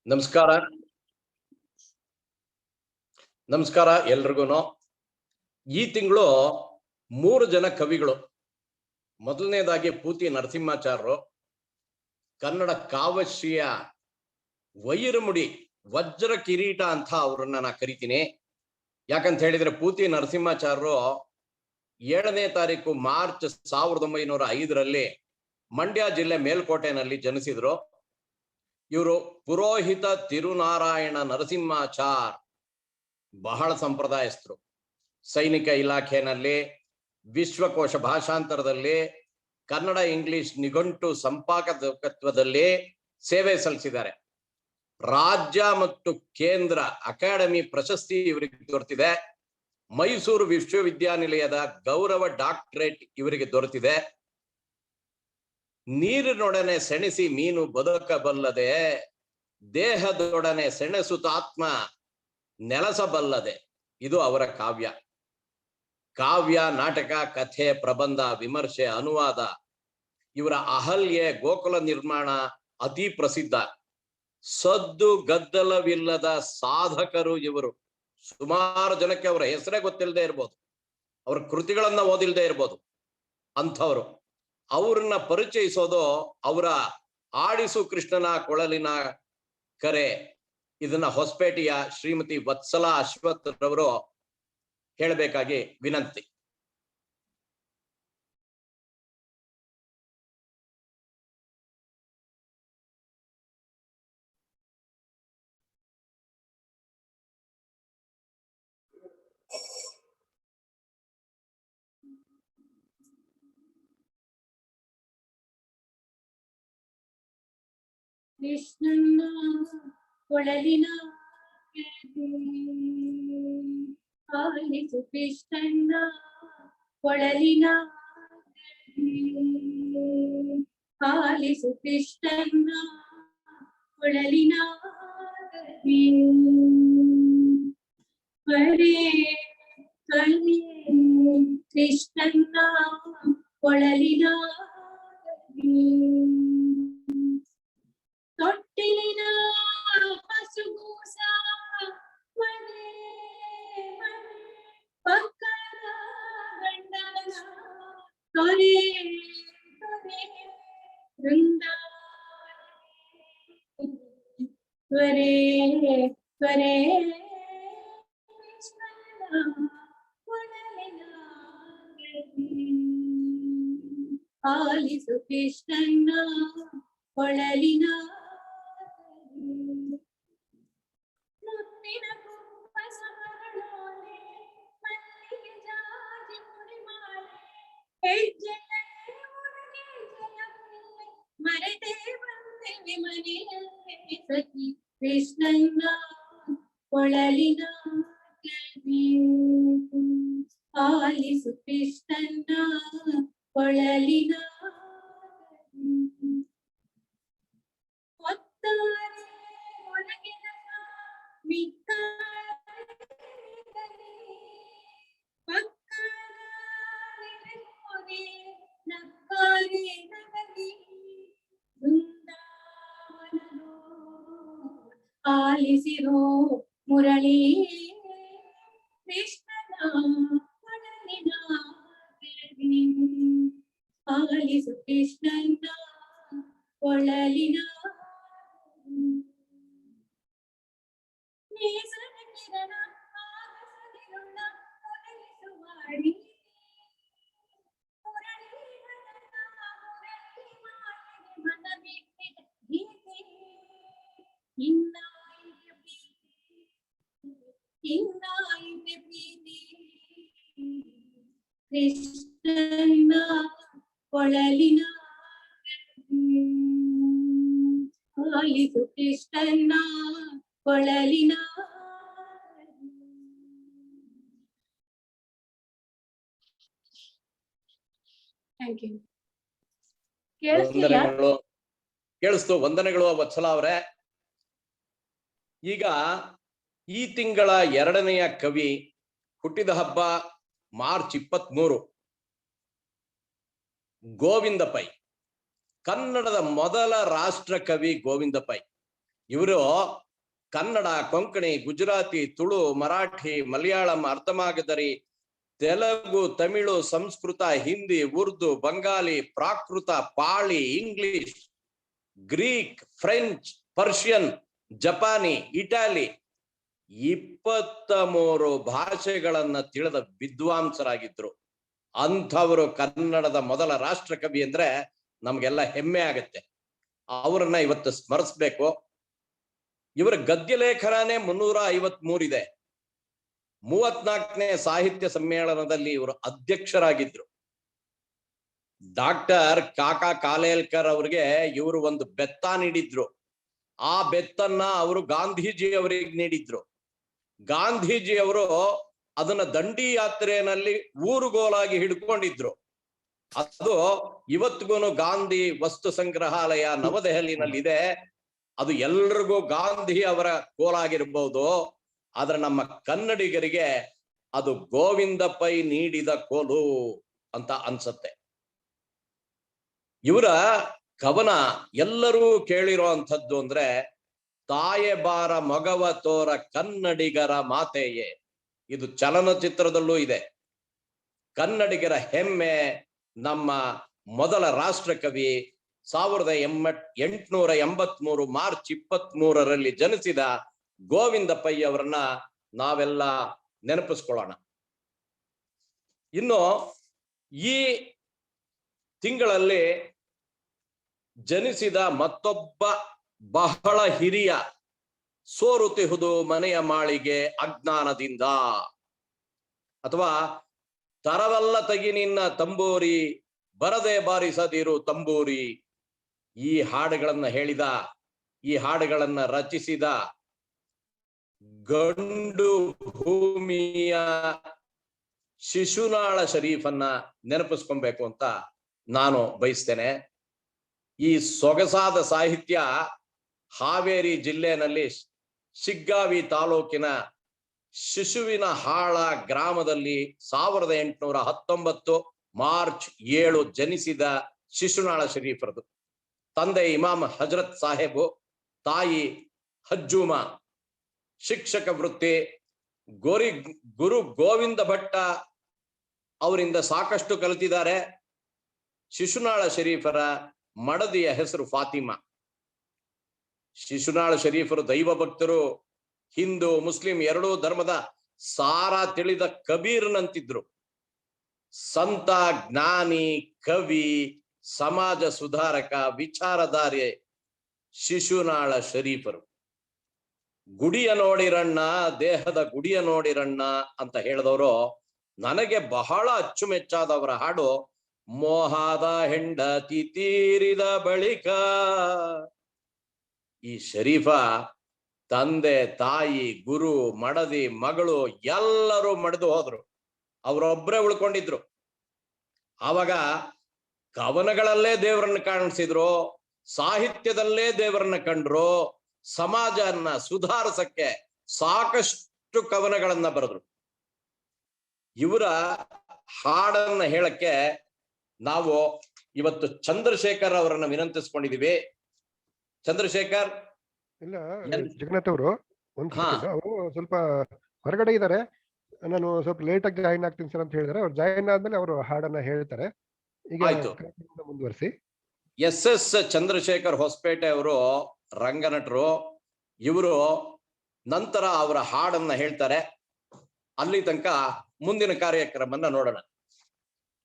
ನಮಸ್ಕಾರ ನಮಸ್ಕಾರ ಎಲ್ರಿಗೂ. ಈ ತಿಂಗಳು 3 ಜನ ಕವಿಗಳು. ಮೊದಲನೇದಾಗಿ ಪೂತಿ ನರಸಿಂಹಾಚಾರ್ಯರು, ಕನ್ನಡ ಕಾವ್ಯಶ್ರೀಯ ವೈರಮುಡಿ ವಜ್ರ ಕಿರೀಟ ಅಂತ ಅವ್ರನ್ನ ನಾ ಕರಿತೀನಿ. ಯಾಕಂತ ಹೇಳಿದ್ರೆ ಪೂತಿ ನರಸಿಂಹಾಚಾರ್ಯರು 7ನೇ ತಾರೀಕು ಮಾರ್ಚ್ 1905ರಲ್ಲಿ ಮಂಡ್ಯ ಜಿಲ್ಲೆ ಮೇಲ್ಕೋಟೆನಲ್ಲಿ ಜನಿಸಿದ್ರು. ಇವರು ಪುರೋಹಿತ ತಿರುನಾರಾಯಣ ನರಸಿಂಹಾಚಾರ್ ಬಹಳ ಸಂಪ್ರದಾಯಸ್ಥರು. ಸೈನಿಕ ಇಲಾಖೆಯಲ್ಲಿ, ವಿಶ್ವಕೋಶ ಭಾಷಾಂತರದಲ್ಲಿ, ಕನ್ನಡ ಇಂಗ್ಲಿಷ್ ನಿಘಂಟು ಸಂಪಾದಕತ್ವದಲ್ಲಿ ಸೇವೆ ಸಲ್ಲಿಸಿದ್ದಾರೆ. ರಾಜ್ಯ ಮತ್ತು ಕೇಂದ್ರ ಅಕಾಡೆಮಿ ಪ್ರಶಸ್ತಿ ಇವರಿಗೆ ದೊರೆತಿದೆ. ಮೈಸೂರು ವಿಶ್ವವಿದ್ಯಾನಿಲಯದ ಗೌರವ ಡಾಕ್ಟರೇಟ್ ಇವರಿಗೆ ದೊರೆತಿದೆ. ನೀರಿನೊಡನೆ ಸೆಣಸಿ ಮೀನು ಬದುಕಬಲ್ಲದೆ, ದೇಹದೊಡನೆ ಸೆಣಸುತ್ತಾತ್ಮ ನೆಲಸಬಲ್ಲದೆ. ಇದು ಅವರ ಕಾವ್ಯ. ಕಾವ್ಯ, ನಾಟಕ, ಕಥೆ, ಪ್ರಬಂಧ, ವಿಮರ್ಶೆ, ಅನುವಾದ. ಇವರ ಅಹಲ್ಯೆ, ಗೋಕುಲ ನಿರ್ಮಾಣ ಅತಿ ಪ್ರಸಿದ್ಧ. ಸದ್ದು ಗದ್ದಲವಿಲ್ಲದ ಸಾಧಕರು ಇವರು. ಸುಮಾರು ಜನಕ್ಕೆ ಅವರ ಹೆಸರೇ ಗೊತ್ತಿಲ್ಲದೆ ಇರ್ಬೋದು, ಅವರ ಕೃತಿಗಳನ್ನ ಓದಿಲ್ದೇ ಇರ್ಬೋದು. ಅಂಥವ್ರು ಅವ್ರನ್ನ ಪರಿಚಯಿಸೋದು ಅವರ ಆಡಿಸು ಕೃಷ್ಣನ ಕೊಳಲಿನ ಕರೆ. ಇದನ್ನ ಹೊಸಪೇಟೆಯ ಶ್ರೀಮತಿ ವತ್ಸಲಾ ಅಶ್ವಥ್ ರವರು ಹೇಳಬೇಕಾಗಿ ವಿನಂತಿ. ಕೃಷ್ಣನ ಕೊಳಲಿನ ಆಲಿಸು, ಕೃಷ್ಣನ ಕೊಳಲಿನ ಆಲಿಸು, ಕೃಷ್ಣನ ಕೊಳಲಿನ ಹರೇ ಕಲಿ ಕೃಷ್ಣನ ಕೊಳಲಿನ ತೊಟ್ಟಿಲಿನ ಹಸುಗೂಸ ಮನೆ ಪಕ್ಕದ ಗಂಡನ ತೊರೆ ತ್ವರೆ ತ್ವರೆ ಕೊಳಲಿನ ಆಲಿಸು, ಕೃಷ್ಣನ ಕೊಳಲಿನ ಮುತ್ತಿನ ಕುಪ್ಪಸಮರಳೋಲೆ, ಮಲ್ಲಿಗೆ ಜಾಜಿ ಮುಡಿಮಾಲೆ, ಹೆಜ್ಜೆಯಲ್ಲೇ ಮುರುಗಿ ಜಯವಿಲ್ಲೆ, ಮರೆತೇ ಬಂದೆವೆ ಮನೆಯಲ್ಲೇ ಸಖಿ, ಕೃಷ್ಣನ ಕೊಳಲಿನ ಆಲಿಸು, ಕೃಷ್ಣನ ಕೊಳಲಿನ ಹೊತ್ತಾರೆ ಒಣಗಿದ ನಕ್ಕಾರೆ ನಗಲಿ ಬೃಂದಾವನೋ ಆಲಿಸಿರೋ ಮುರಳಿ, ಕೃಷ್ಣನ ಕೊಳಲಿನ ಆಲಿಸು, ಕೃಷ್ಣನ ಕೊಳಲಿನ ನೇಸರ ಕಿರಣ ಆಗಸದಿರುಳ ಕೊರಳಿಸುವ ರೀತಿ, ಮುರಳೀಧರನ ಮುರಳಿ ಮಾಯನೆ ಮನ ಬಿಟ್ಟಿದ ಗೀತೆ, ಇನ್ನಾಯಿತೆ ಪ್ರೀತಿ, ಇನ್ನಾಯಿತೆ ಪ್ರೀತಿ, ಕೃಷ್ಣನ ಕೊಳಲಿನ ಆಲಿಸು, ಕೃಷ್ಣನ ಕೊಳಲಿನ. Thank you. ಕೇಳಿಸ್ತು. ವಂದನೆಗಳು ವತ್ಸಲಾ ಅವರೇ. ಈಗ ಈ ತಿಂಗಳ 2ನೆಯ ಕವಿ ಹುಟ್ಟಿದ ಹಬ್ಬ ಮಾರ್ಚ್ 23. ಗೋವಿಂದ ಪೈ. ಕನ್ನಡದ ಮೊದಲ ರಾಷ್ಟ್ರ ಕವಿ ಗೋವಿಂದ ಪೈ. ಇವರು Kannada, Konkani, Gujarati, Tulu, Marathi, Malayalam, Ardhamagadhi, Telugu, Tamil, Sanskrit, Hindi, Urdu, Bangali, Prakrit, Pali, English, Greek, French, Persian, ಜಪಾನಿ, ಇಟಾಲಿ 23 ಭಾಷೆಗಳನ್ನ ತಿಳಿದ ವಿದ್ವಾಂಸರಾಗಿದ್ರು. ಅಂಥವರು ಕನ್ನಡದ ಮೊದಲ ರಾಷ್ಟ್ರಕವಿ ಅಂದ್ರೆ ನಮ್ಗೆಲ್ಲ ಹೆಮ್ಮೆ ಆಗತ್ತೆ. ಅವರನ್ನ ಇವತ್ತು ಸ್ಮರಿಸ್ಬೇಕು. ಇವರ ಗದ್ಯ ಲೇಖನನೇ 353 ಇದೆ. 34ನೇ ಸಾಹಿತ್ಯ ಸಮ್ಮೇಳನದಲ್ಲಿ ಇವರು ಅಧ್ಯಕ್ಷರಾಗಿದ್ರು. ಡಾಕ್ಟರ್ ಕಾಕಾ ಕಾಲೇಲ್ಕರ್ ಅವ್ರಿಗೆ ಇವರು ಒಂದು ಬೆತ್ತ ನೀಡಿದ್ರು. ಆ ಬೆತ್ತನ್ನ ಅವರು ಗಾಂಧೀಜಿ ಅವರಿಗೆ ನೀಡಿದ್ರು. ಗಾಂಧೀಜಿ ಅವರು ಅದನ್ನ ದಂಡಿ ಯಾತ್ರೆಯಲ್ಲಿ ಊರುಗೋಲಾಗಿ ಹಿಡ್ಕೊಂಡಿದ್ರು. ಅದು ಇವತ್ತಿಗೂ ಗಾಂಧಿ ವಸ್ತು ಸಂಗ್ರಹಾಲಯ ನವದೆಹಲಿನಲ್ಲಿ ಇದೆ. ಅದು ಎಲ್ರಿಗೂ ಗಾಂಧಿ ಅವರ ಕೋಲಾಗಿರ್ಬಹುದು, ಆದ್ರೆ ನಮ್ಮ ಕನ್ನಡಿಗರಿಗೆ ಅದು ಗೋವಿಂದ ಪೈ ನೀಡಿದ ಕೋಲು ಅಂತ ಅನ್ಸತ್ತೆ. ಇವರ ಕವನ ಎಲ್ಲರೂ ಕೇಳಿರೋ ಅಂಥದ್ದು ಅಂದ್ರೆ ತಾಯೆ ಬಾರ ಮಗವ ತೋರ ಕನ್ನಡಿಗರ ಮಾತೆಯೇ. ಇದು ಚಲನಚಿತ್ರದಲ್ಲೂ ಇದೆ. ಕನ್ನಡಿಗರ ಹೆಮ್ಮೆ, ನಮ್ಮ ಮೊದಲ ರಾಷ್ಟ್ರಕವಿ 1883 ಮಾರ್ಚ್ 23ರಲ್ಲಿ ಜನಿಸಿದ ಗೋವಿಂದ ಪೈ ಅವರನ್ನ ನಾವೆಲ್ಲ ನೆನಪಿಸ್ಕೊಳ್ಳೋಣ. ಇನ್ನು ಈ ತಿಂಗಳಲ್ಲಿ ಜನಿಸಿದ ಮತ್ತೊಬ್ಬ ಬಹಳ ಹಿರಿಯ ಸೋರುತಿಹುದು ಮನೆಯ ಮಾಳಿಗೆ ಅಜ್ಞಾನದಿಂದ, ಅಥವಾ ತರವಲ್ಲ ತಗಿ ನಿನ್ನ ತಂಬೂರಿ ಬರದೆ ಬಾರಿಸದಿರು ತಂಬೂರಿ, ಈ ಹಾಡುಗಳನ್ನ ಹೇಳಿದ, ಈ ಹಾಡುಗಳನ್ನ ರಚಿಸಿದ ಗಂಡು ಭೂಮಿಯ ಶಿಶುನಾಳ ಶರೀಫನ್ನ ನೆನಪಿಸ್ಕೊಬೇಕು ಅಂತ ನಾನು ಬಯಸ್ತೇನೆ. ಈ ಸೊಗಸಾದ ಸಾಹಿತ್ಯ ಹಾವೇರಿ ಜಿಲ್ಲೆನಲ್ಲಿ ಶಿಗ್ಗಾವಿ ತಾಲೂಕಿನ ಶಿಶುವಿನ ಹಾಳ ಗ್ರಾಮದಲ್ಲಿ 1819 ಮಾರ್ಚ್ 7 ಜನಿಸಿದ ಶಿಶುನಾಳ ಶರೀಫರದು. ತಂದೆ ಇಮಾಮ್ ಹಜರತ್ ಸಾಹೇಬು, ತಾಯಿ ಹಜ್ಜೂಮ. ಶಿಕ್ಷಕ ವೃತ್ತಿ. ಗುರು ಗೋವಿಂದ ಭಟ್ಟ ಅವರಿಂದ ಸಾಕಷ್ಟು ಕಲಿತಿದ್ದಾರೆ. ಶಿಶುನಾಳ ಶರೀಫರ ಮಡದಿಯ ಹೆಸರು ಫಾತಿಮಾ. ಶಿಶುನಾಳ ಶರೀಫರು ದೈವ ಭಕ್ತರು. ಹಿಂದೂ ಮುಸ್ಲಿಂ ಎರಡೂ ಧರ್ಮದ ಸಾರ ತಿಳಿದ ಕಬೀರ್ನಂತಿದ್ರು. ಸಂತ, ಜ್ಞಾನಿ, ಕವಿ, ಸಮಾಜ ಸುಧಾರಕ, ವಿಚಾರಧಾರೆ ಶಿಶುನಾಳ ಶರೀಫರು. ಗುಡಿಯ ನೋಡಿರಣ್ಣ, ದೇಹದ ಗುಡಿಯ ನೋಡಿರಣ್ಣ ಅಂತ ಹೇಳಿದವರು. ನನಗೆ ಬಹಳ ಅಚ್ಚುಮೆಚ್ಚಾದವರ ಹಾಡು ಮೋಹದ ಹೆಂಡತಿ ತೀರಿದ ಬಳಿಕ. ಈ ಶರೀಫ ತಂದೆ, ತಾಯಿ, ಗುರು, ಮಡದಿ, ಮಗಳು ಎಲ್ಲರೂ ಮಡಿದು ಹೋದ್ರು. ಅವರೊಬ್ಬರೇ ಉಳ್ಕೊಂಡಿದ್ರು. ಆವಾಗ ಕವನಗಳಲ್ಲೇ ದೇವರನ್ನ ಕಾಣಿಸಿದ್ರು, ಸಾಹಿತ್ಯದಲ್ಲೇ ದೇವರನ್ನ ಕಂಡ್ರು, ಸಮಾಜನ್ನ ಸುಧಾರಿಸಕ್ಕೆ ಸಾಕಷ್ಟು ಕವನಗಳನ್ನ ಬರೆದ್ರು. ಇವರ ಹಾಡನ್ನ ಹೇಳಕ್ಕೆ ನಾವು ಇವತ್ತು ಚಂದ್ರಶೇಖರ್ ಅವರನ್ನ ವಿನಂತಿಸ್ಕೊಂಡಿದೀವಿ. ಚಂದ್ರಶೇಖರ್ ಇಲ್ಲ, ಜಗನ್ನಾಥ್ ಅವರು ಅವರು ಸ್ವಲ್ಪ ಹೊರಗಡೆ ಇದ್ದಾರೆ. ನಾನು ಸ್ವಲ್ಪ ಲೇಟ್ ಆಗಿ ಜಾಯಿನ್ ಆಗ್ತೀನಿ ಸರ್ ಅಂತ ಹೇಳಿದ್ರೆ, ಅವ್ರು ಜಾಯಿನ್ ಆದ್ಮೇಲೆ ಅವರು ಹಾಡನ್ನ ಹೇಳ್ತಾರೆ. ಈಗ ಮುಂದುವರಿಸಿ. SS ಚಂದ್ರಶೇಖರ್ ಹೊಸಪೇಟೆ ಅವರು ರಂಗನಟರು. ಇವರು ನಂತರ ಅವರ ಹಾಡನ್ನ ಹೇಳ್ತಾರೆ. ಅಲ್ಲಿ ತನಕ ಮುಂದಿನ ಕಾರ್ಯಕ್ರಮನ ನೋಡೋಣ.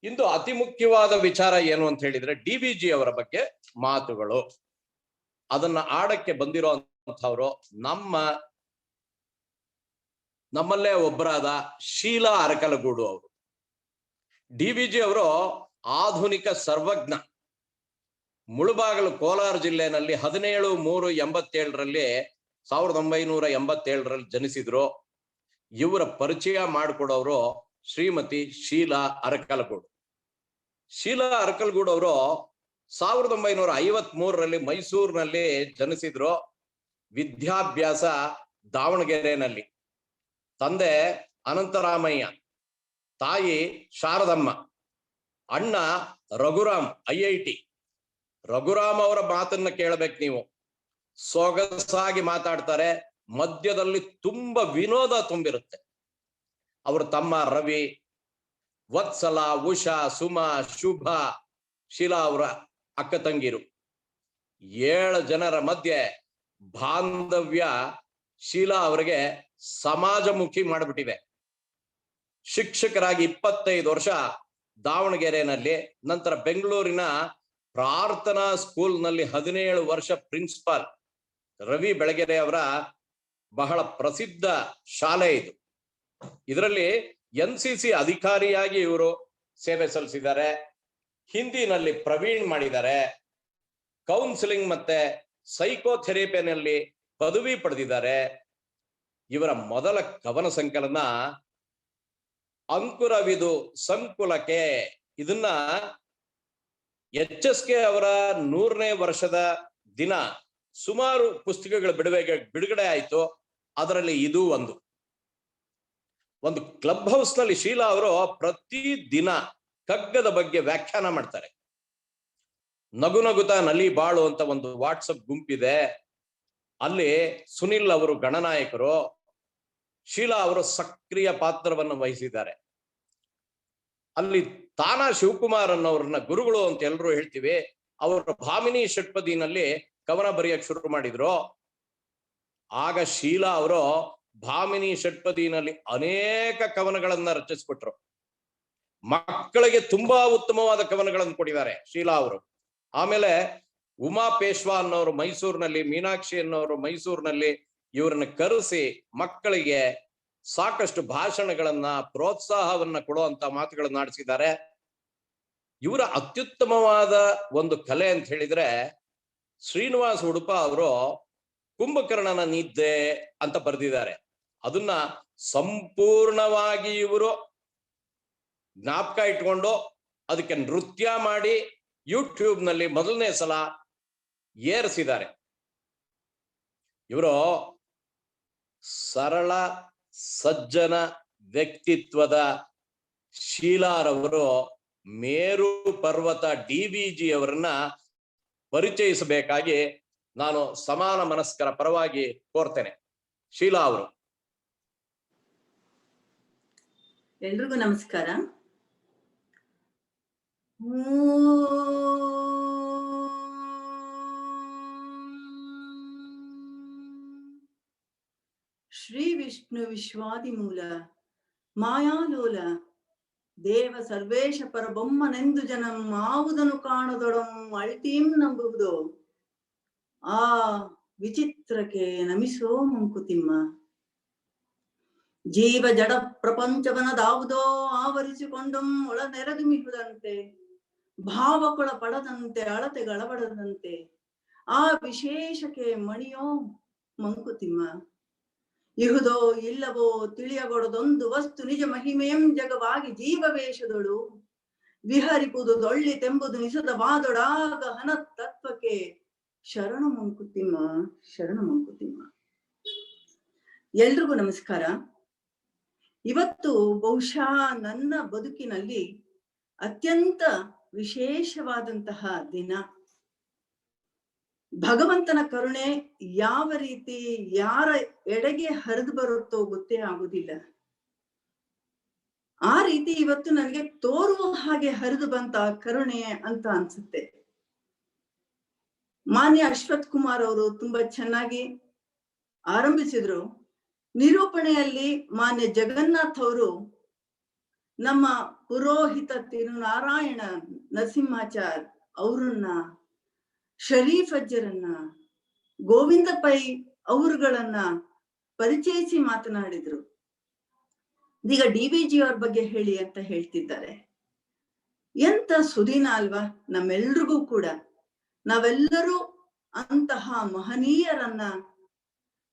ಇಂದು ಅತಿ ಮುಖ್ಯವಾದ ವಿಚಾರ ಏನು ಅಂತ ಹೇಳಿದ್ರೆ DVG ಅವರ ಬಗ್ಗೆ ಮಾತುಗಳು. ಅದನ್ನ ಆಡಕ್ಕೆ ಬಂದಿರೋ ಅಂಥವ್ರು ನಮ್ಮಲ್ಲೇ ಒಬ್ಬರಾದ ಶೀಲಾ ಅರಕಲಗೂಡು ಅವರು. DVG ಅವರು ಆಧುನಿಕ ಸರ್ವಜ್ಞ. ಮುಳುಬಾಗಲು ಕೋಲಾರ ಜಿಲ್ಲೆನಲ್ಲಿ 17/3/87ರಲ್ಲಿ 1987ರಲ್ಲಿ ಜನಿಸಿದ್ರು. ಇವರ ಪರಿಚಯ ಮಾಡಿಕೊಡೋರು ಶ್ರೀಮತಿ ಶೀಲಾ ಅರಕಲಗೂಡು. ಶೀಲಾ ಅರಕಲಗೂಡು ಅವರು 1953ರಲ್ಲಿ ಮೈಸೂರಿನಲ್ಲಿ ಜನಿಸಿದ್ರು. ವಿದ್ಯಾಭ್ಯಾಸ ದಾವಣಗೆರೆನಲ್ಲಿ. ತಂದೆ ಅನಂತರಾಮಯ್ಯ, ತಾಯಿ ಶಾರದಮ್ಮ, ಅಣ್ಣ ರಘುರಾಮ್ IIT. ರಘುರಾಮ್ ಅವರ ಮಾತನ್ನ ಕೇಳಬೇಕು ನೀವು. ಸೊಗಸಾಗಿ ಮಾತಾಡ್ತಾರೆ. ಮಧ್ಯದಲ್ಲಿ ತುಂಬಾ ವಿನೋದ ತುಂಬಿರುತ್ತೆ. ಅವರು ತಮ್ಮ ರವಿ, ವತ್ಸಲ, ಉಷಾ, ಸುಮಾ, ಶುಭ, ಶೀಲಾ ಅವರ ಅಕ್ಕ ತಂಗಿರು, 7 ಜನರ ಮಧ್ಯೆ ಬಾಂಧವ್ಯ ಶೀಲಾ ಅವರಿಗೆ ಸಮಾಜಮುಖಿ ಮಾಡಿಬಿಟ್ಟಿದೆ. ಶಿಕ್ಷಕರಾಗಿ 25 ವರ್ಷ ದಾವಣಗೆರೆಯಲ್ಲಿ, ನಂತರ ಬೆಂಗಳೂರಿನ ಪ್ರಾರ್ಥನಾ ಸ್ಕೂಲ್ನಲ್ಲಿ 17 ವರ್ಷ ಪ್ರಿನ್ಸಿಪಾಲ್. ರವಿ ಬೆಳಗೆರೆ ಅವರ ಬಹಳ ಪ್ರಸಿದ್ಧ ಶಾಲೆ ಇದು. ಇದರಲ್ಲಿ NCC ಅಧಿಕಾರಿಯಾಗಿ ಇವರು ಸೇವೆ ಸಲ್ಲಿಸಿದ್ದಾರೆ. ಹಿಂದಿನಲ್ಲಿ ಪ್ರವೀಣ್ ಮಾಡಿದ್ದಾರೆ. ಕೌನ್ಸಿಲಿಂಗ್ ಮತ್ತೆ ಸೈಕೋಥೆರಪಿನಲ್ಲಿ ಪದವಿ ಪಡೆದಿದ್ದಾರೆ. ಇವರ ಮೊದಲ ಕವನ ಸಂಕಲನ ಅಂಕುರವಿದು ಸಂಕುಲಕ್ಕೆ, ಇದನ್ನ HSK ಅವರ 100ನೇ ವರ್ಷದ ದಿನ ಸುಮಾರು ಪುಸ್ತಕಗಳು ಬಿಡುಗಡೆ ಆಯಿತು. ಅದರಲ್ಲಿ ಇದು ಒಂದು ಕ್ಲಬ್ ಹೌಸ್ ನಲ್ಲಿ ಶೀಲಾ ಅವರು ಪ್ರತಿ ದಿನ ಕಗ್ಗದ ಬಗ್ಗೆ ವ್ಯಾಖ್ಯಾನ ಮಾಡ್ತಾರೆ. ನಗು ನಗುತ್ತಾ ನಲಿ ಬಾಳು ಅಂತ ಒಂದು ವಾಟ್ಸಪ್ ಗುಂಪಿದೆ. ಅಲ್ಲಿ ಸುನಿಲ್ ಅವರು ಗಣನಾಯಕರು, ಶೀಲಾ ಅವರು ಸಕ್ರಿಯ ಪಾತ್ರವನ್ನು ವಹಿಸಿದ್ದಾರೆ. ಅಲ್ಲಿ ತಾನಾ ಶಿವಕುಮಾರ್ ಅನ್ನೋರನ್ನ ಗುರುಗಳು ಅಂತ ಎಲ್ಲರೂ ಹೇಳ್ತೀವಿ. ಅವರು ಭಾಮಿನಿ ಷಟ್ಪದಿನಲ್ಲಿ ಕವನ ಬರೆಯಕ್ಕೆ ಶುರು ಮಾಡಿದ್ರು. ಆಗ ಶೀಲಾ ಅವರು ಭಾಮಿನಿ ಷಟ್ಪದಿನಲ್ಲಿ ಅನೇಕ ಕವನಗಳನ್ನ ರಚಿಸ್ಕೊಟ್ರು. ಮಕ್ಕಳಿಗೆ ತುಂಬಾ ಉತ್ತಮವಾದ ಕವನಗಳನ್ನು ಕೊಟ್ಟಿದ್ದಾರೆ ಶೀಲಾ ಅವರು. ಆಮೇಲೆ ಉಮಾ ಪೇಶ್ವಾ ಅನ್ನೋರು ಮೈಸೂರಿನಲ್ಲಿ, ಮೀನಾಕ್ಷಿ ಅನ್ನೋರು ಮೈಸೂರಿನಲ್ಲಿ ಇವರನ್ನ ಕರೆಸಿ ಮಕ್ಕಳಿಗೆ ಸಾಕಷ್ಟು ಭಾಷಣಗಳನ್ನ, ಪ್ರೋತ್ಸಾಹವನ್ನ ಕೊಡುವಂತ ಮಾತುಗಳನ್ನ ಆಡಿಸಿದ್ದಾರೆ. ಇವರ ಅತ್ಯುತ್ತಮವಾದ ಒಂದು ಕಲೆ ಅಂತ ಹೇಳಿದ್ರೆ, ಶ್ರೀನಿವಾಸ್ ಉಡುಪ ಅವರು ಕುಂಭಕರ್ಣನ ನಿದ್ದೆ ಅಂತ ಬರೆದಿದ್ದಾರೆ. ಅದನ್ನ ಸಂಪೂರ್ಣವಾಗಿ ಇವರು ಜ್ಞಾಪಕ ಇಟ್ಕೊಂಡು ಅದಕ್ಕೆ ನೃತ್ಯ ಮಾಡಿ ಯೂಟ್ಯೂಬ್ ನಲ್ಲಿ ಮೊದಲನೇ ಸಲ ಏರಿಸಿದ್ದಾರೆ. ಇವರು ಸರಳ ಸಜ್ಜನ ವ್ಯಕ್ತಿತ್ವದ ಶೀಲಾರವರು ಮೇರು ಪರ್ವತ DVG ಅವರನ್ನ ಪರಿಚಯಿಸಬೇಕಾಗಿ ನಾನು ಸಮಾನ ಮನಸ್ಕರ ಪರವಾಗಿ ಕೋರ್ತೇನೆ. ಶೀಲಾ ಅವರು. ಎಲ್ರಿಗೂ ನಮಸ್ಕಾರ. ಶ್ರೀ ವಿಷ್ಣು ವಿಶ್ವಾದಿಮೂಲ ಮಾಯಾಲೋಲ ದೇವ ಸರ್ವೇಶ ಪರಬೊಮ್ಮನೆಂದು ಜನಂ ಆವುದನು ಕಾಣದೊಡಂ ಅಳ್ತೀಂ ನಂಬುವುದು ಆ ವಿಚಿತ್ರಕ್ಕೆ ನಮಿಸೋ ಮಂಕುತಿಮ್ಮ. ಜೀವ ಜಡ ಪ್ರಪಂಚವನದಾವುದೋ ಆವರಿಸಿಕೊಂಡು ಒಳ ನೆರೆದು ಮಿಹುದಂತೆ, ಭಾವಕೊಳ ಪಡದಂತೆ ಅಳತೆಗಳಬಡದಂತೆ ಆ ವಿಶೇಷಕ್ಕೆ ಮಣಿಯೋ ಮಂಕುತಿಮ್ಮ. ಇಹುದೋ ಇಲ್ಲವೋ ತಿಳಿಯಗೊಡದೊಂದು ವಸ್ತು ನಿಜ ಮಹಿಮೆಯಂ ಜಗವಾಗಿ ಜೀವವೇಷದೊಳು ವಿಹರಿಪುದು ದೊಳ್ಳಿತೆಂಬುದು ನಿಸದವಾದೊಡಾಗ ಹನ ತತ್ವಕ್ಕೆ ಶರಣು ಮಂಕುತಿಮ್ಮ, ಶರಣು ಮಂಕುತಿಮ್ಮ. ಎಲ್ರಿಗೂ ನಮಸ್ಕಾರ. ಇವತ್ತು ಬಹುಶಃ ನನ್ನ ಬದುಕಿನಲ್ಲಿ ಅತ್ಯಂತ ವಿಶೇಷವಾದಂತಹ ದಿನ. ಭಗವಂತನ ಕರುಣೆ ಯಾವ ರೀತಿ ಯಾರ ಎಡೆಗೆ ಹರಿದು ಬರುತ್ತೋ ಗೊತ್ತೇ ಆಗುದಿಲ್ಲ. ಆ ರೀತಿ ಇವತ್ತು ನನಗೆ ತೋರುವ ಹಾಗೆ ಹರಿದು ಬಂತ ಕರುಣೆ ಅಂತ ಅನ್ಸುತ್ತೆ. ಮಾನ್ಯ ಅಶ್ವಥ್ ಕುಮಾರ್ ಅವರು ತುಂಬಾ ಚೆನ್ನಾಗಿ ಆರಂಭಿಸಿದ್ರು. ನಿರೂಪಣೆಯಲ್ಲಿ ಮಾನ್ಯ ಜಗನ್ನಾಥ್ ಅವರು ನಮ್ಮ ಪುರೋಹಿತ ತಿರುನಾರಾಯಣ ನರಸಿಂಹಾಚಾರ್ ಅವರನ್ನ, ಶರೀಫ್ ಅಜ್ಜರನ್ನ, ಗೋವಿಂದ ಪೈ ಅವರುಗಳನ್ನ ಪರಿಚಯಿಸಿ ಮಾತನಾಡಿದ್ರು. ಈಗ DVG ಅವ್ರ ಬಗ್ಗೆ ಹೇಳಿ ಅಂತ ಹೇಳ್ತಿದ್ದಾರೆ. ಎಂತ ಸುದಿನ ಅಲ್ವಾ ನಮ್ಮೆಲ್ರಿಗೂ ಕೂಡ. ನಾವೆಲ್ಲರೂ ಅಂತಹ ಮಹನೀಯರನ್ನ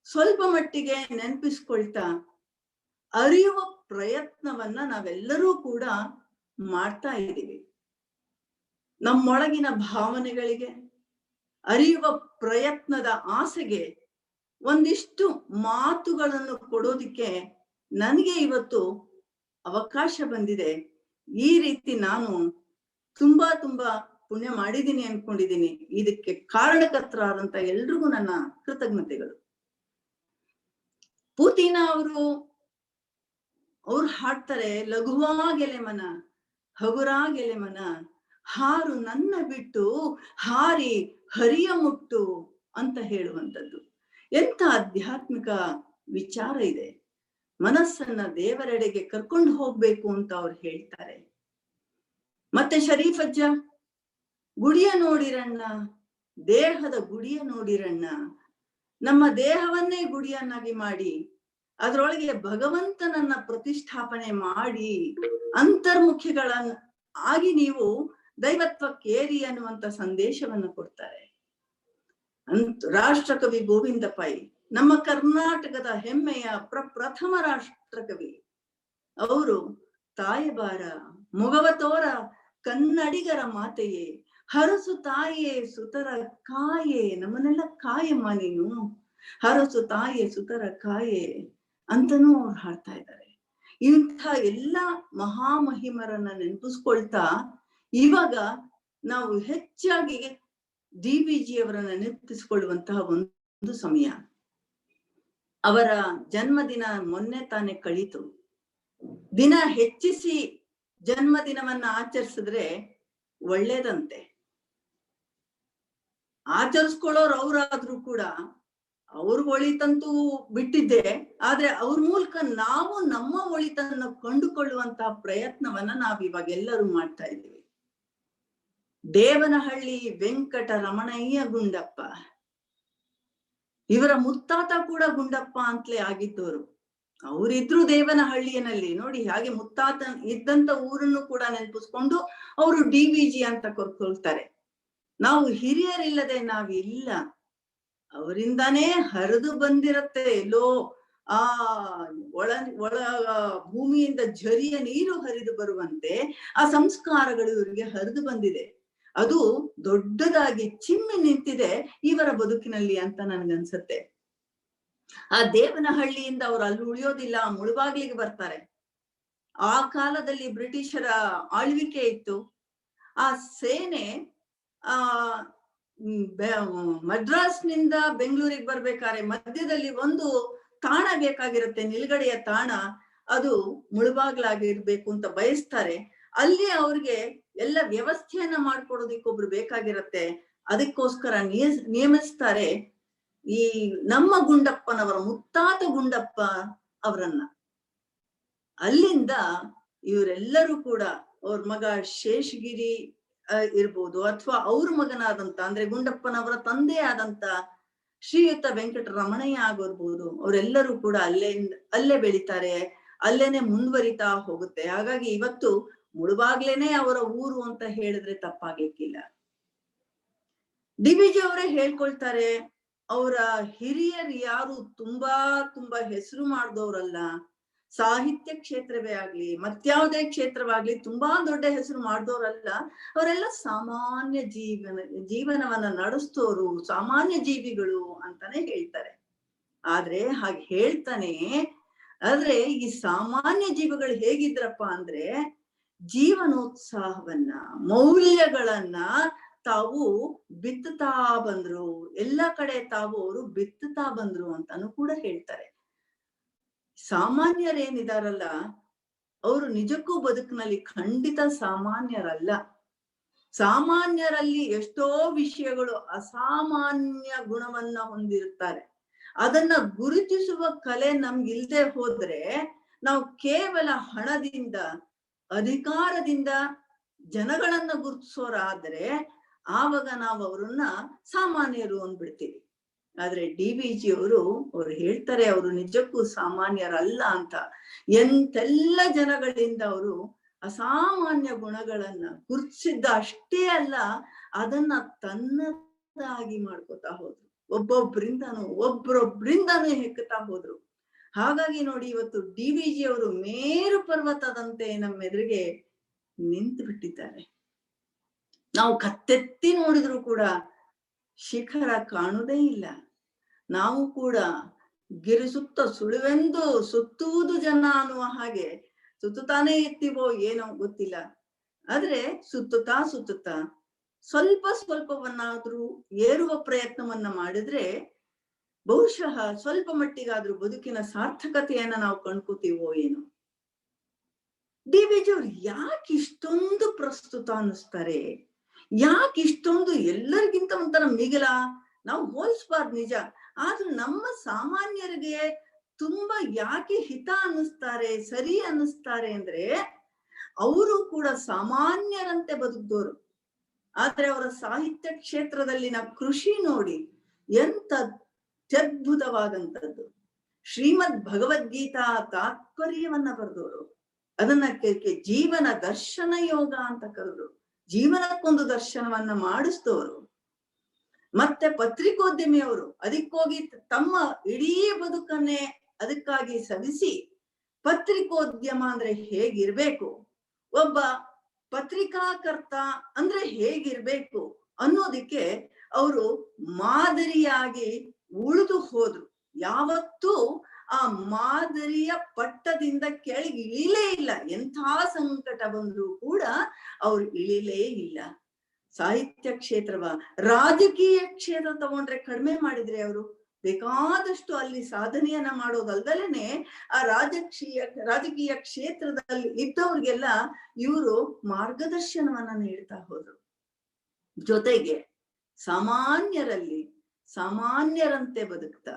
ಸ್ವಲ್ಪ ಮಟ್ಟಿಗೆ ನೆನಪಿಸ್ಕೊಳ್ತಾ ಅರಿಯುವ ಪ್ರಯತ್ನವನ್ನ ನಾವೆಲ್ಲರೂ ಕೂಡ ಮಾಡ್ತಾ ಇದ್ದೀವಿ. ನಮ್ಮೊಳಗಿನ ಭಾವನೆಗಳಿಗೆ ಅರಿಯುವ ಪ್ರಯತ್ನದ ಆಸೆಗೆ ಒಂದಿಷ್ಟು ಮಾತುಗಳನ್ನು ಕೊಡೋದಿಕ್ಕೆ ನನಗೆ ಇವತ್ತು ಅವಕಾಶ ಬಂದಿದೆ. ಈ ರೀತಿ ನಾನು ತುಂಬಾ ಪುಣ್ಯ ಮಾಡಿದೀನಿ ಅನ್ಕೊಂಡಿದೀನಿ. ಇದಕ್ಕೆ ಕಾರಣಕರ್ತರಾದಂತ ಎಲ್ರಿಗೂ ನನ್ನ ಕೃತಜ್ಞತೆಗಳು. ಪೂತಿನ ಅವ್ರು ಹಾಡ್ತಾರೆ, ಲಘುವಾಗೆಲೆ ಮನ ಹಗುರಾಗೆಲೆ ಮನ, ಹಾರು ನನ್ನ ಬಿಟ್ಟು ಹಾರಿ ಹರಿಯ ಮುಟ್ಟು ಅಂತ ಹೇಳುವಂಥದ್ದು. ಎಂತ ಆಧ್ಯಾತ್ಮಿಕ ವಿಚಾರ ಇದೆ. ಮನಸ್ಸನ್ನ ದೇವರೆಡೆಗೆ ಕರ್ಕೊಂಡು ಹೋಗ್ಬೇಕು ಅಂತ ಅವ್ರು ಹೇಳ್ತಾರೆ. ಮತ್ತೆ ಶರೀಫ್ ಅಜ್ಜ, ಗುಡಿಯ ನೋಡಿರಣ್ಣ, ದೇಹದ ಗುಡಿಯ ನೋಡಿರಣ್ಣ, ನಮ್ಮ ದೇಹವನ್ನೇ ಗುಡಿಯನ್ನಾಗಿ ಮಾಡಿ ಅದರೊಳಗೆ ಭಗವಂತನನ್ನ ಪ್ರತಿಷ್ಠಾಪನೆ ಮಾಡಿ ಅಂತರ್ಮುಖಿಗಳನ್ನ ಆಗಿ ನೀವು ದೈವತ್ವಕ್ಕೇರಿ ಅನ್ನುವಂತ ಸಂದೇಶವನ್ನು ಕೊಡ್ತಾರೆ. ರಾಷ್ಟ್ರಕವಿ ಗೋವಿಂದ ಪೈ, ನಮ್ಮ ಕರ್ನಾಟಕದ ಹೆಮ್ಮೆಯ ಪ್ರಥಮ ರಾಷ್ಟ್ರಕವಿ, ಅವರು ತಾಯಬಾರ ಮೊಗವ ತೋರ ಕನ್ನಡಿಗರ ಮಾತೆಯೇ, ಹರಸು ತಾಯೇ ಸುತರ ಕಾಯೆ, ನಮ್ಮನ್ನೆಲ್ಲ ಕಾಯಮ್ಮ ನೀನು, ಹರಸು ತಾಯೇ ಸುತರ ಕಾಯೆ ಅಂತನೂ ಅವ್ರು ಹಾಡ್ತಾ ಇದ್ದಾರೆ. ಇಂಥ ಎಲ್ಲ ಮಹಾಮಹಿಮರನ್ನ ನೆನಪಿಸ್ಕೊಳ್ತಾ ಇವಾಗ ನಾವು ಹೆಚ್ಚಾಗಿ DVG ಅವರನ್ನ ನೆನಪಿಸಿಕೊಳ್ಳುವಂತಹ ಒಂದು ಸಮಯ. ಅವರ ಜನ್ಮದಿನ ಮೊನ್ನೆ ತಾನೇ ಕಳೀತು. ದಿನ ಹೆಚ್ಚಿಸಿ ಜನ್ಮದಿನವನ್ನ ಆಚರಿಸಿದ್ರೆ ಒಳ್ಳೇದಂತೆ. ಆಚರಿಸ್ಕೊಳ್ಳೋರು ಅವ್ರಾದ್ರೂ ಕೂಡ ಅವ್ರ ಒಳಿತಂತೂ ಬಿಟ್ಟಿದ್ದೆ, ಆದ್ರೆ ಅವ್ರ ಮೂಲಕ ನಾವು ನಮ್ಮ ಒಳಿತನ್ನು ಕಂಡುಕೊಳ್ಳುವಂತಹ ಪ್ರಯತ್ನವನ್ನ ನಾವಿವಾಗ ಎಲ್ಲರೂ ಮಾಡ್ತಾ ಇದ್ದೀವಿ. ದೇವನಹಳ್ಳಿ ವೆಂಕಟ ರಮಣಯ್ಯ ಗುಂಡಪ್ಪ, ಇವರ ಮುತ್ತಾತ ಕೂಡ ಗುಂಡಪ್ಪ ಅಂತಲೇ ಆಗಿದ್ದವರು. ಅವರಿದ್ರು ದೇವನಹಳ್ಳಿಯಲ್ಲಿ ನೋಡಿ. ಹಾಗೆ ಮುತ್ತಾತ ಇದ್ದಂತ ಊರನ್ನು ಕೂಡ ನೆನಪಿಸ್ಕೊಂಡು ಅವರು DVG ಅಂತ ಕೊಳ್ತಾರೆ. ನಾವು ಹಿರಿಯರಿಲ್ಲದೆ ನಾವಿಲ್ಲ, ಅವರಿಂದಾನೇ ಹರಿದು ಬಂದಿರತ್ತೆ. ಎಲ್ಲೋ ಆ ಒಳ ಭೂಮಿಯಿಂದ ಝರಿಯ ನೀರು ಹರಿದು ಬರುವಂತೆ ಆ ಸಂಸ್ಕಾರಗಳು ಇವರಿಗೆ ಹರಿದು ಬಂದಿದೆ. ಅದು ದೊಡ್ಡದಾಗಿ ಚಿಮ್ಮಿ ನಿಂತಿದೆ ಇವರ ಬದುಕಿನಲ್ಲಿ ಅಂತ ನನ್ಗನ್ಸತ್ತೆ. ಆ ದೇವನಹಳ್ಳಿಯಿಂದ ಅವ್ರು ಅಲ್ಲಿ ಉಳಿಯೋದಿಲ್ಲ, ಮುಳುಬಾಗ್ಲಿಗೆ ಬರ್ತಾರೆ. ಆ ಕಾಲದಲ್ಲಿ ಬ್ರಿಟಿಷರ ಆಳ್ವಿಕೆ ಇತ್ತು. ಆ ಸೇನೆ ಮದ್ರಾಸ್ನಿಂದ ಬೆಂಗಳೂರಿಗೆ ಬರ್ಬೇಕಾದ್ರೆ ಮಧ್ಯದಲ್ಲಿ ಒಂದು ತಾಣ ಬೇಕಾಗಿರುತ್ತೆ, ನಿಲ್ಗಡೆಯ ತಾಣ. ಅದು ಮುಳುಬಾಗ್ಲಾಗಿರ್ಬೇಕು ಅಂತ ಬಯಸ್ತಾರೆ. ಅಲ್ಲಿ ಅವ್ರಿಗೆ ಎಲ್ಲ ವ್ಯವಸ್ಥೆಯನ್ನ ಮಾಡ್ಕೊಡೋದಿಕ್ಕೊಬ್ರು ಬೇಕಾಗಿರತ್ತೆ. ಅದಕ್ಕೋಸ್ಕರ ನೇಮಿಸ್ತಾರೆ ಈ ನಮ್ಮ ಗುಂಡಪ್ಪನವರ ಮುತ್ತಾತ ಗುಂಡಪ್ಪ ಅವರನ್ನ. ಅಲ್ಲಿಂದ ಇವರೆಲ್ಲರೂ ಕೂಡ ಅವ್ರ ಮಗ ಶೇಷಗಿರಿ ಇರ್ಬೋದು, ಅಥವಾ ಅವ್ರ ಮಗನಾದಂತ ಅಂದ್ರೆ ಗುಂಡಪ್ಪನವರ ತಂದೆ ಆದಂತ ಶ್ರೀಯುತ ವೆಂಕಟರಮಣಯ್ಯ ಆಗಿರ್ಬೋದು, ಅವರೆಲ್ಲರೂ ಕೂಡ ಅಲ್ಲೇ ಬೆಳಿತಾರೆ, ಅಲ್ಲೇನೆ ಮುಂದುವರಿತಾ ಹೋಗುತ್ತೆ. ಹಾಗಾಗಿ ಇವತ್ತು ಮುಳುಬಾಗ್ಲೇನೆ ಅವರ ಊರು ಅಂತ ಹೇಳಿದ್ರೆ ತಪ್ಪಾಗ್ಲಿಕ್ಕಿಲ್ಲ. DVG ಅವರೇ ಹೇಳ್ಕೊಳ್ತಾರೆ, ಅವರ ಹಿರಿಯರು ಯಾರು ತುಂಬಾ ಹೆಸರು ಮಾಡ್ದವ್ರಲ್ಲ. ಸಾಹಿತ್ಯ ಕ್ಷೇತ್ರವೇ ಆಗ್ಲಿ ಮತ್ಯಾವುದೇ ಕ್ಷೇತ್ರವಾಗ್ಲಿ ತುಂಬಾ ದೊಡ್ಡ ಹೆಸರು ಮಾಡ್ದವ್ರಲ್ಲ. ಅವರೆಲ್ಲ ಸಾಮಾನ್ಯ ಜೀವನವನ್ನ ನಡೆಸ್ತೋರು, ಸಾಮಾನ್ಯ ಜೀವಿಗಳು ಅಂತಾನೆ ಹೇಳ್ತಾರೆ. ಆದ್ರೆ ಹಾಗೆ ಹೇಳ್ತಾನೆ, ಆದ್ರೆ ಈ ಸಾಮಾನ್ಯ ಜೀವಿಗಳು ಹೇಗಿದ್ರಪ್ಪ ಅಂದ್ರೆ ಜೀವನೋತ್ಸಾಹವನ್ನ, ಮೌಲ್ಯಗಳನ್ನ ತಾವು ಬಿತ್ತುತ್ತಾ ಬಂದ್ರು. ಎಲ್ಲ ಕಡೆ ತಾವು ಅವರು ಬಿತ್ತುತ್ತಾ ಬಂದ್ರು ಅಂತಾನು ಕೂಡ ಹೇಳ್ತಾರೆ. ಸಾಮಾನ್ಯರೇನಿದಾರಲ್ಲ ಅವರು ನಿಜಕ್ಕೂ ಬದುಕಿನಲ್ಲಿ ಖಂಡಿತ ಸಾಮಾನ್ಯರಲ್ಲ. ಸಾಮಾನ್ಯರಲ್ಲಿ ಎಷ್ಟೋ ವಿಷಯಗಳು ಅಸಾಮಾನ್ಯ ಗುಣವನ್ನ ಹೊಂದಿರುತ್ತಾರೆ. ಅದನ್ನ ಗುರುತಿಸುವ ಕಲೆ ನಮ್ಗಿಲ್ದೆ ಹೋದ್ರೆ ನಾವು ಕೇವಲ ಹಣದಿಂದ ಅಧಿಕಾರದಿಂದ ಜನಗಳನ್ನ ಗುರುತಿಸೋರಾದ್ರೆ ಆವಾಗ ನಾವು ಅವ್ರನ್ನ ಸಾಮಾನ್ಯರು ಅಂದ್ಬಿಡ್ತೀವಿ. ಆದ್ರೆ DVG ಅವ್ರು ಹೇಳ್ತಾರೆ ಅವರು ನಿಜಕ್ಕೂ ಸಾಮಾನ್ಯರಲ್ಲ ಅಂತ. ಎಂತೆಲ್ಲ ಜನಗಳಿಂದ ಅವರು ಅಸಾಮಾನ್ಯ ಗುಣಗಳನ್ನ ಗುರುತಿಸಿದ್ದ ಅಷ್ಟೇ ಅಲ್ಲ, ಅದನ್ನ ತನ್ನದಾಗಿ ಮಾಡ್ಕೋತಾ ಹೋದ್ರು. ಒಬ್ಬೊಬ್ರಿಂದಾನು ಹೆಕ್ಕುತ್ತಾ ಹೋದ್ರು. ಹಾಗಾಗಿ ನೋಡಿ ಇವತ್ತು DVG ಅವರು ಮೇರು ಪರ್ವತದಂತೆ ನಮ್ಮೆದುರಿಗೆ ನಿಂತು ಬಿಟ್ಟಿದ್ದಾರೆ. ನಾವು ಕತ್ತೆತ್ತಿ ನೋಡಿದ್ರು ಕೂಡ ಶಿಖರ ಕಾಣುವುದೇ ಇಲ್ಲ. ನಾವು ಕೂಡ ಗಿರಿ ಸುತ್ತ ಸುಳುವೆಂದು ಸುತ್ತುವುದು ಜನ ಅನ್ನುವ ಹಾಗೆ ಸುತ್ತುತ್ತಾನೆ ಇರ್ತೀವೋ ಏನೋ ಗೊತ್ತಿಲ್ಲ. ಆದ್ರೆ ಸುತ್ತುತ್ತಾ ಸ್ವಲ್ಪವನ್ನಾದ್ರೂ ಏರುವ ಪ್ರಯತ್ನವನ್ನ ಮಾಡಿದ್ರೆ ಬಹುಶಃ ಸ್ವಲ್ಪ ಮಟ್ಟಿಗಾದ್ರೂ ಬದುಕಿನ ಸಾರ್ಥಕತೆಯನ್ನ ನಾವು ಕಂಡ್ಕೋತೀವೋ ಏನೋ. DVG ಅವ್ರು ಯಾಕೆ ಇಷ್ಟೊಂದು ಪ್ರಸ್ತುತ ಅನ್ನಿಸ್ತಾರೆ? ಯಾಕೆ ಇಷ್ಟೊಂದು ಎಲ್ಲರಿಗಿಂತ ಒಂಥರ ಮಿಗಿಲ? ನಾವು ಹೋಲಿಸ್ಬಾರ್ದು ನಿಜ, ಆದ್ರೂ ನಮ್ಮ ಸಾಮಾನ್ಯರಿಗೆ ತುಂಬಾ ಯಾಕೆ ಹಿತ ಅನ್ನಿಸ್ತಾರೆ, ಸರಿ ಅನ್ನಿಸ್ತಾರೆ ಅಂದ್ರೆ ಅವರು ಕೂಡ ಸಾಮಾನ್ಯರಂತೆ ಬದುಕಿದವರು. ಆದ್ರೆ ಅವರ ಸಾಹಿತ್ಯ ಕ್ಷೇತ್ರದಲ್ಲಿನ ಕೃಷಿ ನೋಡಿ ಎಂತ ಅತ್ಯದ್ಭುತವಾದಂಥದ್ದು. ಶ್ರೀಮದ್ ಭಗವದ್ಗೀತಾ ತಾತ್ಪರ್ಯವನ್ನ ಬರೆದವರು, ಅದನ್ನ ಜೀವನ ದರ್ಶನ ಯೋಗ ಅಂತ ಕರೆದ್ರು, ಜೀವನಕ್ಕೊಂದು ದರ್ಶನವನ್ನ ಮಾಡಿಸಿದವರು. ಮತ್ತೆ ಪತ್ರಿಕೋದ್ಯಮಿಯವರು ಅದಕ್ಕೋಗಿ ತಮ್ಮ ಇಡೀ ಬದುಕನ್ನೇ ಅದಕ್ಕಾಗಿ ಸವಿಸಿ ಪತ್ರಿಕೋದ್ಯಮ ಅಂದ್ರೆ ಹೇಗಿರ್ಬೇಕು, ಒಬ್ಬ ಪತ್ರಿಕಾಕರ್ತ ಅಂದ್ರೆ ಹೇಗಿರ್ಬೇಕು ಅನ್ನೋದಕ್ಕೆ ಅವರು ಮಾದರಿಯಾಗಿ ಉಳಿದು ಹೋದ್ರು. ಯಾವತ್ತೂ ಆ ಮಾದರಿಯ ಪಟ್ಟದಿಂದ ಕೆಳಗೆ ಇಳಿಲೇ ಇಲ್ಲ. ಎಂಥ ಸಂಕಟ ಬಂದ್ರು ಕೂಡ ಅವ್ರು ಇಳಿಲೇ ಇಲ್ಲ. ಸಾಹಿತ್ಯ ಕ್ಷೇತ್ರವ, ರಾಜಕೀಯ ಕ್ಷೇತ್ರ ತಗೊಂಡ್ರೆ ಕಡಿಮೆ ಮಾಡಿದ್ರೆ ಅವರು ಬೇಕಾದಷ್ಟು ಅಲ್ಲಿ ಸಾಧನೆಯನ್ನ ಮಾಡೋದಲ್ದಲೇನೆ ಆ ರಾಜಕೀಯ ಕ್ಷೇತ್ರದಲ್ಲಿ ಇದ್ದವ್ರಿಗೆಲ್ಲ ಇವರು ಮಾರ್ಗದರ್ಶನವನ್ನ ನೀಡ್ತಾ ಹೋದ್ರು. ಜೊತೆಗೆ ಸಾಮಾನ್ಯರಂತೆ ಬದುಕ್ತಾ,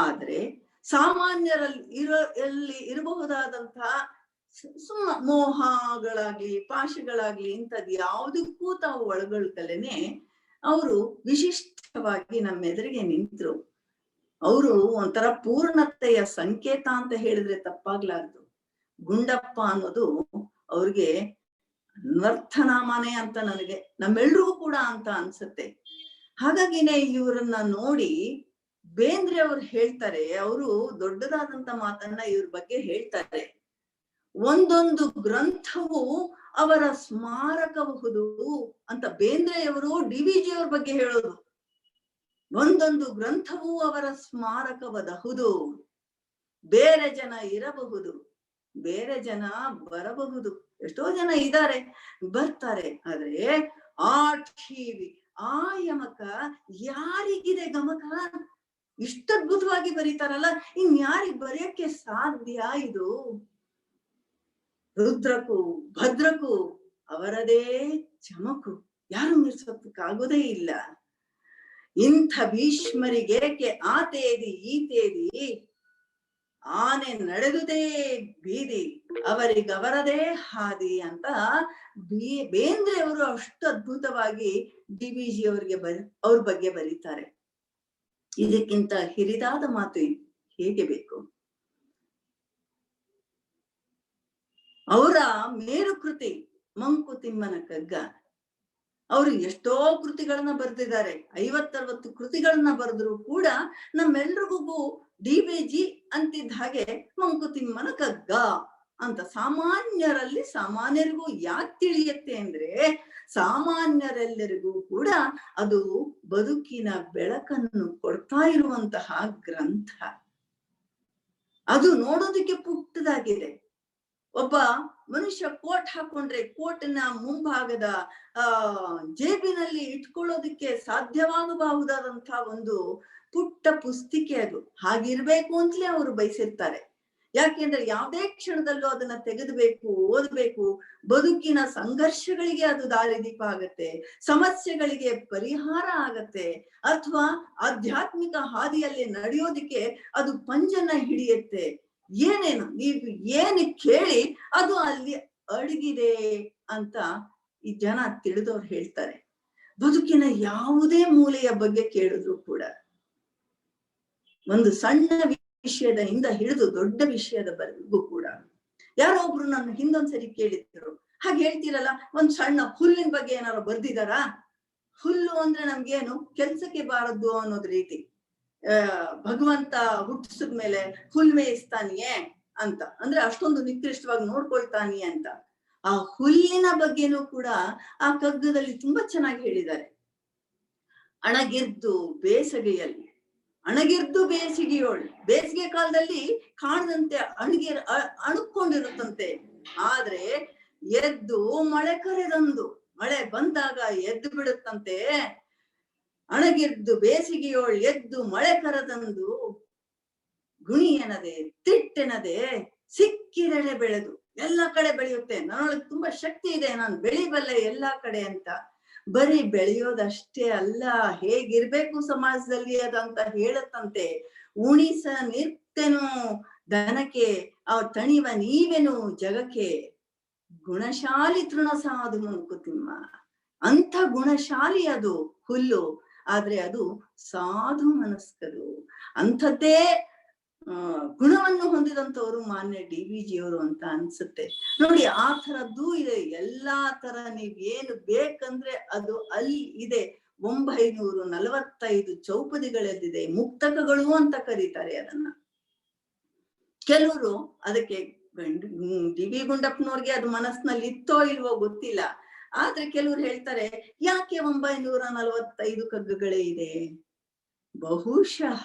ಆದ್ರೆ ಸಾಮಾನ್ಯರಲ್ಲಿ ಇರಬಹುದಾದಂತಹ ಮೋಹಗಳಾಗ್ಲಿ ಪಾಶಗಳಾಗ್ಲಿ ಇಂಥದ್ದು ಯಾವುದಕ್ಕೂ ತಾವು ಒಳಗೊಳ್ತಲೇನೆ ಅವರು ವಿಶಿಷ್ಟವಾಗಿ ನಮ್ಮೆದುರಿಗೆ ನಿಂತರು. ಅವರು ಒಂಥರ ಪೂರ್ಣತೆಯ ಸಂಕೇತ ಅಂತ ಹೇಳಿದ್ರೆ ತಪ್ಪಾಗ್ಲಾರ್ದು. ಗುಂಡಪ್ಪ ಅನ್ನೋದು ಅವ್ರಿಗೆ ಅನ್ವರ್ಥನಾಮನೇ ಅಂತ ನನಗೆ, ನಮ್ಮೆಲ್ರಿಗೂ ಕೂಡ ಅಂತ ಅನ್ಸುತ್ತೆ. ಹಾಗಾಗಿನೇ ಇವರನ್ನ ನೋಡಿ ಬೇಂದ್ರೆ ಅವ್ರು ಹೇಳ್ತಾರೆ, ಅವರು ದೊಡ್ಡದಾದಂತ ಮಾತನ್ನ ಇವ್ರ ಬಗ್ಗೆ ಹೇಳ್ತಾರೆ. ಒಂದೊಂದು ಗ್ರಂಥವು ಅವರ ಸ್ಮಾರಕಬಹುದು ಅಂತ ಬೇಂದ್ರೆಯವರು DVG ಅವ್ರ ಬಗ್ಗೆ ಹೇಳೋದು. ಒಂದೊಂದು ಗ್ರಂಥವು ಅವರ ಸ್ಮಾರಕವಬಹುದು. ಬೇರೆ ಜನ ಇರಬಹುದು, ಬೇರೆ ಜನ ಬರಬಹುದು, ಎಷ್ಟೋ ಜನ ಇದ್ದಾರೆ ಬರ್ತಾರೆ, ಆದ್ರೆ ಆ ಟಿವಿ ಆ ಯಮಕ ಯಾರಿಗಿದೆ ಗಮಕ? ಇಷ್ಟ ಅದ್ಭುತವಾಗಿ ಬರೀತಾರಲ್ಲ, ಇನ್ಯಾರಿಗ್ ಬರೆಯಕ್ಕೆ ಸಾಧ್ಯ? ಇದು ರುದ್ರಕ್ಕೂ ಭದ್ರಕ್ಕೂ ಅವರದೇ ಚಮಕು, ಯಾರು ಮೀರ್ಸೋದಕ್ಕಾಗೋದೇ ಇಲ್ಲ. ಇಂಥ ಭೀಷ್ಮರಿಗೇಕೆ ಆ ತೇದಿ ಈ ತೇದಿ, ಆನೆ ನಡೆದುದೇ ಬೀದಿ, ಅವರಿಗವರದೇ ಹಾದಿ ಅಂತ ಬೇಂದ್ರೆ ಅವರು ಅಷ್ಟು ಅದ್ಭುತವಾಗಿ DVG ಅವ್ರ ಬಗ್ಗೆ ಬರೀತಾರೆ. ಇದಕ್ಕಿಂತ ಹಿರಿದಾದ ಮಾತು ಹೇಗೆ ಬೇಕು? ಅವರ ಮೇರು ಕೃತಿ ಮಂಕುತಿಮ್ಮನ ಕಗ್ಗ. ಅವರು ಎಷ್ಟೋ ಕೃತಿಗಳನ್ನ ಬರೆದಿದ್ದಾರೆ, 50-60 ಕೃತಿಗಳನ್ನ ಬರೆದ್ರು ಕೂಡ ನಮ್ಮೆಲ್ರಿಗೂ DVG ಅಂತಿದ್ದ ಹಾಗೆ ಮಂಕುತಿಮ್ಮನ ಕಗ್ಗ ಅಂತ ಸಾಮಾನ್ಯರಿಗೂ ಯಾಕೆ ತಿಳಿಯುತ್ತೆ ಅಂದ್ರೆ ಸಾಮಾನ್ಯರೆಲ್ಲರಿಗೂ ಕೂಡ ಅದು ಬದುಕಿನ ಬೆಳಕನ್ನು ಕೊಡ್ತಾ ಇರುವಂತಹ ಗ್ರಂಥ. ಅದು ನೋಡೋದಕ್ಕೆ ಪುಟ್ಟದಾಗಿದೆ. ಒಬ್ಬ ಮನುಷ್ಯ ಕೋಟ್ ಹಾಕೊಂಡ್ರೆ ಕೋಟಿನ ಮುಂಭಾಗದ ಜೇಬಿನಲ್ಲಿ ಇಟ್ಕೊಳ್ಳೋದಿಕ್ಕೆ ಸಾಧ್ಯವಾಗಬಹುದಾದಂತಹ ಒಂದು ಪುಟ್ಟ ಪುಸ್ತಿಕೆ ಅದು. ಹಾಗಿರ್ಬೇಕು ಅಂತಲೇ ಅವರು ಬಯಸಿರ್ತಾರೆ. ಯಾಕೆಂದ್ರೆ ಯಾವುದೇ ಕ್ಷಣದಲ್ಲೂ ಅದನ್ನ ತೆಗೆದುಬೇಕು, ಓದಬೇಕು. ಬದುಕಿನ ಸಂಘರ್ಷಗಳಿಗೆ ಅದು ದಾರಿದೀಪ ಆಗತ್ತೆ, ಸಮಸ್ಯೆಗಳಿಗೆ ಪರಿಹಾರ ಆಗತ್ತೆ, ಅಥವಾ ಆಧ್ಯಾತ್ಮಿಕ ಹಾದಿಯಲ್ಲಿ ನಡೆಯೋದಿಕ್ಕೆ ಅದು ಪಂಜನ್ನ ಹಿಡಿಯುತ್ತೆ. ಏನೇನು ನೀವು ಏನು ಕೇಳಿ ಅದು ಅಲ್ಲಿ ಅಡಗಿದೆ ಅಂತ ಈ ಜನ ತಿಳಿದವ್ರು ಹೇಳ್ತಾರೆ. ಬದುಕಿನ ಯಾವುದೇ ಮೂಲೆಯ ಬಗ್ಗೆ ಕೇಳಿದ್ರು ಕೂಡ, ಒಂದು ಸಣ್ಣ ವಿಷಯದಿಂದ ಹಿಡಿದು ದೊಡ್ಡ ವಿಷಯದವರೆಗೂ ಕೂಡ. ಯಾರೋ ಒಬ್ರು ನನ್ನ ಹಿಂದೊಂದ್ಸರಿ ಕೇಳಿದ್ರು, ಹಾಗೆ ಹೇಳ್ತೀರಲ್ಲ ಒಂದ್ ಸಣ್ಣ ಹುಲ್ಲಿನ ಬಗ್ಗೆ ಏನಾರು ಬರ್ದಿದಾರಾ? ಹುಲ್ಲು ಅಂದ್ರೆ ನಮ್ಗೇನು ಕೆಲ್ಸಕ್ಕೆ ಬಾರದ್ದು ಅನ್ನೋದ್ ರೀತಿ. ಭಗವಂತ ಹುಟ್ಟಿಸಿದ್ಮೇಲೆ ಹುಲ್ ಮೇಯಿಸ್ತಾನಿಯೇ ಅಂತ, ಅಂದ್ರೆ ಅಷ್ಟೊಂದು ನಿಕೃಷ್ಟವಾಗಿ ನೋಡ್ಕೊಳ್ತಾನಿಯೇ ಅಂತ. ಆ ಹುಲ್ಲಿನ ಬಗ್ಗೆನೂ ಕೂಡ ಆ ಕಗ್ಗದಲ್ಲಿ ತುಂಬಾ ಚೆನ್ನಾಗಿ ಹೇಳಿದ್ದಾರೆ. ಅಣಗಿರ್ದು ಬೇಸಿಗೆಯೋಳು, ಬೇಸಿಗೆ ಕಾಲದಲ್ಲಿ ಕಾಣದಂತೆ ಅಣುಕೊಂಡಿರುತ್ತಂತೆ, ಆದ್ರೆ ಎದ್ದು ಮಳೆ ಕರೆದಂದು ಮಳೆ ಬಂದಾಗ ಎದ್ದು ಬಿಡುತ್ತಂತೆ. ಅಣಗಿರ್ದು ಬೇಸಿಗೆಯೋಳ್ ಎದ್ದು ಮಳೆ ಕರದಂದು, ಗುಣಿ ಎನ್ನದೆ ತಿಟ್ಟೆನದೆ ಸಿಕ್ಕಿರೆಳೆ ಬೆಳೆದು. ಎಲ್ಲ ಕಡೆ ಬೆಳೆಯುತ್ತೆ, ನನ್ನೊಳಗೆ ತುಂಬಾ ಶಕ್ತಿ ಇದೆ, ನಾನು ಬೆಳಿಬಲ್ಲೆ ಎಲ್ಲಾ ಕಡೆ ಅಂತ. ಬರೀ ಬೆಳೆಯೋದಷ್ಟೇ ಅಲ್ಲ, ಹೇಗಿರ್ಬೇಕು ಸಮಾಜದಲ್ಲಿ ಅದಂತ ಹೇಳತ್ತಂತೆ. ಉಣಿಸ ನಿತ್ಯನು ದನಕ್ಕೆ ಅವ ತಣಿವ ನೀವೆನು ಜಗಕ್ಕೆ, ಗುಣಶಾಲಿ ತೃಣ ಸಾಧು ಮಂಕುತಿಮ್ಮ. ಅಂಥ ಗುಣಶಾಲಿ ಅದು ಹುಲ್ಲು, ಆದ್ರೆ ಅದು ಸಾಧು ಮನಸ್ಕರು. ಅಂಥದ್ದೇ ಗುಣವನ್ನು ಹೊಂದಿದಂಥವ್ರು ಮಾನ್ಯ DVG ಅವರು ಅಂತ ಅನ್ಸುತ್ತೆ. ನೋಡಿ, ಆ ಥರದ್ದು ಇದೆ. ಎಲ್ಲಾ ತರ ನೀವ್ ಏನು ಬೇಕಂದ್ರೆ ಅದು ಅಲ್ಲಿ ಇದೆ. 945 ಚೌಪದಿಗಳೆದ್ದಿದೆ, ಮುಕ್ತಕಗಳು ಅಂತ ಕರೀತಾರೆ ಅದನ್ನ. ಕೆಲವರು ಅದಕ್ಕೆ DV ಗುಂಡಪ್ಪನವ್ರಿಗೆ ಅದು ಮನಸ್ಸಿನಲ್ಲಿ ಇತ್ತೋ ಇಲ್ವೋ ಗೊತ್ತಿಲ್ಲ, ಆದ್ರೆ ಕೆಲವ್ರು ಹೇಳ್ತಾರೆ ಯಾಕೆ 945 ಕಗ್ಗಗಳೇ ಇದೆ. ಬಹುಶಃ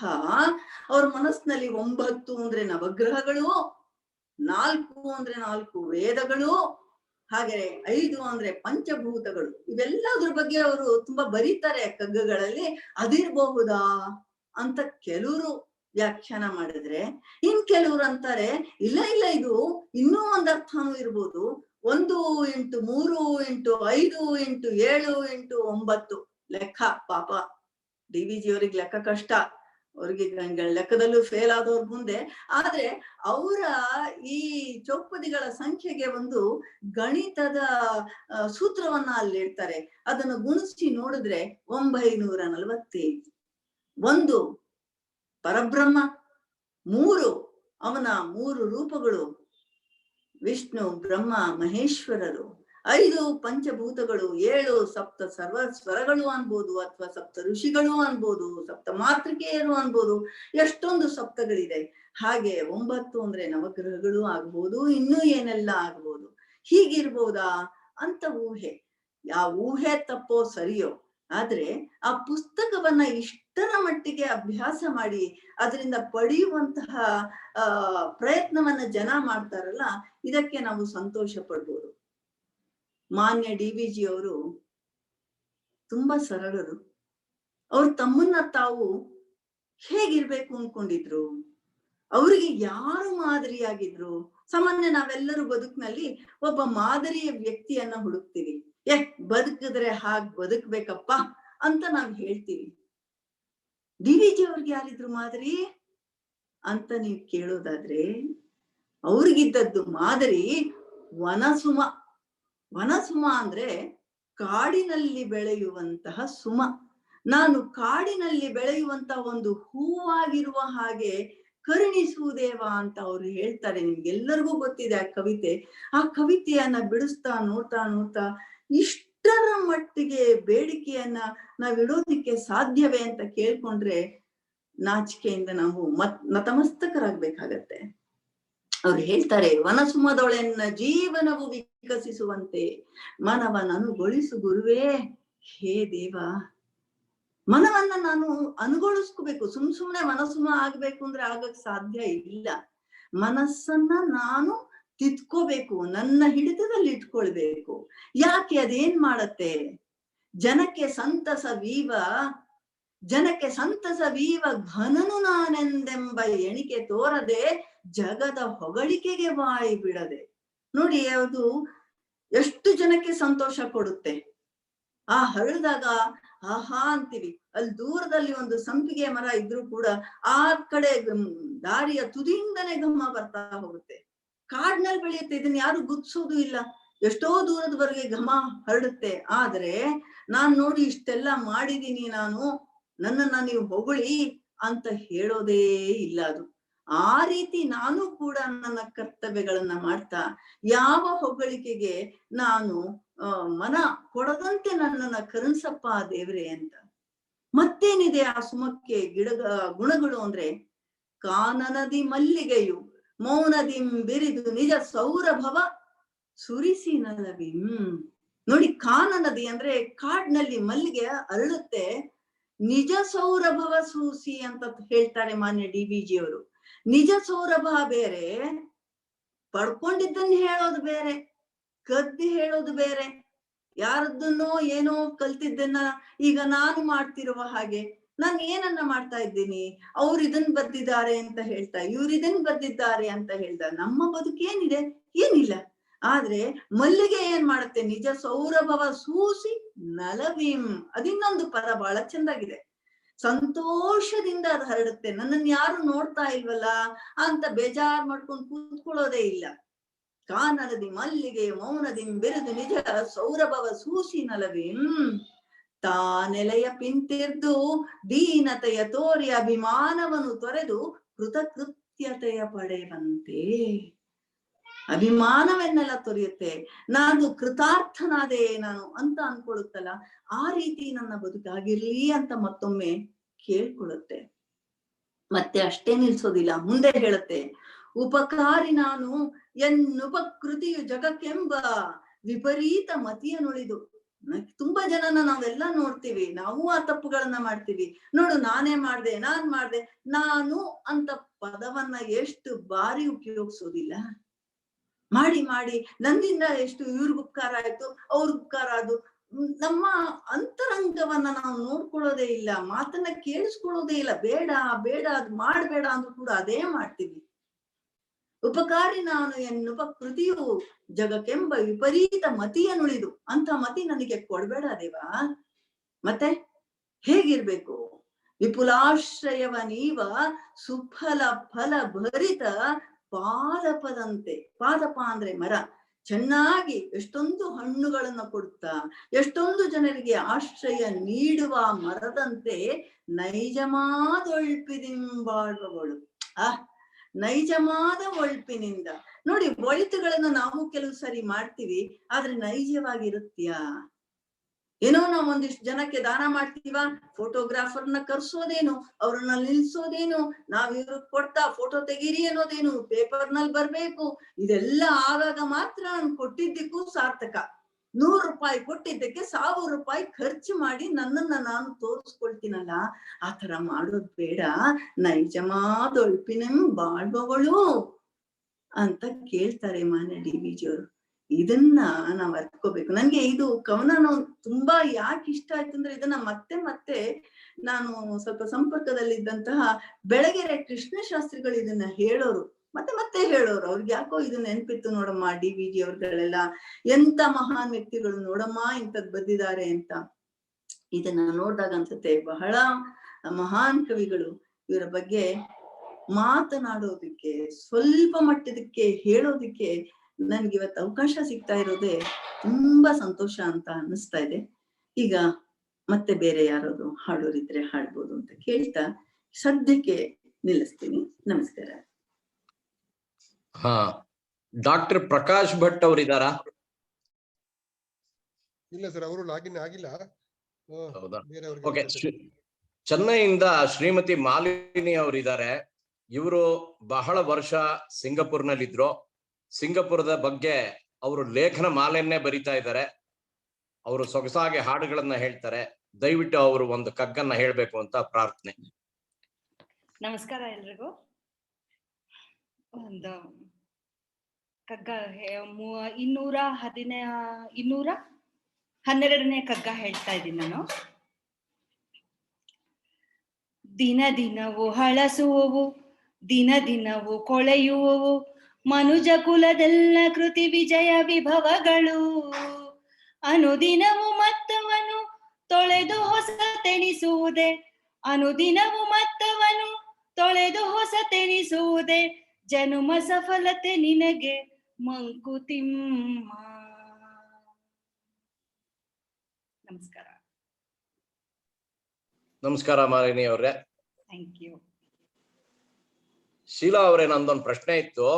ಅವ್ರ ಮನಸ್ಸಿನಲ್ಲಿ 9 ಅಂದ್ರೆ ನವಗ್ರಹಗಳು, 4 ಅಂದ್ರೆ 4 ವೇದಗಳು, ಹಾಗೆ 5 ಅಂದ್ರೆ ಪಂಚಭೂತಗಳು. ಇವೆಲ್ಲದ್ರ ಬಗ್ಗೆ ಅವರು ತುಂಬಾ ಬರೀತಾರೆ ಕಗ್ಗಗಳಲ್ಲಿ. ಅದಿರ್ಬಹುದಾ ಅಂತ ಕೆಲವರು ವ್ಯಾಖ್ಯಾನ ಮಾಡಿದ್ರೆ, ಇನ್ ಕೆಲವ್ರು ಅಂತಾರೆ ಇಲ್ಲ ಇಲ್ಲ, ಇದು ಇನ್ನೂ ಒಂದ್ ಅರ್ಥನೂ ಇರ್ಬೋದು. 1 × 3 × 5 × 7 × 9 ಲೆಕ್ಕ. ಪಾಪ DVG ಅವ್ರಿಗೆ ಲೆಕ್ಕ ಕಷ್ಟ, ಅವ್ರಿಗೆ ಲೆಕ್ಕದಲ್ಲೂ ಫೇಲ್ ಆದವ್ರ ಮುಂದೆ. ಆದ್ರೆ ಅವರ ಈ ಚೌಪದಿಗಳ ಸಂಖ್ಯೆಗೆ ಒಂದು ಗಣಿತದ ಸೂತ್ರವನ್ನ ಅಲ್ಲಿ ಇಡ್ತಾರೆ. ಅದನ್ನು ಗುಣಿಸಿ ನೋಡಿದ್ರೆ 945. 1 ಪರಬ್ರಹ್ಮ, 3 ಅವನ 3 ರೂಪಗಳು, ವಿಷ್ಣು ಬ್ರಹ್ಮ ಮಹೇಶ್ವರರು, 5 ಪಂಚಭೂತಗಳು, 7 ಸಪ್ತ ಸ್ವರಗಳು ಅನ್ಬೋದು, ಅಥವಾ ಸಪ್ತ ಋಷಿಗಳು ಅನ್ಬೋದು, ಸಪ್ತ ಮಾತೃಕೆಯರು ಅನ್ಬೋದು. ಎಷ್ಟೊಂದು ಸಪ್ತಗಳಿದೆ. ಹಾಗೆ 9 ಅಂದ್ರೆ ನವಗ್ರಹಗಳು ಆಗ್ಬೋದು, ಇನ್ನೂ ಏನೆಲ್ಲ ಆಗ್ಬೋದು. ಹೀಗಿರ್ಬೋದಾ ಅಂತ ಊಹೆ. ಆ ಊಹೆ ತಪ್ಪೋ ಸರಿಯೋ, ಆದ್ರೆ ಆ ಪುಸ್ತಕವನ್ನ ಇಷ್ಟರ ಮಟ್ಟಿಗೆ ಅಭ್ಯಾಸ ಮಾಡಿ ಅದರಿಂದ ಪಡೆಯುವಂತಹ ಪ್ರಯತ್ನವನ್ನ ಜನ ಮಾಡ್ತಾರಲ್ಲ, ಇದಕ್ಕೆ ನಾವು ಸಂತೋಷ ಪಡ್ಬೋದು. ಮಾನ್ಯ DVG ಅವರು ತುಂಬಾ ಸರಳರು. ಅವ್ರು ತಮ್ಮನ್ನ ತಾವು ಹೇಗಿರ್ಬೇಕು ಅನ್ಕೊಂಡಿದ್ರು, ಅವ್ರಿಗೆ ಯಾರು ಮಾದರಿಯಾಗಿದ್ರು. ಸಾಮಾನ್ಯ ನಾವೆಲ್ಲರೂ ಬದುಕಿನಲ್ಲಿ ಒಬ್ಬ ಮಾದರಿಯ ವ್ಯಕ್ತಿಯನ್ನ ಹುಡುಕ್ತೀವಿ. ಬದುಕಿದ್ರೆ ಹಾಗ್ ಬದುಕ್ಬೇಕಪ್ಪ ಅಂತ ನಾವ್ ಹೇಳ್ತೀವಿ. DVG ಅವ್ರಿಗೆ ಯಾರಿದ್ರು ಮಾದರಿ ಅಂತ ನೀವ್ ಕೇಳೋದಾದ್ರೆ, ಅವ್ರಿಗಿದ್ದದ್ದು ಮಾದರಿ ವನಸುಮ. ವನಸುಮ ಅಂದ್ರೆ ಕಾಡಿನಲ್ಲಿ ಬೆಳೆಯುವಂತಹ ಸುಮ. ನಾನು ಕಾಡಿನಲ್ಲಿ ಬೆಳೆಯುವಂತಹ ಒಂದು ಹೂವಾಗಿರುವ ಹಾಗೆ ಕರುಣಿಸುವುದೇವ ಅಂತ ಅವ್ರು ಹೇಳ್ತಾರೆ. ನಿಮ್ಗೆಲ್ಲರಿಗೂ ಗೊತ್ತಿದೆ ಆ ಕವಿತೆ. ಆ ಕವಿತೆಯನ್ನ ಬಿಡಿಸ್ತಾ ನೋಡ್ತಾ ನೋಡ್ತಾ ಇಷ್ಟರ ಮಟ್ಟಿಗೆ ಬೇಡಿಕೆಯನ್ನ ನಾವಿಡೋದಿಕ್ಕೆ ಸಾಧ್ಯವೇ ಅಂತ ಕೇಳ್ಕೊಂಡ್ರೆ ನಾಚಿಕೆಯಿಂದ ನಾವು ನತಮಸ್ತಕರಾಗ್ಬೇಕಾಗತ್ತೆ. ಅವ್ರು ಹೇಳ್ತಾರೆ, ವನಸುಮದೊಳೆನ್ನ ಜೀವನವು ವಿಕಸಿಸುವಂತೆ ಮನವನ್ನನುಗೊಳಿಸು ಗುರುವೇ. ಹೇ ದೇವ, ಮನವನ್ನ ನಾನು ಅನುಗೊಳಿಸ್ಕೋಬೇಕು. ಸುಮ್ನೆ ಮನಸುಮ ಆಗ್ಬೇಕು ಅಂದ್ರೆ ಆಗಕ್ ಸಾಧ್ಯ ಇಲ್ಲ. ಮನಸ್ಸನ್ನ ನಾನು ತಿದ್ಕೋಬೇಕು, ನನ್ನ ಹಿಡಿತದಲ್ಲಿ ಇಟ್ಕೊಳ್ಬೇಕು. ಯಾಕೆ? ಅದೇನ್ ಮಾಡತ್ತೆ? ಜನಕ್ಕೆ ಸಂತಸವೀವ ಘನನು ನಾನೆಂದೆಂಬ ಎಣಿಕೆ ತೋರದೆ ಜಗದ ಹೊಗಳಿಕೆಗೆ ಬಾಯಿ ಬಿಡದೆ. ನೋಡಿ, ಅದು ಎಷ್ಟು ಜನಕ್ಕೆ ಸಂತೋಷ ಕೊಡುತ್ತೆ. ಆ ಹರಳಿದಾಗ ಆಹಾ ಅಂತೀವಿ. ಅಲ್ಲಿ ದೂರದಲ್ಲಿ ಒಂದು ಸಂಪಿಗೆ ಮರ ಇದ್ರೂ ಕೂಡ ಆ ಕಡೆ ದಾರಿಯ ತುದಿಯಿಂದನೇ ಘಮ ಬರ್ತಾ ಹೋಗುತ್ತೆ. ಕಾಡ್ನಲ್ಲಿ ಬೆಳೆಯುತ್ತೆ, ಇದನ್ನ ಯಾರು ಗುರ್ತಿಸೋದು ಇಲ್ಲ. ಎಷ್ಟೋ ದೂರದವರೆಗೆ ಘಮ ಹರಡುತ್ತೆ. ಆದ್ರೆ ನಾನ್ ನೋಡಿ ಇಷ್ಟೆಲ್ಲ ಮಾಡಿದೀನಿ, ನಾನು ನನ್ನನ್ನ ನೀವು ಹೊಗಳಿ ಅಂತ ಹೇಳೋದೇ ಇಲ್ಲ. ಅದು ಆ ರೀತಿ ನಾನು ಕೂಡ ನನ್ನ ಕರ್ತವ್ಯಗಳನ್ನ ಮಾಡ್ತಾ ಯಾವ ಹೊಗಳಿಕೆಗೆ ನಾನು ಮನ ಕೊಡದಂತೆ ನನ್ನನ್ನ ಕರುಣಿಸಪ್ಪ ದೇವ್ರೆ ಅಂತ. ಮತ್ತೇನಿದೆ ಆ ಸುಮಕ್ಕೆ ಗುಣಗಳು ಅಂದ್ರೆ, ಕಾನನದಿ ಮಲ್ಲಿಗೆಯು ಮೌನದಿಂ ಬಿರಿದು ನಿಜ ಸೌರಭವ ಸುರಿಸಿ ನಲವಿಂ. ನೋಡಿ, ಕಾನನದಿ ಅಂದ್ರೆ ಕಾಡ್ನಲ್ಲಿ ಮಲ್ಲಿಗೆ ಅರಳುತ್ತೆ, ನಿಜ ಸೌರಭವ ಸೂಸಿ ಅಂತ ಹೇಳ್ತಾರೆ ಮಾನ್ಯ DVG ಅವರು. ನಿಜ ಸೌರಭ ಬೇರೆ, ಪಡ್ಕೊಂಡಿದ್ದನ್ನ ಹೇಳೋದು ಬೇರೆ, ಕದ್ದಿ ಹೇಳೋದು ಬೇರೆ. ಯಾರದ್ದನ್ನೋ ಏನೋ ಕಲ್ತಿದ್ದನ್ನ ಈಗ ನಾನು ಮಾಡ್ತಿರುವ ಹಾಗೆ ನಾನು ಏನನ್ನ ಮಾಡ್ತಾ ಇದ್ದೀನಿ, ಅವ್ರು ಇದನ್ ಬರ್ದಿದ್ದಾರೆ ಅಂತ ಹೇಳ್ತಾ, ಇವ್ರು ಇದನ್ ಬರ್ದಿದ್ದಾರೆ ಅಂತ ಹೇಳ್ದ. ನಮ್ಮ ಬದುಕೇನಿದೆ? ಏನಿಲ್ಲ. ಆದ್ರೆ ಮಲ್ಲಿಗೆ ಏನ್ ಮಾಡುತ್ತೆ? ನಿಜ ಸೌರಭವ ಸೂಸಿ ನಲವಿಂ. ಅದಿನ್ನೊಂದು ಪದ ಬಹಳ ಚೆಂದಾಗಿದೆ. ಸಂತೋಷದಿಂದ ಅದು ಹರಡುತ್ತೆ. ನನ್ನನ್ನು ಯಾರು ನೋಡ್ತಾ ಇಲ್ವಲ್ಲ ಅಂತ ಬೇಜಾರ್ ಮಾಡ್ಕೊಂಡು ಕೂತ್ಕೊಳ್ಳೋದೇ ಇಲ್ಲ. ಕಾನನದಿ ಮಲ್ಲಿಗೆ ಮೌನದಿಂ ಬೆರೆದು ನಿಜ ಸೌರಭವ ಸೂಸಿ ನಲವಿಂ. ತಾನೆಲೆಯ ಪಿಂತಿರ್ದು ದೀನತೆಯ ತೋರಿ ಅಭಿಮಾನವನ್ನು ತೊರೆದು ಕೃತಕೃತ್ಯತೆಯ ಪಡೆವಂತೆ. ಅಭಿಮಾನವನ್ನೆಲ್ಲ ತೊರೆಯುತ್ತೆ. ನಾನು ಕೃತಾರ್ಥನಾದೆ ನಾನು ಅಂತ ಅನ್ಕೊಳ್ಳುತ್ತಲ್ಲ, ಆ ರೀತಿ ನನ್ನ ಬದುಕಾಗಿರ್ಲಿ ಅಂತ ಮತ್ತೊಮ್ಮೆ ಕೇಳ್ಕೊಳ್ಳುತ್ತೆ. ಮತ್ತೆ ಅಷ್ಟೇ ನಿಲ್ಸೋದಿಲ್ಲ, ಮುಂದೆ ಹೇಳುತ್ತೆ, ಉಪಕಾರಿ ನಾನು ಎನ್ನುಪಕೃತಿಯು ಜಗಕ್ಕೆಂಬ ವಿಪರೀತ ಮತಿಯನುಳಿದು. ತುಂಬಾ ಜನನ ನಾವೆಲ್ಲ ನೋಡ್ತೀವಿ, ನಾವು ಆ ತಪ್ಪುಗಳನ್ನ ಮಾಡ್ತೀವಿ. ನೋಡು ನಾನೇ ಮಾಡ್ದೆ, ನಾನ್ ಮಾಡ್ದೆ, ನಾನು ಅಂತ ಪದವನ್ನ ಎಷ್ಟು ಬಾರಿ ಉಪಯೋಗಿಸೋದಿಲ್ಲ. ಮಾಡಿ ಮಾಡಿ ನನ್ನಿಂದ ಎಷ್ಟು ಇವ್ರಿಗೆ ಉಪಕಾರ ಆಯ್ತು, ಅವ್ರಿಗೆ ಉಪಕಾರ ಅದು. ನಮ್ಮ ಅಂತರಂಗವನ್ನ ನಾವು ನೋಡ್ಕೊಳ್ಳೋದೇ ಇಲ್ಲ, ಮಾತನ್ನ ಕೇಳಿಸ್ಕೊಳ್ಳೋದೇ ಇಲ್ಲ. ಬೇಡ ಬೇಡ ಅದ್ ಮಾಡ್ಬೇಡ ಅಂದ್ರೂ ಕೂಡ ಅದೇ ಮಾಡ್ತೀವಿ. ಉಪಕಾರಿ ನಾನು ಎನ್ನುಪಕೃತಿಯು ಜಗಕ್ಕೆಂಬ ವಿಪರೀತ ಮತಿಯನುಳಿದು. ಅಂತ ಮತಿ ನನಗೆ ಕೊಡ್ಬೇಡ ದೇವಾ. ಮತ್ತೆ ಹೇಗಿರ್ಬೇಕು? ವಿಪುಲಾಶ್ರಯವ ನೀವ ಸುಫಲ ಫಲ ಭರಿತ ಪಾದಪದಂತೆ. ಪಾದಪ ಅಂದ್ರೆ ಮರ. ಚೆನ್ನಾಗಿ ಎಷ್ಟೊಂದು ಹಣ್ಣುಗಳನ್ನ ಕೊಡುತ್ತಾ, ಎಷ್ಟೊಂದು ಜನರಿಗೆ ಆಶ್ರಯ ನೀಡುವ ಮರದಂತೆ ನೈಜಮಾದೊಳ್ಪಿದಿಂಬಾಳುವವಳು. ನೈಜವಾದ ಒಳ್ಪಿನಿಂದ. ನೋಡಿ, ಒಳಿತುಗಳನ್ನು ನಾವು ಕೆಲವು ಸರಿ ಮಾಡ್ತೀವಿ, ಆದ್ರೆ ನೈಜವಾಗಿರುತ್ತೀಯಾ? ಏನೋ ನಾವ್ ಒಂದಿಷ್ಟು ಜನಕ್ಕೆ ದಾನ ಮಾಡ್ತೀವ, ಫೋಟೋಗ್ರಾಫರ್ನ ಕರ್ಸೋದೇನು, ಅವ್ರನ್ನ ನಿಲ್ಸೋದೇನು, ನಾವ್ ಇವ್ರಿಗೆ ಕೊಡ್ತಾ ಫೋಟೋ ತೆಗೀರಿ ಅನ್ನೋದೇನು, ಪೇಪರ್ನಲ್ಲಿ ಬರ್ಬೇಕು, ಇದೆಲ್ಲ ಆಗಾಗ ಮಾತ್ರ ನಾನು ಕೊಟ್ಟಿದ್ದಕ್ಕೂ ಸಾರ್ಥಕ. 100 ರೂಪಾಯಿ ಕೊಟ್ಟಿದ್ದಕ್ಕೆ 1000 ರೂಪಾಯಿ ಖರ್ಚು ಮಾಡಿ ನನ್ನನ್ನ ನಾನು ತೋರಿಸ್ಕೊಳ್ತೀನಲ್ಲ, ಆ ತರ ಮಾಡೋದ್ ಬೇಡ. ನೈಜಮಾದೊಳ್ಪಿನಂ ಬಾಳ್ಬವಳು ಅಂತ ಕೇಳ್ತಾರೆ ಮಾನ್ಯ DVG ಅವರು. ಇದನ್ನ ನಾವ್ ಅರ್ತ್ಕೋಬೇಕು. ನನ್ಗೆ ಇದು ಕವನ ತುಂಬಾ ಯಾಕೆ ಇಷ್ಟ ಆಯ್ತು ಅಂದ್ರೆ, ಇದನ್ನ ಮತ್ತೆ ಮತ್ತೆ ನಾನು ಸ್ವಲ್ಪ ಸಂಪರ್ಕದಲ್ಲಿದ್ದಂತಹ ಬೆಳಗೆರೆ ಕೃಷ್ಣಶಾಸ್ತ್ರಿಗಳು ಇದನ್ನ ಹೇಳೋರು, ಮತ್ತೆ ಮತ್ತೆ ಹೇಳೋರು. ಅವ್ರಿಗೆ ಯಾಕೋ ಇದು ನೆನ್ಪಿತ್ತು ನೋಡಮ್ಮ, DVG ಅವ್ರಗಳೆಲ್ಲ ಎಂತ ಮಹಾನ್ ವ್ಯಕ್ತಿಗಳು ನೋಡಮ್ಮ ಇಂಥದ್ ಬಂದಿದ್ದಾರೆ ಅಂತ. ಇದನ್ನ ನೋಡ್ದಾಗ ಅನ್ಸುತ್ತೆ ಬಹಳ ಮಹಾನ್ ಕವಿಗಳು. ಇವರ ಬಗ್ಗೆ ಮಾತನಾಡೋದಿಕ್ಕೆ, ಸ್ವಲ್ಪ ಮಟ್ಟದಕ್ಕೆ ಹೇಳೋದಿಕ್ಕೆ ನನ್ಗೆ ಇವತ್ತು ಅವಕಾಶ ಸಿಗ್ತಾ ಇರೋದೇ ತುಂಬಾ ಸಂತೋಷ ಅಂತ ಅನ್ನಿಸ್ತಾ ಇದೆ. ಈಗ ಮತ್ತೆ ಬೇರೆ ಯಾರಾದ್ರು ಹಾಡೋರಿದ್ರೆ ಹಾಡ್ಬೋದು ಅಂತ ಕೇಳ್ತಾ ಸದ್ಯಕ್ಕೆ ನಿಲ್ಲಿಸ್ತೀನಿ. ನಮಸ್ಕಾರ. ಹಾ, ಡಾಕ್ಟರ್ ಪ್ರಕಾಶ್ ಭಟ್ ಅವರಿದ್ದಾರಾ? ಇಲ್ಲ ಸರ್, ಅವರು ಲಾಗಿನ್ ಆಗಿಲ್ಲ. ಹೌದಾ? ಓಕೆ. ಚೆನ್ನೈಯಿಂದ ಶ್ರೀಮತಿ ಮಾಲಿನಿ ಅವರಿದ್ದಾರೆ. ಇವರು ಬಹಳ ವರ್ಷ ಸಿಂಗಪುರ್ನಲ್ಲಿದ್ರು. ಸಿಂಗಪುರದ ಬಗ್ಗೆ ಅವರು ಲೇಖನ ಮಾಲೆಯನ್ನೇ ಬರಿತಾ ಇದ್ದಾರೆ. ಅವರು ಸೊಗಸಾಗಿ ಹಾಡುಗಳನ್ನ ಹೇಳ್ತಾರೆ. ದಯವಿಟ್ಟು ಅವರು ಒಂದು ಕಗ್ಗನ್ನ ಹೇಳ್ಬೇಕು ಅಂತ ಪ್ರಾರ್ಥನೆ. ನಮಸ್ಕಾರ ಎಲ್ರಿಗೂ. ಒಂದು ಕಗ್ಗ 212ನೇ ಕಗ್ಗ ಹೇಳ್ತಾ ಇದ್ದೀನಿ ನಾನು. ದಿನ ದಿನವೂ ಹಳಸುವವು, ದಿನ ದಿನವೂ ಕೊಳೆಯುವವು, ಮನುಜ ಕುಲದೆಲ್ಲ ಕೃತಿ ವಿಜಯ ವಿಭವಗಳು. ಅನುದಿನವೂ ಮತ್ತವನು ತೊಳೆದು ಹೊಸತೆನಿಸುವುದೇ, ಅನುದಿನವೂ ಮತ್ತವನು ತೊಳೆದು ಹೊಸತೆನಿಸುವುದೇ, ಜನುಮ ಸಫಲತೆ ನಿನಗೆ ಮಂಕುತಿಮ್ಮ. ನಮಸ್ಕಾರ. ನಮಸ್ಕಾರ ಮಾಲಿನಿ ಅವ್ರೆ. Thank you. ಶೀಲಾ ಅವರೇ, ನಂದೊಂದು ಪ್ರಶ್ನೆ ಇತ್ತು.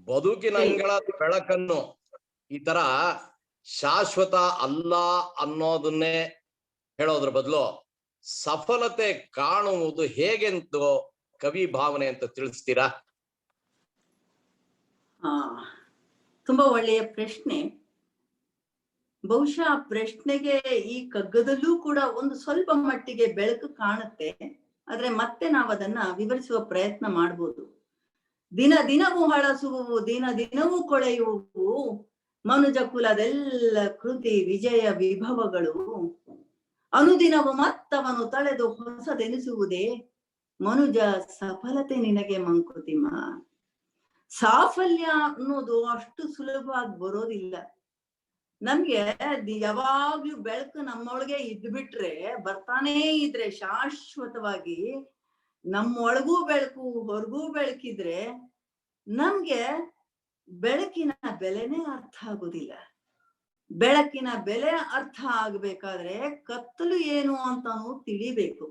ಬದುಕಿನ ಅಂಗಳ ಬೆಳಕನ್ನು ಈ ತರ ಶಾಶ್ವತ ಅಲ್ಲ ಅನ್ನೋದನ್ನೇ ಹೇಳೋದ್ರ ಬದಲು ಸಫಲತೆ ಕಾಣುವುದು ಹೇಗೆಂತ ಕವಿ ಭಾವನೆ ಅಂತ ತಿಳಿಸ್ತೀರಾ? ತುಂಬಾ ಒಳ್ಳೆಯ ಪ್ರಶ್ನೆ. ಬಹುಶಃ ಪ್ರಶ್ನೆಗೆ ಈ ಕಗ್ಗದಲ್ಲೂ ಕೂಡ ಒಂದು ಸ್ವಲ್ಪ ಮಟ್ಟಿಗೆ ಬೆಳಕು ಕಾಣುತ್ತೆ. ಆದ್ರೆ ಮತ್ತೆ ನಾವು ಅದನ್ನ ವಿವರಿಸುವ ಪ್ರಯತ್ನ ಮಾಡ್ಬೋದು. ದಿನ ದಿನವೂ ಹಳಸುವು, ದಿನ ದಿನವೂ ಕೊಳೆಯುವು, ಮನುಜ ಕುಲದೆಲ್ಲ ಕೃತಿ ವಿಜಯ ವಿಭವಗಳು ಅನುದಿನವು ಮತ್ತವನು ತಳೆದು ಹೊಸದೆನಿಸುವುದೇ ಮನುಜ ಸಫಲತೆ ನಿನಗೆ ಮಂಕುತಿಮ್ಮ. ಸಾಫಲ್ಯ ಅನ್ನೋದು ಅಷ್ಟು ಸುಲಭವಾಗಿ ಬರೋದಿಲ್ಲ. ನಮ್ಗೆ ಯಾವಾಗ್ಲೂ ಬೆಳಕು ನಮ್ಮೊಳಗೆ ಇದ್ಬಿಟ್ರೆ ಬರ್ತಾನೇ ಇದ್ರೆ ಶಾಶ್ವತವಾಗಿ ನಮ್ಮೊಳಗೂ ಬೆಳಕು ಹೊರಗೂ ಬೆಳಕಿದ್ರೆ ನಮ್ಗೆ ಬೆಳಕಿನ ಬೆಲೆನೇ ಅರ್ಥ ಆಗೋದಿಲ್ಲ. ಬೆಳಕಿನ ಬೆಲೆ ಅರ್ಥ ಆಗ್ಬೇಕಾದ್ರೆ ಕತ್ತಲು ಏನು ಅಂತಾನು ತಿಳಿಬೇಕು.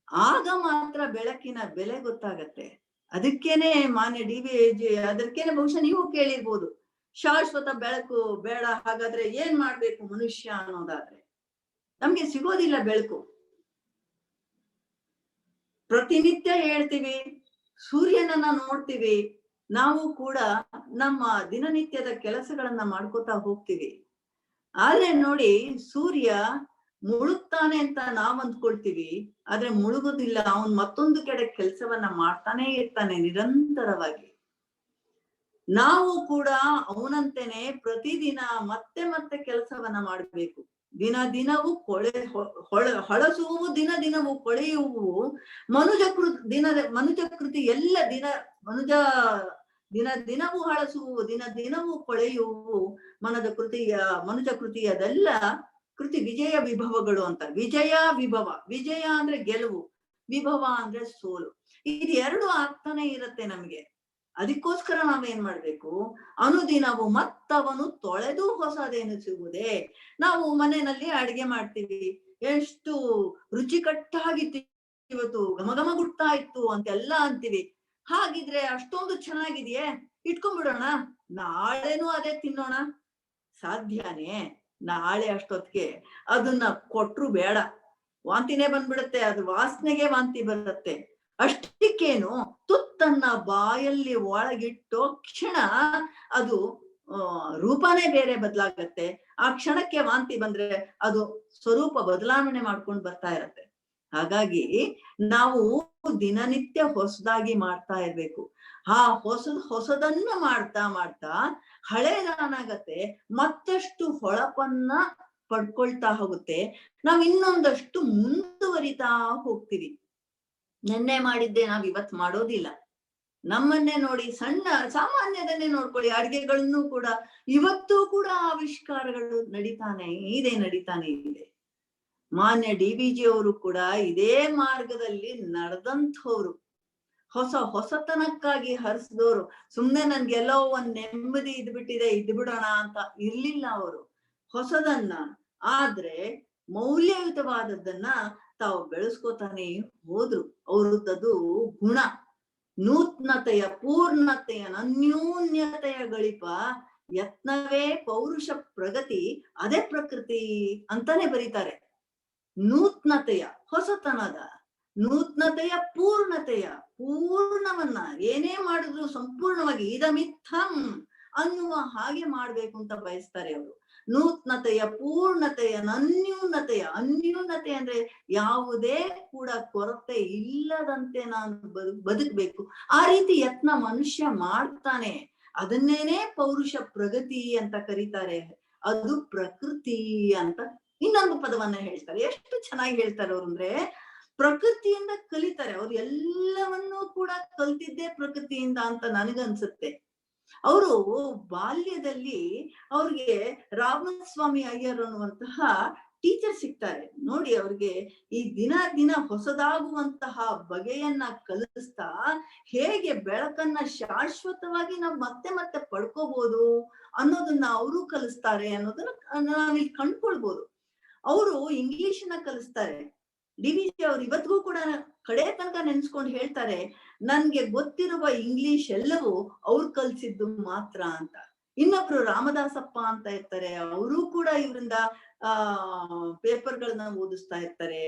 ಆಗ ಮಾತ್ರ ಬೆಳಕಿನ ಬೆಲೆ ಗೊತ್ತಾಗತ್ತೆ. ಅದಕ್ಕೇನೆ ಮಾನ್ಯ DVG ಅದಕ್ಕೇನೆ ಬಹುಶಃ ನೀವು ಕೇಳಿರ್ಬೋದು, ಶಾಶ್ವತ ಬೆಳಕು ಬೇಡ, ಹಾಗಾದ್ರೆ ಏನ್ ಮಾಡ್ಬೇಕು ಮನುಷ್ಯ ಅನ್ನೋದಾದ್ರೆ ನಮ್ಗೆ ಸಿಗೋದಿಲ್ಲ ಬೆಳಕು. ಪ್ರತಿನಿತ್ಯ ಹೇಳ್ತೀವಿ, ಸೂರ್ಯನನ್ನ ನೋಡ್ತೀವಿ, ನಾವು ಕೂಡ ನಮ್ಮ ದಿನನಿತ್ಯದ ಕೆಲಸಗಳನ್ನ ಮಾಡ್ಕೋತಾ ಹೋಗ್ತೀವಿ. ಆದ್ರೆ ನೋಡಿ, ಸೂರ್ಯ ಮುಳುಗ್ತಾನೆ ಅಂತ ನಾವ್ ಅಂದ್ಕೊಳ್ತೀವಿ, ಆದ್ರೆ ಮುಳುಗೋದಿಲ್ಲ. ಅವನ್ ಮತ್ತೊಂದು ಕಡೆ ಕೆಲಸವನ್ನ ಮಾಡ್ತಾನೆ ಇರ್ತಾನೆ ನಿರಂತರವಾಗಿ. ನಾವು ಕೂಡ ಅವನಂತೆನೆ ಪ್ರತಿದಿನ ಮತ್ತೆ ಮತ್ತೆ ಕೆಲಸವನ್ನ ಮಾಡ್ಬೇಕು. ದಿನ ದಿನವೂ ಹಳಸುವು, ದಿನ ದಿನವೂ ಕೊಳೆಯುವು. ಮನುಜ ಕೃತಿ ಎಲ್ಲ ದಿನ ದಿನವೂ ಹಳಸುವು, ದಿನ ದಿನವೂ ಕೊಳೆಯುವು. ಮನುಜ ಕೃತಿಯದೆಲ್ಲ ಕೃತಿ ವಿಜಯ ವಿಭವಗಳು ಅಂತ. ವಿಜಯ ವಿಭವ, ವಿಜಯ ಅಂದ್ರೆ ಗೆಲುವು, ವಿಭವ ಅಂದ್ರೆ ಸೋಲು. ಇದು ಎರಡು ಆಗ್ತಾನೆ ಇರತ್ತೆ ನಮ್ಗೆ. ಅದಕ್ಕೋಸ್ಕರ ನಾವೇನ್ ಮಾಡ್ಬೇಕು, ಅನುದಿನವು ಮತ್ತವನು ತೊಳೆದು ಹೊಸದೆನಿಸುವುದೇ. ನಾವು ಮನೆಯಲ್ಲಿ ಅಡಿಗೆ ಮಾಡ್ತೀವಿ, ಎಷ್ಟು ರುಚಿಕಟ್ಟಾಗಿತ್ತು ಇವತ್ತು, ಘಮಘಮ ಗುಡ್ತಾ ಇತ್ತು ಅಂತೆಲ್ಲ ಅಂತೀವಿ. ಹಾಗಿದ್ರೆ ಅಷ್ಟೊಂದು ಚೆನ್ನಾಗಿದೆಯೇ, ಇಟ್ಕೊಂಡ್ಬಿಡೋಣ, ನಾಳೆನೂ ಅದೇ ತಿನ್ನೋಣ. ಸಾಧ್ಯನೇ? ನಾಳೆ ಅಷ್ಟೊತ್ತಿಗೆ ಅದನ್ನ ಕೊಟ್ರು ಬೇಡ, ವಾಂತಿನೇ ಬಂದ್ಬಿಡುತ್ತೆ, ಅದ್ರ ವಾಸನೆಗೆ ವಾಂತಿ ಬರುತ್ತೆ. ಅಷ್ಟಕ್ಕೇನು ತುತ್ತನ್ನ ಬಾಯಲ್ಲಿ ಒಳಗಿಟ್ಟೋ ಕ್ಷಣ ಅದು ರೂಪನೇ ಬೇರೆ ಬದಲಾಗತ್ತೆ. ಆ ಕ್ಷಣಕ್ಕೆ ವಾಂತಿ ಬಂದ್ರೆ ಅದು ಸ್ವರೂಪ ಬದಲಾವಣೆ ಮಾಡ್ಕೊಂಡು ಬರ್ತಾ ಇರತ್ತೆ. ಹಾಗಾಗಿ ನಾವು ದಿನನಿತ್ಯ ಹೊಸದಾಗಿ ಮಾಡ್ತಾ ಇರ್ಬೇಕು. ಆ ಹೊಸದನ್ನ ಮಾಡ್ತಾ ಮಾಡ್ತಾ ಹಳೇದಾನಾಗತ್ತೆ, ಮತ್ತಷ್ಟು ಹೊಳಪನ್ನ ಪಡ್ಕೊಳ್ತಾ ಹೋಗುತ್ತೆ. ನಾವ್ ಇನ್ನೊಂದಷ್ಟು ಮುಂದುವರಿತಾ ಹೋಗ್ತೀವಿ. ನೆನ್ನೆ ಮಾಡಿದ್ದೆ ನಾವ್ ಇವತ್ ಮಾಡೋದಿಲ್ಲ. ನಮ್ಮನ್ನೇ ನೋಡಿ, ಸಣ್ಣ ಸಾಮಾನ್ಯದನ್ನೇ ನೋಡ್ಕೊಳ್ಳಿ, ಅಡ್ಗೆಗಳನ್ನು ಕೂಡ ಇವತ್ತೂ ಕೂಡ ಆವಿಷ್ಕಾರಗಳು ನಡೀತಾನೆ ಇದೆ. ಮಾನ್ಯ DVG ಅವರು ಕೂಡ ಇದೇ ಮಾರ್ಗದಲ್ಲಿ ನಡೆದಂಥವ್ರು, ಹೊಸತನಕ್ಕಾಗಿ ಹರಿಸಿದವರು. ಸುಮ್ನೆ ನನ್ಗೆಲ್ಲೋ ಒಂದ್ ನೆಮ್ಮದಿ ಇದ್ಬಿಟ್ಟಿದೆ, ಇದ್ಬಿಡೋಣ ಅಂತ ಇರ್ಲಿಲ್ಲ ಅವರು. ಹೊಸದನ್ನ, ಆದ್ರೆ ಮೌಲ್ಯಯುತವಾದದ್ದನ್ನ ತಾವು ಬೆಳೆಸ್ಕೋತಾನೆ ಹೋದ್ರು. ಅವ್ರದ್ದು ಗುಣ ನೂತ್ನತೆಯ, ಪೂರ್ಣತೆಯ, ಅನ್ಯೂನ್ಯತೆಯ ಗಳಿಪ, ಯತ್ನವೇ ಪೌರುಷ ಪ್ರಗತಿ, ಅದೇ ಪ್ರಕೃತಿ ಅಂತಾನೆ ಬರೀತಾರೆ. ನೂತ್ನತೆಯ, ಹೊಸತನದ, ನೂತ್ನತೆಯ, ಪೂರ್ಣವನ್ನ ಏನೇ ಮಾಡಿದ್ರು ಸಂಪೂರ್ಣವಾಗಿ ಇದಮಿತ್ತಂ ಅನ್ನುವ ಹಾಗೆ ಮಾಡ್ಬೇಕು ಅಂತ ಬಯಸ್ತಾರೆ ಅವರು. ನೂತ್ನತೆಯ, ಪೂರ್ಣತೆಯ, ಅನ್ಯೂನತೆ ಅಂದ್ರೆ ಯಾವುದೇ ಕೂಡ ಕೊರತೆ ಇಲ್ಲದಂತೆ ನಾನು ಬದುಕ್ಬೇಕು. ಆ ರೀತಿ ಯತ್ನ ಮನುಷ್ಯ ಮಾಡ್ತಾನೆ. ಅದನ್ನೇನೆ ಪೌರುಷ ಪ್ರಗತಿ ಅಂತ ಕರೀತಾರೆ. ಅದು ಪ್ರಕೃತಿ ಅಂತ ಇನ್ನೊಂದು ಪದವನ್ನ ಹೇಳ್ತಾರೆ. ಎಷ್ಟು ಚೆನ್ನಾಗಿ ಹೇಳ್ತಾರೆ ಅವ್ರು ಅಂದ್ರೆ, ಪ್ರಕೃತಿಯಿಂದ ಕಲಿತಾರೆ. ಅವ್ರು ಎಲ್ಲವನ್ನೂ ಕೂಡ ಕಲ್ತಿದ್ದೇ ಪ್ರಕೃತಿಯಿಂದ ಅಂತ ನನಗನ್ಸುತ್ತೆ. ಅವರು ಬಾಲ್ಯದಲ್ಲಿ ಅವ್ರಿಗೆ ರಾಮಸ್ವಾಮಿ ಅಯ್ಯರ್ ಅನ್ನುವಂತಹ ಟೀಚರ್ ಸಿಗ್ತಾರೆ. ನೋಡಿ, ಅವ್ರಿಗೆ ಈ ದಿನ ಹೊಸದಾಗುವಂತಹ ಬಗೆಯನ್ನ ಕಲಿಸ್ತಾ ಹೇಗೆ ಬೆಳಕನ್ನ ಶಾಶ್ವತವಾಗಿ ನಾವು ಮತ್ತೆ ಮತ್ತೆ ಪಡ್ಕೋಬಹುದು ಅನ್ನೋದನ್ನ ಅವರು ಕಲಿಸ್ತಾರೆ ಅನ್ನೋದನ್ನ ನಾವಿಲ್ಲಿ ಕಂಡ್ಕೊಳ್ಬೋದು. ಅವರು ಇಂಗ್ಲಿಷ್ನ ಕಲಿಸ್ತಾರೆ. DVG ಅವ್ರು ಇವತ್ತಿಗೂ ಕೂಡ ಕಡೆ ತನಕ ನೆನ್ಸ್ಕೊಂಡು ಹೇಳ್ತಾರೆ, ನನ್ಗೆ ಗೊತ್ತಿರುವ ಇಂಗ್ಲಿಷ್ ಎಲ್ಲವೂ ಅವ್ರು ಕಲ್ಸಿದ್ದು ಮಾತ್ರ ಅಂತ. ಇನ್ನೊಬ್ರು ರಾಮದಾಸಪ್ಪ ಅಂತ ಇರ್ತಾರೆ, ಅವರು ಕೂಡ ಇವರಿಂದ ಪೇಪರ್ಗಳನ್ನ ಓದಿಸ್ತಾ ಇರ್ತಾರೆ,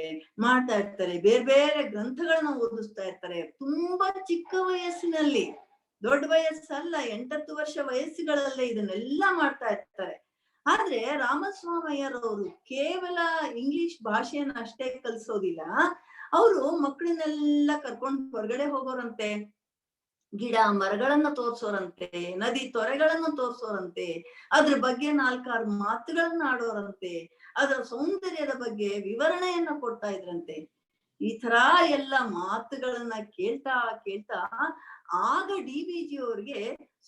ಮಾಡ್ತಾ ಇರ್ತಾರೆ, ಬೇರೆ ಬೇರೆ ಗ್ರಂಥಗಳನ್ನ ಓದಿಸ್ತಾ ಇರ್ತಾರೆ. ತುಂಬಾ ಚಿಕ್ಕ ವಯಸ್ಸಿನಲ್ಲಿ, ದೊಡ್ಡ ವಯಸ್ಸಲ್ಲ, 8-10 ವರ್ಷ ವಯಸ್ಸುಗಳಲ್ಲೇ ಇದನ್ನೆಲ್ಲ ಮಾಡ್ತಾ ಇರ್ತಾರೆ. ಆದ್ರೆ ರಾಮಸ್ವಾಮಯ್ಯರ್ ಅವರು ಕೇವಲ ಇಂಗ್ಲಿಷ್ ಭಾಷೆಯನ್ನ ಅಷ್ಟೇ ಕಲಿಸೋದಿಲ್ಲ, ಅವರು ಮಕ್ಕಳನ್ನೆಲ್ಲ ಕರ್ಕೊಂಡು ಹೊರಗಡೆ ಹೋಗೋರಂತೆ. ಗಿಡ ಮರಗಳನ್ನ ತೋರ್ಸೋರಂತೆ, ನದಿ ತೊರೆಗಳನ್ನ ತೋರ್ಸೋರಂತೆ, ಅದ್ರ ಬಗ್ಗೆ 4-6 ಮಾತುಗಳನ್ನ ಆಡೋರಂತೆ, ಅದರ ಸೌಂದರ್ಯದ ಬಗ್ಗೆ ವಿವರಣೆಯನ್ನ ಕೊಡ್ತಾ ಇದ್ರಂತೆ. ಈ ತರ ಎಲ್ಲ ಮಾತುಗಳನ್ನ ಕೇಳ್ತಾ ಕೇಳ್ತಾ ಆಗ DVG ಅವ್ರಿಗೆ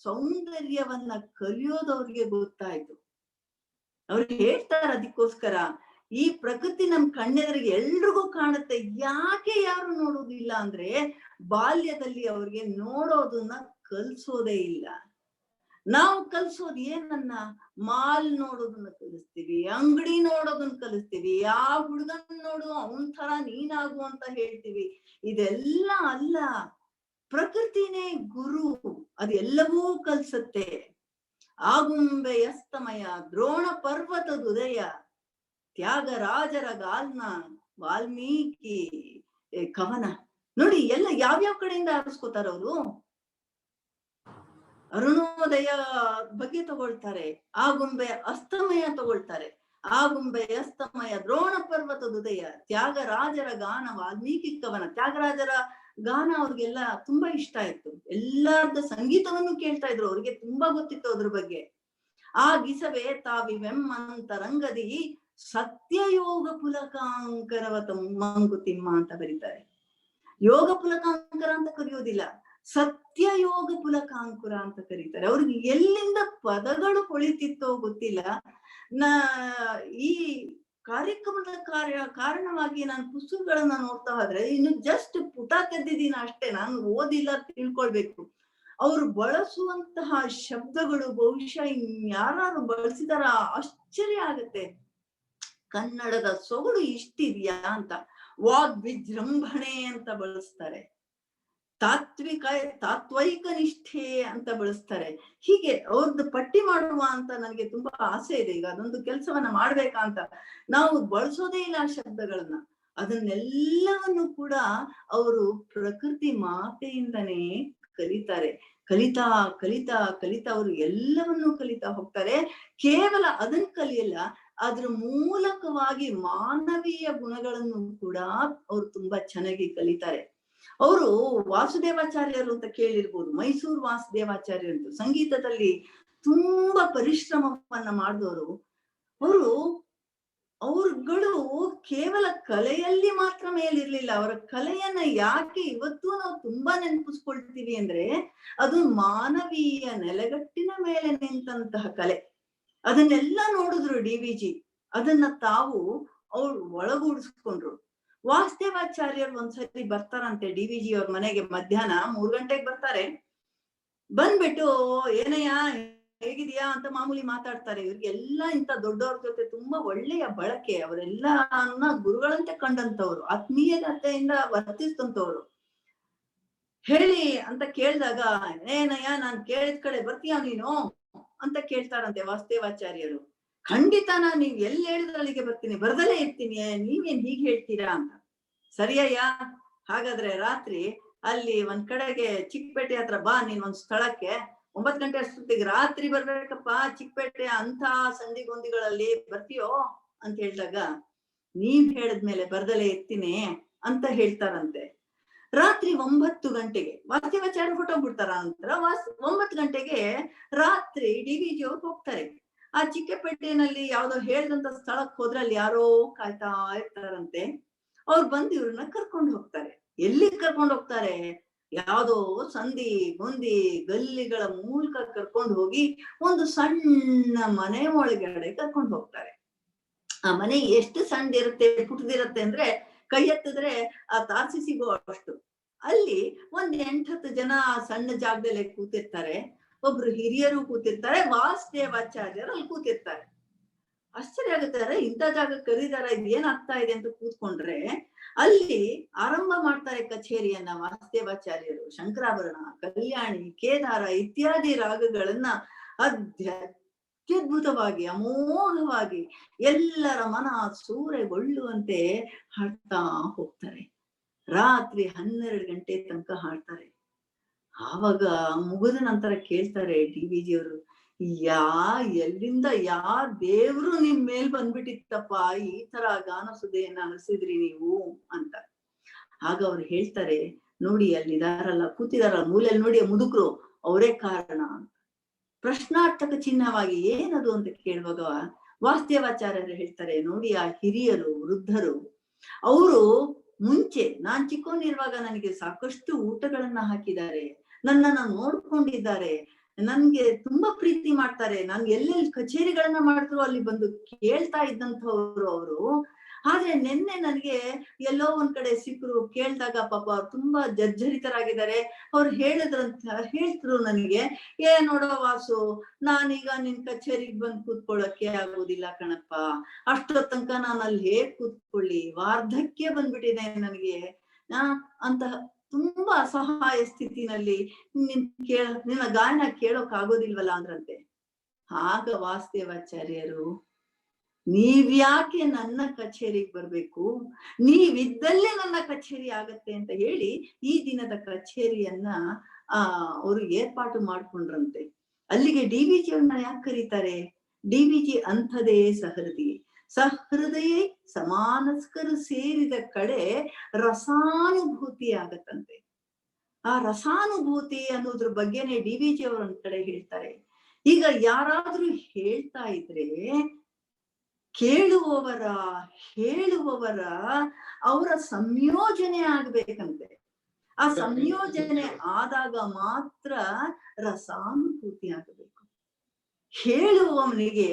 ಸೌಂದರ್ಯವನ್ನ ಕಲಿಯೋದವ್ರಿಗೆ ಗೊತ್ತಾಯ್ತು. ಅವ್ರು ಹೇಳ್ತಾರ ಅದಕ್ಕೋಸ್ಕರ ಈ ಪ್ರಕೃತಿ ನಮ್ ಕಣ್ಣೆದುರಿಗೆ ಎಲ್ರಿಗೂ ಕಾಣುತ್ತೆ, ಯಾಕೆ ಯಾರು ನೋಡೋದಿಲ್ಲ ಅಂದ್ರೆ ಬಾಲ್ಯದಲ್ಲಿ ಅವ್ರಿಗೆ ನೋಡೋದನ್ನ ಕಲ್ಸೋದೇ ಇಲ್ಲ. ನಾವು ಕಲ್ಸೋದ್ ಏನನ್ನ, ಮಾಲ್ ನೋಡೋದನ್ನ ಕಲಿಸ್ತೀವಿ, ಅಂಗಡಿ ನೋಡೋದನ್ನ ಕಲಿಸ್ತೀವಿ, ಆ ಹುಡುಗನ್ ನೋಡು ಅವನ್ ತರ ನೀನಾಗು ಅಂತ ಹೇಳ್ತೀವಿ. ಇದೆಲ್ಲ ಅಲ್ಲ, ಪ್ರಕೃತಿನೇ ಗುರು, ಅದೆಲ್ಲವೂ ಕಲ್ಸತ್ತೆ. ಆಗುಂಬೆಯಸ್ತಮಯ, ದ್ರೋಣ ಪರ್ವತದುದಯ, ತ್ಯಾಗರಾಜರ ಗಾಲ್ನ, ವಾಲ್ಮೀಕಿ ಕವನ. ನೋಡಿ ಎಲ್ಲ ಯಾವ್ಯಾವ ಕಡೆಯಿಂದ ಆರಿಸ್ಕೋತಾರ ಅವರು. ಅರುಣೋದಯ ಬಗ್ಗೆ ತಗೊಳ್ತಾರೆ, ಆಗುಂಬೆ ಅಸ್ತಮಯ ತಗೊಳ್ತಾರೆ, ಆಗುಂಬೆ ಅಸ್ತಮಯ, ದ್ರೋಣ ಪರ್ವತದುದಯ, ತ್ಯಾಗರಾಜರ ಗಾನ, ವಾಲ್ಮೀಕಿ ಕವನ. ತ್ಯಾಗರಾಜರ ಗಾನ ಅವ್ರಿಗೆಲ್ಲ ತುಂಬಾ ಇಷ್ಟ ಆಯ್ತು, ಎಲ್ಲಾರ್ದ ಸಂಗೀತವನ್ನು ಕೇಳ್ತಾ ಇದ್ರು, ಅವ್ರಿಗೆ ತುಂಬಾ ಗೊತ್ತಿತ್ತು ಅದ್ರ ಬಗ್ಗೆ. ಆ ಗಿಸವೇ ತಾವಿವೆಮ್ಮಂತರಂಗದಿ ಸತ್ಯಯೋಗ ಪುಲಕಾಂಕರವತ ಮಂಕುತಿಮ್ಮ ಅಂತ ಬರೀತಾರೆ. ಯೋಗ ಪುಲಕಾಂಕರ ಅಂತ ಕರೆಯೋದಿಲ್ಲ, ಸತ್ಯಯೋಗ ಪುಲಕಾಂಕುರ ಅಂತ ಕರೀತಾರೆ. ಅವ್ರಿಗೆ ಎಲ್ಲಿಂದ ಪದಗಳು ಹೊಳಿತಿತ್ತೋ ಗೊತ್ತಿಲ್ಲ. ಈ ಕಾರ್ಯಕ್ರಮದ ಕಾರಣವಾಗಿ ನಾನು ಪುಸ್ತಕಗಳನ್ನ ನೋಡ್ತಾ ಹೋದ್ರೆ ಇನ್ನು ಜಸ್ಟ್ ಪುಟ ತೆದ್ದಿದ್ದೀನಿ ಅಷ್ಟೇ, ನಾನು ಓದಿಲ್ಲ, ತಿಳ್ಕೊಳ್ಬೇಕು. ಅವ್ರು ಬಳಸುವಂತಹ ಶಬ್ದಗಳು ಬಹುಶಃ ಇನ್ಯಾರು ಬಳಸಿದಾರ ಆಶ್ಚರ್ಯ ಆಗತ್ತೆ. ಕನ್ನಡದ ಸೊಗಡು ಇಷ್ಟಿದ್ಯಾ ಅಂತ. ವಾಗ್ವಿಜೃಂಭಣೆ ಅಂತ ಬಳಸ್ತಾರೆ, ತಾತ್ವೈಕ ನಿಷ್ಠೆ ಅಂತ ಬಳಸ್ತಾರೆ. ಹೀಗೆ ಅವ್ರದ್ದು ಪಟ್ಟಿ ಮಾಡುವ ಅಂತ ನನಗೆ ತುಂಬಾ ಆಸೆ ಇದೆ. ಈಗ ಅದೊಂದು ಕೆಲಸವನ್ನ ಮಾಡ್ಬೇಕಾ ಅಂತ. ನಾವು ಬಳಸೋದೇ ಇಲ್ಲ ಆ ಶಬ್ದಗಳನ್ನ. ಅದನ್ನೆಲ್ಲವನ್ನು ಕೂಡ ಅವರು ಪ್ರಕೃತಿ ಮಾತೆಯಿಂದನೇ ಕಲಿತಾರೆ. ಕಲಿತಾ ಕಲಿತಾ ಕಲಿತಾ ಅವರು ಎಲ್ಲವನ್ನೂ ಕಲಿತಾ ಹೋಗ್ತಾರೆ. ಕೇವಲ ಅದನ್ನ ಕಲಿಯಲ್ಲ, ಅದ್ರ ಮೂಲಕವಾಗಿ ಮಾನವೀಯ ಗುಣಗಳನ್ನು ಕೂಡ ಅವ್ರು ತುಂಬಾ ಚೆನ್ನಾಗಿ ಕಲಿತಾರೆ. ಅವರು ವಾಸುದೇವಾಚಾರ್ಯರು ಅಂತ ಕೇಳಿರ್ಬೋದು, ಮೈಸೂರು ವಾಸುದೇವಾಚಾರ್ಯರು ಅಂತ ಸಂಗೀತದಲ್ಲಿ ತುಂಬಾ ಪರಿಶ್ರಮವನ್ನ ಮಾಡಿದವರು. ಅವ್ರುಗಳು ಕೇವಲ ಕಲೆಯಲ್ಲಿ ಮಾತ್ರ ಮೇಲಿರ್ಲಿಲ್ಲ. ಅವರ ಕಲೆಯನ್ನ ಯಾಕೆ ಇವತ್ತು ನಾವು ತುಂಬಾ ನೆನಪಿಸ್ಕೊಳ್ತೀವಿ ಅಂದ್ರೆ ಅದು ಮಾನವೀಯ ನೆಲೆಗಟ್ಟಿನ ಮೇಲೆ ನಿಂತಹ ಕಲೆ. ಅದನ್ನೆಲ್ಲ ನೋಡಿದ್ರು DVG, ಅದನ್ನ ತಾವು ಅವ್ರು ಒಳಗೂಡಿಸ್ಕೊಂಡ್ರು. ವಾಸುದೇವಾಚಾರ್ಯರು ಒಂದ್ಸರಿ ಬರ್ತಾರಂತೆ DVG ಅವ್ರ ಮನೆಗೆ. ಮಧ್ಯಾಹ್ನ 3 ಗಂಟೆಗೆ ಬರ್ತಾರೆ. ಬಂದ್ಬಿಟ್ಟು ಏನಯ್ಯ ಹೇಗಿದ್ಯಾ ಅಂತ ಮಾಮೂಲಿ ಮಾತಾಡ್ತಾರೆ. ಇವ್ರಿಗೆಲ್ಲ ಇಂತ ದೊಡ್ಡವ್ರ ಜೊತೆ ತುಂಬಾ ಒಳ್ಳೆಯ ಬಳಕೆ. ಅವರೆಲ್ಲ ಗುರುಗಳಂತೆ ಕಂಡಂತವ್ರು, ಆತ್ಮೀಯತೆಯಿಂದ ವರ್ತಿಸ್ತಂತವ್ರು. ಹೇಳಿ ಅಂತ ಕೇಳಿದಾಗ, ಏನಯ್ಯ ನಾನ್ ಕೇಳಿದ ಕಡೆ ಬರ್ತೀಯ ನೀನು ಅಂತ ಕೇಳ್ತಾರಂತೆ ವಾಸುದೇವಾಚಾರ್ಯರು. ಖಂಡಿತ ನೀವ್ ಎಲ್ಲಿ ಹೇಳಿದ್ರೆ ಅಲ್ಲಿಗೆ ಬರ್ತೀನಿ, ಬರ್ದಲೇ ಇರ್ತೀನಿ, ನೀವೇನ್ ಹೀಗ್ ಹೇಳ್ತೀರಾ ಅಂತ. ಸರಿಯಯ್ಯ, ಹಾಗಾದ್ರೆ ರಾತ್ರಿ ಅಲ್ಲಿ ಒಂದ್ ಕಡೆಗೆ ಚಿಕ್ಕಪೇಟೆ ಹತ್ರ ಬಾ, ನೀನ್ ಒಂದ್ ಸ್ಥಳಕ್ಕೆ 9 ಗಂಟೆ ಅಷ್ಟೊತ್ತಿಗೆ ರಾತ್ರಿ ಬರ್ಬೇಕಪ್ಪ, ಚಿಕ್ಕಪೇಟೆ ಅಂತ ಸಂದಿಗೊಂದಿಗಳಲ್ಲಿ ಬರ್ತೀಯೋ ಅಂತ ಹೇಳಿದಾಗ, ನೀವ್ ಹೇಳಿದ್ಮೇಲೆ ಬರ್ದಲೇ ಇರ್ತೀನಿ ಅಂತ ಹೇಳ್ತಾರಂತೆ. ರಾತ್ರಿ 9 ಗಂಟೆಗೆ ವಾಸುದೇವಾಚಾರ್ಯ ಹೊಟ್ಟೋಗ್ಬಿಡ್ತಾರ. ನಂತರ 9 ಗಂಟೆಗೆ ರಾತ್ರಿ DVG ಅವ್ರು ಹೋಗ್ತಾರೆ. ಆ ಚಿಕ್ಕಪೇಟೆನಲ್ಲಿ ಯಾವ್ದೋ ಹೇಳ್ದಂತ ಸ್ಥಳಕ್ಕೆ ಹೋದ್ರೆ ಅಲ್ಲಿ ಯಾರೋ ಕಾಯ್ತಾ ಇರ್ತಾರಂತೆ. ಅವ್ರು ಬಂದು ಇವ್ರನ್ನ ಕರ್ಕೊಂಡು ಹೋಗ್ತಾರೆ. ಎಲ್ಲಿ ಕರ್ಕೊಂಡು ಹೋಗ್ತಾರೆ? ಯಾವ್ದೋ ಸಂದಿ ಗೊಂದಿ ಗಲ್ಲಿಗಳ ಮೂಲಕ ಕರ್ಕೊಂಡು ಹೋಗಿ ಒಂದು ಸಣ್ಣ ಮನೆ ಒಳಗಡೆ ಕರ್ಕೊಂಡು ಹೋಗ್ತಾರೆ. ಆ ಮನೆ ಎಷ್ಟು ಸಣ್ಣದಿರುತ್ತೆ, ಪುಟ್ಟದಿರುತ್ತೆ ಅಂದ್ರೆ ಕೈ ಎತ್ತಿದ್ರೆ ಆ ತಾಸಿ ಸಿಗೋ ಅಷ್ಟು. ಅಲ್ಲಿ ಒಂದ್ 8-10 ಜನ ಸಣ್ಣ ಜಾಗದಲ್ಲೇ ಕೂತಿರ್ತಾರೆ. ಒಬ್ರು ಹಿರಿಯರು ಕೂತಿರ್ತಾರೆ, ವಾಸುದೇವಾಚಾರ್ಯರು ಅಲ್ಲಿ ಕೂತಿರ್ತಾರೆ. ಆಶ್ಚರ್ಯ ಆಗುತ್ತೆ, ಇಂಥ ಜಾಗ ಕರೀದಾರ, ಇದು ಏನಾಗ್ತಾ ಇದೆ ಅಂತ ಕೂತ್ಕೊಂಡ್ರೆ ಅಲ್ಲಿ ಆರಂಭ ಮಾಡ್ತಾರೆ ಕಚೇರಿಯನ್ನ ವಾಸುದೇವಾಚಾರ್ಯರು. ಶಂಕರಾಭರಣ, ಕಲ್ಯಾಣಿ, ಕೇದಾರ ಇತ್ಯಾದಿ ರಾಗಗಳನ್ನ ಅತ್ಯದ್ಭುತವಾಗಿ ಅಮೋಘವಾಗಿ ಎಲ್ಲರ ಮನ ಸೂರೆಗೊಳ್ಳುವಂತೆ ಹಾಡ್ತಾ ಹೋಗ್ತಾರೆ. ರಾತ್ರಿ 12 ಗಂಟೆ ತನಕ ಹಾಡ್ತಾರೆ. ಆವಾಗ ಮುಗಿದ ನಂತರ ಕೇಳ್ತಾರೆ DVG ಅವರು, ಎಲ್ಲಿಂದ ದೇವ್ರು ನಿಮ್ ಮೇಲ್ ಬಂದ್ಬಿಟ್ಟಿತ್ತಪ್ಪ, ಈ ತರ ಗಾನ ಸುಧೆಯನ್ನ ಹರಿಸಿದ್ರಿ ನೀವು ಅಂತ. ಆಗ ಅವ್ರು ಹೇಳ್ತಾರೆ, ನೋಡಿ ಅಲ್ಲಿದಾರಲ್ಲ, ಕೂತಿದಾರಲ್ಲ ಮೂಲೆಯಲ್ಲಿ ನೋಡಿ ಮುದುಕರು, ಅವರೇ ಕಾರಣ. ಪ್ರಶ್ನಾರ್ಥಕ ಚಿಹ್ನವಾಗಿ ಏನದು ಅಂತ ಕೇಳುವಾಗ ವಾಸ್ತವಾಚಾರ್ಯರು ಹೇಳ್ತಾರೆ, ನೋಡಿ ಆ ಹಿರಿಯರು ವೃದ್ಧರು ಅವರು ಮುಂಚೆ ನಾನ್ ಚಿಕ್ಕವನಿರುವಾಗ ನನಗೆ ಸಾಕಷ್ಟು ಊಟಗಳನ್ನ ಹಾಕಿದ್ದಾರೆ, ನನ್ನನ್ನ ನೋಡ್ಕೊಂಡಿದ್ದಾರೆ, ನನ್ಗೆ ತುಂಬಾ ಪ್ರೀತಿ ಮಾಡ್ತಾರೆ, ನಾನು ಎಲ್ಲೆಲ್ಲಿ ಕಚೇರಿಗಳನ್ನ ಮಾಡಿದ್ರು ಅಲ್ಲಿ ಬಂದು ಕೇಳ್ತಾ ಇದ್ದಂಥವ್ರು ಅವರು. ಆದ್ರೆ ನಿನ್ನೆ ನನಗೆ ಎಲ್ಲೋ ಒಂದ್ ಕಡೆ ಸಿಕ್ಕರು, ಕೇಳ್ದಾಗ ಪಾಪ ಅವ್ರು ತುಂಬಾ ಜರ್ಜರಿತರಾಗಿದ್ದಾರೆ. ಅವ್ರು ಹೇಳ್ತರು ನನಗೆ, ನೋಡೋ ವಾಸು, ನಾನೀಗ ನಿನ್ ಕಚೇರಿಗೆ ಬಂದ್ ಕೂತ್ಕೊಳ್ಳಕ್ಕೆ ಆಗೋದಿಲ್ಲ ಕಣಪ್ಪ, ಅಷ್ಟೋ ತನಕ ನಾನು ಅಲ್ಲಿ ಹೇಗ್ ಕೂತ್ಕೊಳ್ಳಿ, ವಾರ್ಧಕ್ಯ ಬಂದ್ಬಿಟ್ಟಿದೆ ನನಗೆ ಅಂತ ತುಂಬಾ ಅಸಹಾಯ ಸ್ಥಿತಿನಲ್ಲಿ ನಿನ್ನ ಗಾಯನ ಕೇಳೋಕ್ ಆಗೋದಿಲ್ವಲ್ಲ ಅಂದ್ರಂತೆ. ಆಗ ವಾಸ್ತವಾಚಾರ್ಯರು, ನೀವ್ಯಾಕೆ ನನ್ನ ಕಚೇರಿಗೆ ಬರ್ಬೇಕು, ನೀವಿದ್ದಲ್ಲೇ ನನ್ನ ಕಚೇರಿ ಆಗತ್ತೆ ಅಂತ ಹೇಳಿ ಈ ದಿನದ ಕಚೇರಿಯನ್ನ ಅವರು ಏರ್ಪಾಟು ಮಾಡ್ಕೊಂಡ್ರಂತೆ. ಅಲ್ಲಿಗೆ DVG ಅವ್ರನ್ನ ಯಾಕೆ ಕರೀತಾರೆ? DVG ಅಂಥದೇ ಸಹೃದಯ ಸಮಾನಸ್ಕರು ಸೇರಿದ ಕಡೆ ರಸಾನುಭೂತಿ ಆಗತ್ತಂತೆ. ಆ ರಸಾನುಭೂತಿ ಅನ್ನೋದ್ರ ಬಗ್ಗೆನೆ DVG ಅವ್ರ ಒಂದ್ ಕಡೆ ಹೇಳ್ತಾರೆ. ಈಗ ಯಾರಾದ್ರೂ ಹೇಳ್ತಾ ಇದ್ರೆ ಕೇಳುವವರ ಹೇಳುವವರ ಅವರ ಸಂಯೋಜನೆ ಆಗ್ಬೇಕಂತೆ. ಆ ಸಂಯೋಜನೆ ಆದಾಗ ಮಾತ್ರ ರಸಾನುಭೂತಿ ಆಗಬೇಕು. ಹೇಳುವವನಿಗೆ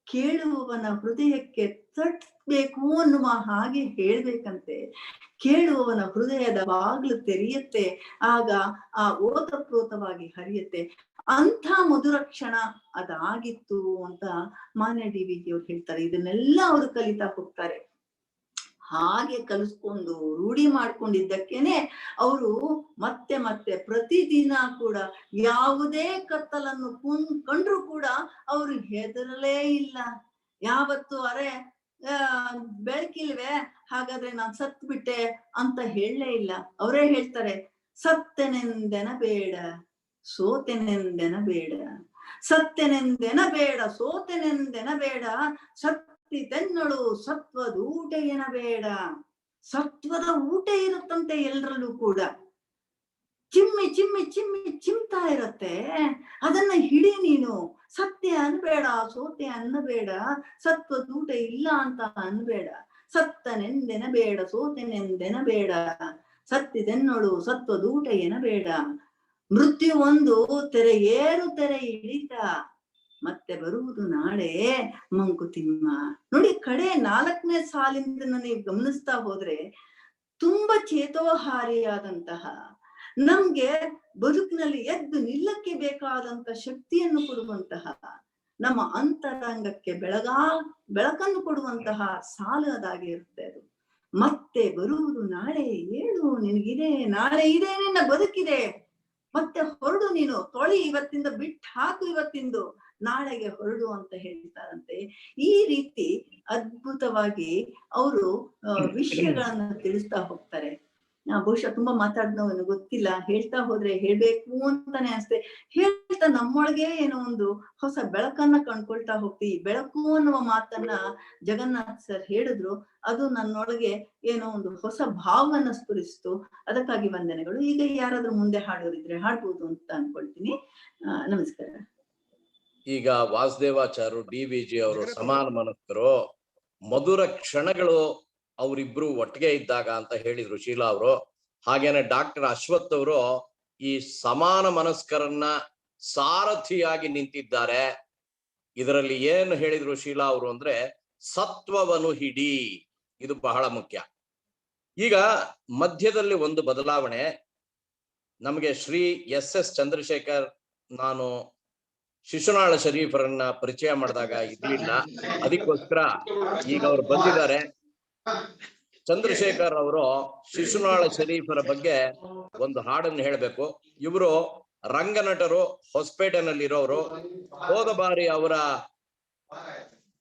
ಕೇಳುವವನ ಹೃದಯಕ್ಕೆ ತಟ್ಟಬೇಕು ಅನ್ನುವ ಹಾಗೆ ಹೇಳ್ಬೇಕಂತೆ. ಕೇಳುವವನ ಹೃದಯದ ಬಾಗ್ಲು ತೆರೆಯುತ್ತೆ, ಆಗ ಆ ಓತಪ್ರೋತವಾಗಿ ಹರಿಯುತ್ತೆ. ಅಂಥ ಮಧುರ ಕ್ಷಣ ಅದಾಗಿತ್ತು ಅಂತ ಮಾನ್ಯ DVG ಅವ್ರು ಹೇಳ್ತಾರೆ. ಇದನ್ನೆಲ್ಲ ಅವರು ಕಲಿತಾ ಹೋಗ್ತಾರೆ. ಹಾಗೆ ಕಲಿಸ್ಕೊಂಡು ರೂಢಿ ಮಾಡ್ಕೊಂಡಿದ್ದಕ್ಕೇನೆ ಅವರು ಮತ್ತೆ ಮತ್ತೆ ಪ್ರತಿದಿನ ಕೂಡ ಯಾವುದೇ ಕತ್ತಲನ್ನು ಕಂಡ್ರು ಕೂಡ ಅವರು ಹೆದರಲೇ ಇಲ್ಲ. ಯಾವತ್ತು ಅರೆ ಬೆಳಕಿಲ್ವೇ ಹಾಗಾದ್ರೆ ನಾನ್ ಸತ್ ಬಿಟ್ಟೆ ಅಂತ ಹೇಳಲೇ ಇಲ್ಲ. ಅವರೇ ಹೇಳ್ತಾರೆ, ಸತ್ತೆನೆಂದೆನ ಬೇಡ ಸೋತೆನೆಂದೆನ ಬೇಡ, ಸತ್ತೆನೆಂದೆನ ಬೇಡ ಸೋತೆನೆಂದೆನ ಬೇಡ, ಸತ್ತಿತೆನ್ನಳು ಸತ್ವದ ಊಟ ಏನ ಬೇಡ. ಸತ್ವದ ಊಟ ಇರುತ್ತಂತೆ ಎಲ್ರಲ್ಲೂ ಕೂಡ, ಚಿಮ್ಮಿ ಚಿಮ್ಮಿ ಚಿಮ್ಮಿ ಚಿಮ್ತಾ ಇರತ್ತೆ. ಅದನ್ನ ಹಿಡಿ ನೀನು. ಸತ್ಯ ಅನ್ಬೇಡ, ಸೋತೆ ಅನ್ನಬೇಡ, ಸತ್ವದ ಊಟ ಇಲ್ಲ ಅಂತ ಅನ್ಬೇಡ. ಸತ್ತನೆಂದೆನ ಬೇಡ ಸೋತೆನೆಂದೆನ ಬೇಡ, ಸತ್ತಿದೆನ್ನೋಳು ಸತ್ವದ ಊಟ ಏನ ಬೇಡ. ಮೃತ್ಯು ಒಂದು ತೆರೆ ಏರು ತೆರೆ ಇಳಿತ, ಮತ್ತೆ ಬರುವುದು ನಾಳೆ ಮಂಕುತಿಮ್ಮ. ನೋಡಿ ಕಡೆ 4ನೇ ಸಾಲಿಂದ ನೀವು ಗಮನಿಸ್ತಾ ಹೋದ್ರೆ ತುಂಬಾ ಚೇತೋಹಾರಿಯಾದಂತಹ, ನಮ್ಗೆ ಬದುಕಿನಲ್ಲಿ ಎದ್ದು ನಿಲ್ಲಕ್ಕೆ ಬೇಕಾದಂತ ಶಕ್ತಿಯನ್ನು ಕೊಡುವಂತಹ, ನಮ್ಮ ಅಂತರಂಗಕ್ಕೆ ಬೆಳಕನ್ನು ಕೊಡುವಂತಹ ಸಾಲು ಅದಾಗಿ ಇರುತ್ತೆ ಅದು. ಮತ್ತೆ ಬರುವುದು ನಾಳೆ, ಏಳು ನಿನಗಿದೆ, ನಾಳೆ ಇದೆ, ನಿನ್ನ ಬದುಕಿದೆ, ಮತ್ತೆ ಹೊರಡು ನೀನು, ತೊಳಿ ಇವತ್ತಿಂದ ಬಿಟ್ಟು ಹಾಕು, ಇವತ್ತಿಂದು ನಾಳೆಗೆ ಹೊರಡು ಅಂತ ಹೇಳ್ತಾರಂತೆ. ಈ ರೀತಿ ಅದ್ಭುತವಾಗಿ ಅವರು ವಿಷಯಗಳನ್ನ ತಿಳಿಸ್ತಾ ಹೋಗ್ತಾರೆ. ಬಹುಶಃ ತುಂಬಾ ಮಾತಾಡ್ನವನು ಗೊತ್ತಿಲ್ಲ, ಹೇಳ್ತಾ ಹೋದ್ರೆ ಹೇಳ್ಬೇಕು ಅಂತಾನೆ ಅನ್ಸುತ್ತೆ. ಹೇಳ್ತಾ ನಮ್ಮೊಳಗೆ ಏನೋ ಒಂದು ಹೊಸ ಬೆಳಕನ್ನ ಕಂಡ್ಕೊಳ್ತಾ ಹೋಗ್ತೀವಿ. ಬೆಳಕು ಅನ್ನುವ ಮಾತನ್ನ ಜಗನ್ನಾಥ್ ಸರ್ ಹೇಳಿದ್ರು, ಅದು ನನ್ನೊಳಗೆ ಏನೋ ಒಂದು ಹೊಸ ಭಾವನ ಸ್ಫುರಿಸ್ತು. ಅದಕ್ಕಾಗಿ ವಂದನೆಗಳು. ಈಗ ಯಾರಾದ್ರೂ ಮುಂದೆ ಹಾಡೋರಿದ್ರೆ ಹಾಡ್ಬೋದು ಅಂತ ಅನ್ಕೊಳ್ತೀನಿ. ನಮಸ್ಕಾರ. ಈಗ ವಾಸುದೇವಾಚಾರ್ಯರು DVG ಅವರು ಸಮಾನ ಮನಸ್ಕರು, ಮಧುರ ಕ್ಷಣಗಳು ಅವರಿಬ್ರು ಒಟ್ಟಿಗೆ ಇದ್ದಾಗ ಅಂತ ಹೇಳಿದ್ರು ಶೀಲಾ ಅವರು. ಹಾಗೇನೆ ಡಾಕ್ಟರ್ ಅಶ್ವಥ್ ಅವರು ಈ ಸಮಾನ ಮನಸ್ಕರನ್ನ ಸಾರಥಿಯಾಗಿ ನಿಂತಿದ್ದಾರೆ. ಇದರಲ್ಲಿ ಏನು ಹೇಳಿದ್ರು ಶೀಲಾ ಅವರು ಅಂದ್ರೆ ಸತ್ವವನ್ನು ಹಿಡಿ, ಇದು ಬಹಳ ಮುಖ್ಯ. ಈಗ ಮಧ್ಯದಲ್ಲಿ ಒಂದು ಬದಲಾವಣೆ. ನಮಗೆ ಶ್ರೀ SS ಚಂದ್ರಶೇಖರ್, ನಾನು ಶಿಶುನಾಳ ಶರೀಫರನ್ನ ಪರಿಚಯ ಮಾಡಿದಾಗ ಇರ್ಲಿಲ್ಲ, ಅದಕ್ಕೋಸ್ಕರ ಈಗ ಅವ್ರು ಬಂದಿದ್ದಾರೆ. ಚಂದ್ರಶೇಖರ್ ಅವರು ಶಿಶುನಾಳ ಶರೀಫರ ಬಗ್ಗೆ ಒಂದು ಹಾಡನ್ನು ಹೇಳ್ಬೇಕು. ಇವರು ರಂಗನಟರು, ಹೊಸಪೇಟೆನಲ್ಲಿರೋರು. ಹೋದ ಬಾರಿ ಅವರ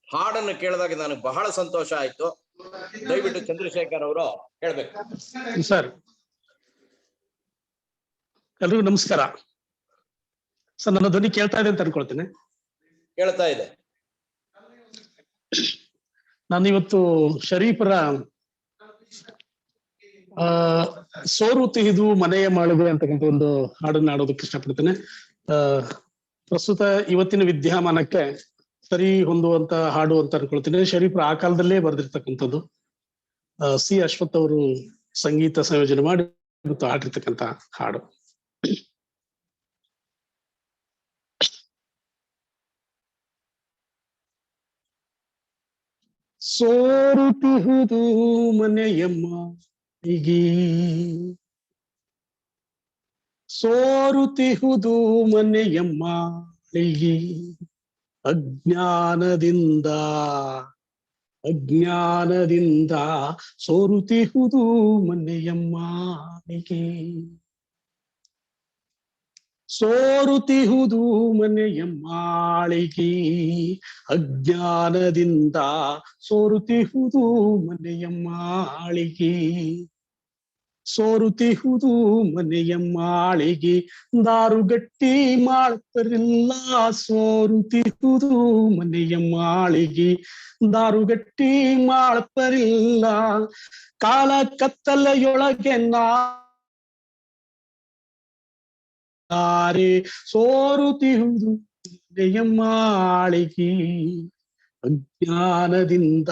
ಹಾಡನ್ನು ಕೇಳಿದಾಗ ನನಗೆ ಬಹಳ ಸಂತೋಷ ಆಯ್ತು. ದಯವಿಟ್ಟು ಚಂದ್ರಶೇಖರ್ ಅವರು ಹೇಳ್ಬೇಕು. ಸರ್, ಎಲ್ರಿಗೂ ನಮಸ್ಕಾರ. ಸರ್, ನನ್ನ ಧ್ವನಿ ಕೇಳ್ತಾ ಇದೆ ಅಂತ ಅನ್ಕೊಳ್ತೇನೆ. ಕೇಳ್ತಾ ಇದೆ. ನಾನು ಇವತ್ತು ಶರೀಫರ ಸೋರುತಿಹಿದು ಮನೆಯ ಮಾಳಿಗೆ ಅಂತಕ್ಕಂಥ ಒಂದು ಹಾಡನ್ನ ಹಾಡೋದಕ್ಕೆ ಇಷ್ಟಪಡ್ತೇನೆ. ಪ್ರಸ್ತುತ ಇವತ್ತಿನ ವಿದ್ಯಮಾನಕ್ಕೆ ಸರಿ ಹೊಂದುವಂತ ಹಾಡು ಅಂತ ಅನ್ಕೊಳ್ತೀನಿ. ಶರೀಫ್ರ ಆ ಕಾಲದಲ್ಲೇ ಬರೆದಿರ್ತಕ್ಕಂಥದ್ದು. ಸಿ ಅಶ್ವಥ್ ಅವರು ಸಂಗೀತ ಸಂಯೋಜನೆ ಮಾಡಿ ಇವತ್ತು ಹಾಡಿರ್ತಕ್ಕಂಥ ಹಾಡು. ಸೋರುತಿಹುದು ಮನೆಯಮ್ಮ ಹೀಗೆ, ಸೋರುತಿಹುದು ಮನೆಯಮ್ಮ ಹೀಗೆ, ಅಜ್ಞಾನದಿಂದ ಅಜ್ಞಾನದಿಂದ ಸೋರುತಿಹುದು ಮನೆಯಮ್ಮ ಹೀಗೆ, ಸೋರುತಿಹುದು ಮನೆಯಮ್ಮಾಳಿಗೆ, ಅಜ್ಞಾನದಿಂದ ಸೋರುತಿಹುದು ಮನೆಯಮ್ಮಾಳಿಗೆ, ಸೋರುತಿಹುದು ಮನೆಯಮ್ಮಾಳಿಗೆ, ದಾರುಗಟ್ಟಿ ಮಾಡ್ತರಿಲ್ಲ ಸೋರುತಿಹುದು ಮನೆಯಮ್ಮಾಳಿಗೆ, ದಾರುಗಟ್ಟಿ ಮಾಡ್ತರಿಲ್ಲ, ಕಾಲ ಕತ್ತಲೆಯೊಳಗೆ ಾರೆ ಸೋರುತಿಹುದು ಮನೆಯಮ್ಮಾಳಿಗೆ, ಅಜ್ಞಾನದಿಂದ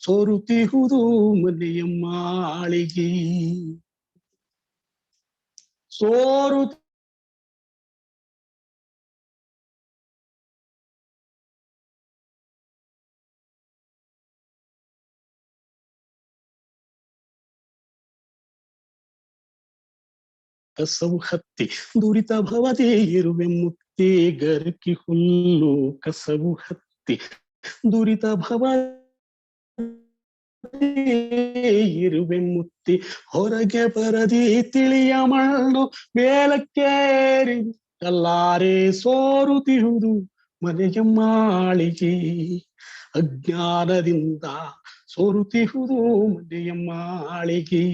ಸೋರುತಿಹುದು ಮನೆಯಮ್ಮಾಳಿಗೆ, ಸೋರು ಕಸವು ಹತ್ತಿ ದುರಿತ ಭವದೇ ಇರುವೆ ಮುತ್ತಿ, ಗರಕಿ ಹುಲ್ಲು ಕಸವು ಹತ್ತಿ ದುರಿತ ಭವ ಇರುವೆ ಮುತ್ತಿ, ಹೊರಗೆ ಬರದಿ ತಿಳಿಯ ಮಣ್ಣು ಮೇಲಕ್ಕೇರಿ ಕಲ್ಲಾರೆ ಸೋರುತಿಹುದು ಮನೆಯಮ್ಮಾಳಿಗೆ, ಅಜ್ಞಾನದಿಂದ ಸೋರುತಿಹುದು ಮನೆಯಮ್ಮಾಳಿಗೆ,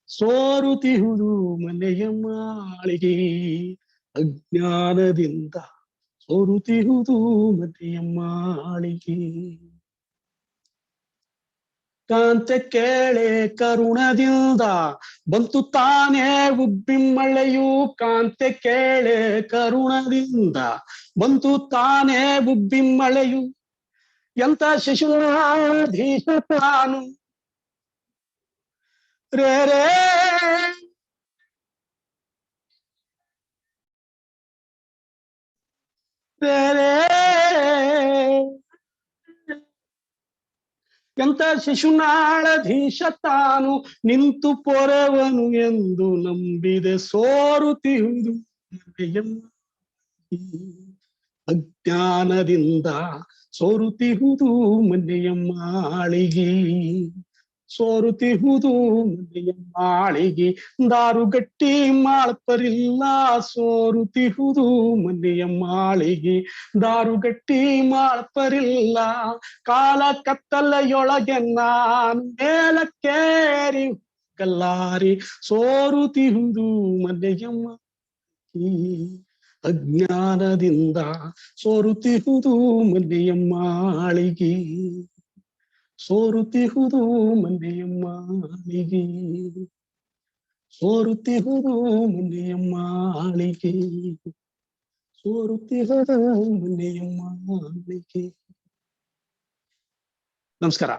ಸೋರುತಿಹುದು ಮನೆಯಮ್ಮಾಳಿಗೆ, ಅಜ್ಞಾನದಿಂದ ಸೋರುತಿಹುದು ಮನೆಯಮ್ಮಾಳಿಗೆ. ಕಾಂತೆ ಕೇಳೆ ಕರುಣದಿಂದ ಬಂತು ತಾನೇ ಉಬ್ಬಿಮ್ಮಳೆಯು, ಕಾಂತೆ ಕೇಳೆ ಕರುಣದಿಂದ ಬಂತು ತಾನೇ ಉಬ್ಬಿಮ್ಮಳೆಯು, ಎಂತ ಶಿಶುನಾಧೀಶ ತಾನು ರೇ ರೇ ರೇ ರೇ ಎಂತ ಶಿಶುನಾಳಧೀಶ ತಾನು ನಿಂತು ಪೊರೆವನು ಎಂದು ನಂಬಿದೆ ಸೋರುತಿಹುದು ಮನೆಯಮ್ಮಾಳಿಗೆ, ಅಜ್ಞಾನದಿಂದ ಸೋರುತಿಹುದು ಮನೆಯಮ್ಮಾಳಿಗೆ, ಸೋರುತಿಹುದು ಮನೆಯಮ್ಮಾಳಿಗೆ, ದಾರುಗಟ್ಟಿ ಮಾಡ್ತರಿಲ್ಲ ಸೋರುತಿಹುದು ಮನೆಯಮ್ಮಾಳಿಗೆ, ದಾರುಗಟ್ಟಿ ಮಾಡ್ತರಿಲ್ಲ, ಕಾಲ ಕತ್ತಲೆಯೊಳಗೆ ನಾನು ಮೇಲಕ್ಕೇರಿ ಕಲ್ಲಾರಿ ಸೋರುತಿಹುದು ಮನೆಯಮ್ಮಾಳಿಗೆ, ಅಜ್ಞಾನದಿಂದ ಸೋರುತಿಹುದು ಮನೆಯಮ್ಮಾಳಿಗೆ, ಸೋರುತಿಹುದು ಮನೆಯಮ್ಮಾಳಿಗೆ, ಸೋರುತಿಹುದು ಮನೆಯಮ್ಮಾಳಿಗೆ, ಸೋರುತಿಹುದು ಮನೆಯಮ್ಮಾಳಿಗೆ. ನಮಸ್ಕಾರ.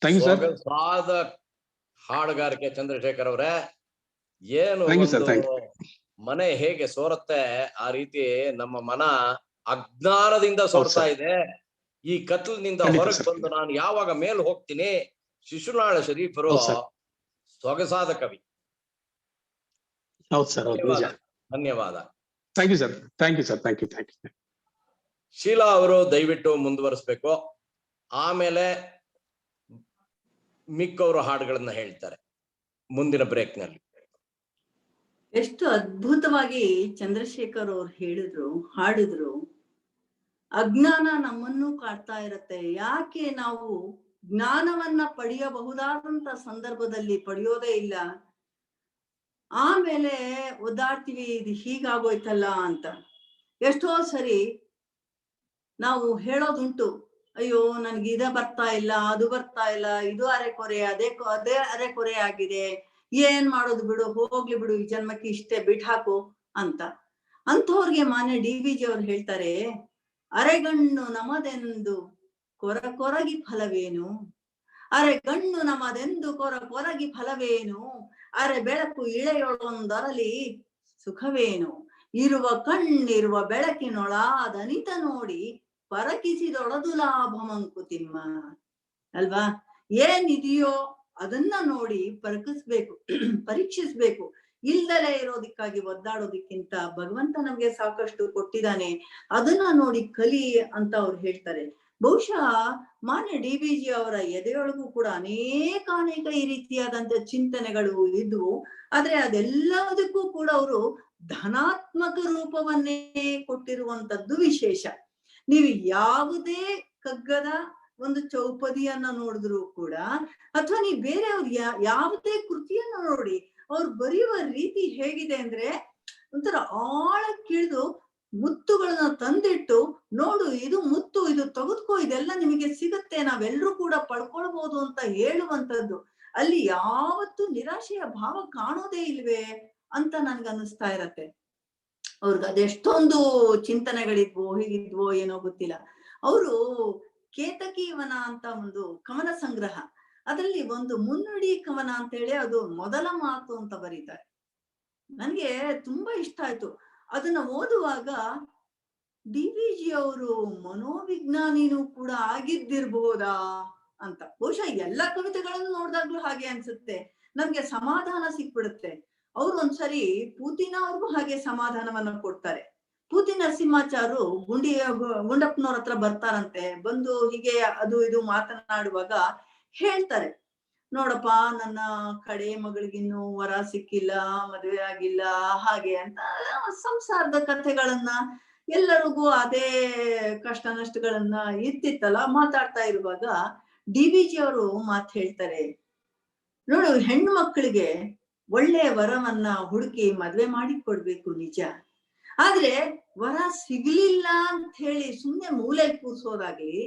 Thank you sir. ಸೊಗಸಾದ ಹಾಡುಗಾರಿಕೆ ಚಂದ್ರಶೇಖರ್ ಅವರೇ. ಏನು ಮನೆ ಹೇಗೆ ಸೋರುತ್ತೆ ಆ ರೀತಿ ನಮ್ಮ ಮನ ಅಜ್ಞಾನದಿಂದ ಸೋರ್ತಾ ಇದೆ. ಈ ಕತ್ಲಿನಿಂದ ಹೊರಗೆ ಬಂದು ನಾನು ಯಾವಾಗ ಮೇಲ್ ಹೋಗ್ತೀನಿ. ಶಿಶುನಾಳ ಶರೀಫರು ಸೊಗಸಾದ ಕವಿ. ಹೌದು ಸರ್. ಧನ್ಯವಾದ. Thank you sir. Thank you sir. Thank you. Thank you. Sheela ಅವರು ದಯವಿಟ್ಟು ಮುಂದುವರಿಸ್ಬೇಕು. ಆಮೇಲೆ ಮಿಕ್ಕವರು ಹಾಡುಗಳನ್ನ ಹೇಳ್ತಾರೆ ಮುಂದಿನ ಬ್ರೇಕ್ ನಲ್ಲಿ. ಎಷ್ಟು ಅದ್ಭುತವಾಗಿ ಚಂದ್ರಶೇಖರ್ ಅವ್ರು ಹೇಳಿದ್ರು, ಹಾಡಿದ್ರು. ಅಜ್ಞಾನ ನಮ್ಮನ್ನು ಕಾಡ್ತಾ ಇರತ್ತೆ. ಯಾಕೆ ನಾವು ಜ್ಞಾನವನ್ನ ಪಡೆಯಬಹುದಾದಂತ ಸಂದರ್ಭದಲ್ಲಿ ಪಡೆಯೋದೇ ಇಲ್ಲ, ಆಮೇಲೆ ಒದ್ದಾಡ್ತೀವಿ ಇದು ಹೀಗಾಗೋಯ್ತಲ್ಲ ಅಂತ. ಎಷ್ಟೋ ಸರಿ ನಾವು ಹೇಳೋದುಂಟು, ಅಯ್ಯೋ ನನ್ಗೆ ಇದ ಬರ್ತಾ ಇಲ್ಲ, ಅದು ಬರ್ತಾ ಇಲ್ಲ, ಇದು ಅರೆಕೊರೆ, ಅದೇ ಅರೆಕೊರೆ ಆಗಿದೆ, ಏನ್ ಮಾಡೋದು ಬಿಡು, ಹೋಗ್ಲಿ ಬಿಡು, ಈ ಜನ್ಮಕ್ಕೆ ಇಷ್ಟೇ ಬಿಟ್ ಹಾಕು ಅಂತ. ಅಂಥವ್ರಿಗೆ ಮಾನ್ಯ DVG ಅವ್ರು ಹೇಳ್ತಾರೆ, ಅರೆಗಣ್ಣು ನಮದೆಂದು ಕೊರಗಿ ಫಲವೇನು, ಅರೆಗಣ್ಣು ನಮದೆಂದು ಕೊರಗಿ ಫಲವೇನು, ಅರೆ ಬೆಳಕು ಇಳೆಯೊಳೊಂದರಲಿ ಸುಖವೇನು, ಇರುವ ಕಣ್ಣಿರುವ ಬೆಳಕಿನೊಳಾದನಿತ ನೋಡಿ ಪರಕಿಸಿದೊಳದು ಲಾಭ ಮಂಕುತಿಮ್ಮ. ಅಲ್ವಾ? ಏನಿದೆಯೋ ಅದನ್ನ ನೋಡಿ ಪರೀಕ್ಷಿಸ್ಬೇಕು. ಇಲ್ದಲೇ ಇರೋದಕ್ಕಾಗಿ ಒದ್ದಾಡೋದಕ್ಕಿಂತ ಭಗವಂತ ನಮ್ಗೆ ಸಾಕಷ್ಟು ಕೊಟ್ಟಿದ್ದಾನೆ, ಅದನ್ನ ನೋಡಿ ಕಲಿ ಅಂತ ಅವ್ರು ಹೇಳ್ತಾರೆ. ಬಹುಶಃ ಮಾನ್ಯ DVG ಅವರ ಎದೆಯೊಳಗೂ ಕೂಡ ಅನೇಕ ಈ ರೀತಿಯಾದಂತ ಚಿಂತನೆಗಳು ಇದ್ವು. ಆದ್ರೆ ಅದೆಲ್ಲದಕ್ಕೂ ಕೂಡ ಅವರು ಧನಾತ್ಮಕ ರೂಪವನ್ನೇ ಕೊಟ್ಟಿರುವಂತದ್ದು ವಿಶೇಷ. ನೀವು ಯಾವುದೇ ಕಗ್ಗದ ಒಂದು ಚೌಪದಿಯನ್ನ ನೋಡಿದ್ರು ಕೂಡ, ಅಥವಾ ನೀವು ಬೇರೆಯವ್ರ ಯಾವುದೇ ಕೃತಿಯನ್ನ ನೋಡಿ, ಅವ್ರು ಬರೆಯುವ ರೀತಿ ಹೇಗಿದೆ ಅಂದ್ರೆ ಒಂಥರ ಆಳಕ್ಕಿಳಿದು ಮುತ್ತುಗಳನ್ನ ತಂದಿಟ್ಟು, ನೋಡು ಇದು ಮುತ್ತು, ಇದು ತೆಗೆದುಕೋ, ಇದೆಲ್ಲ ನಿಮಗೆ ಸಿಗುತ್ತೆ, ನಾವೆಲ್ಲರೂ ಕೂಡ ಪಡ್ಕೊಳ್ಬಹುದು ಅಂತ ಹೇಳುವಂತದ್ದು. ಅಲ್ಲಿ ಯಾವತ್ತೂ ನಿರಾಶೆಯ ಭಾವ ಕಾಣೋದೇ ಇಲ್ವೇ ಅಂತ ನನ್ಗನ್ನಿಸ್ತಾ ಇರತ್ತೆ. ಅವ್ರಿಗೆ ಅದೆಷ್ಟೊಂದು ಚಿಂತನೆಗಳಿದ್ವೋ ಹೀಗಿದ್ವೋ ಏನೋ ಗೊತ್ತಿಲ್ಲ. ಅವರು ಕೇತಕೀವನ ಅಂತ ಒಂದು ಕವನ ಸಂಗ್ರಹ, ಅದರಲ್ಲಿ ಒಂದು ಮುನ್ನುಡಿ ಕವನ ಅಂತ ಹೇಳಿ ಅದು ಮೊದಲ ಮಾತು ಅಂತ ಬರೀತಾರೆ. ನನ್ಗೆ ತುಂಬಾ ಇಷ್ಟ ಆಯ್ತು. ಅದನ್ನ ಓದುವಾಗ DVG ಅವರು ಮನೋವಿಜ್ಞಾನಿನೂ ಕೂಡ ಆಗಿದ್ದಿರ್ಬೋದಾ ಅಂತ. ಬಹುಶಃ ಎಲ್ಲ ಕವಿತೆಗಳನ್ನು ನೋಡಿದಾಗ್ಲೂ ಹಾಗೆ ಅನ್ಸುತ್ತೆ, ನಮ್ಗೆ ಸಮಾಧಾನ ಸಿಕ್ಬಿಡುತ್ತೆ. ಅವ್ರು ಒಂದ್ಸರಿ ಪೂತಿನ ಅವ್ರಿಗೂ ಹಾಗೆ ಸಮಾಧಾನವನ್ನ ಕೊಡ್ತಾರೆ. ಪೂತಿ ನರಸಿಂಹಾಚಾರ್ಯರು ಗುಂಡಪ್ಪನವ್ರ ಹತ್ರ ಬರ್ತಾರಂತೆ. ಬಂದು ಹೀಗೆ ಅದು ಇದು ಮಾತನಾಡುವಾಗ ಹೇಳ್ತಾರೆ, ನೋಡಪ್ಪ ನನ್ನ ಕಡೆ ಮಗಳಿಗಿನ್ನೂ ವರ ಸಿಕ್ಕಿಲ್ಲ, ಮದುವೆ ಆಗಿಲ್ಲ, ಹಾಗೆ ಅಂತ ಸಂಸಾರದ ಕಥೆಗಳನ್ನ, ಎಲ್ಲರಿಗೂ ಅದೇ ಕಷ್ಟ ನಷ್ಟಗಳನ್ನ ಇತ್ತಿತ್ತಲ್ಲ ಮಾತಾಡ್ತಾ ಇರುವಾಗ DVG ಅವರು ಮಾತು ಹೇಳ್ತಾರೆ, ನೋಡು ಹೆಣ್ಣು ಮಕ್ಕಳಿಗೆ ಒಳ್ಳೆಯ ವರವನ್ನ ಹುಡುಕಿ ಮದ್ವೆ ಮಾಡಿ ಕೊಡ್ಬೇಕು ನಿಜ, ಆದ್ರೆ ವರ ಸಿಗ್ಲಿಲ್ಲ ಅಂತ ಹೇಳಿ ಸುಮ್ನೆ ಮೂಲೆ ಕೂರ್ಸೋದಾಗ್ಲಿ,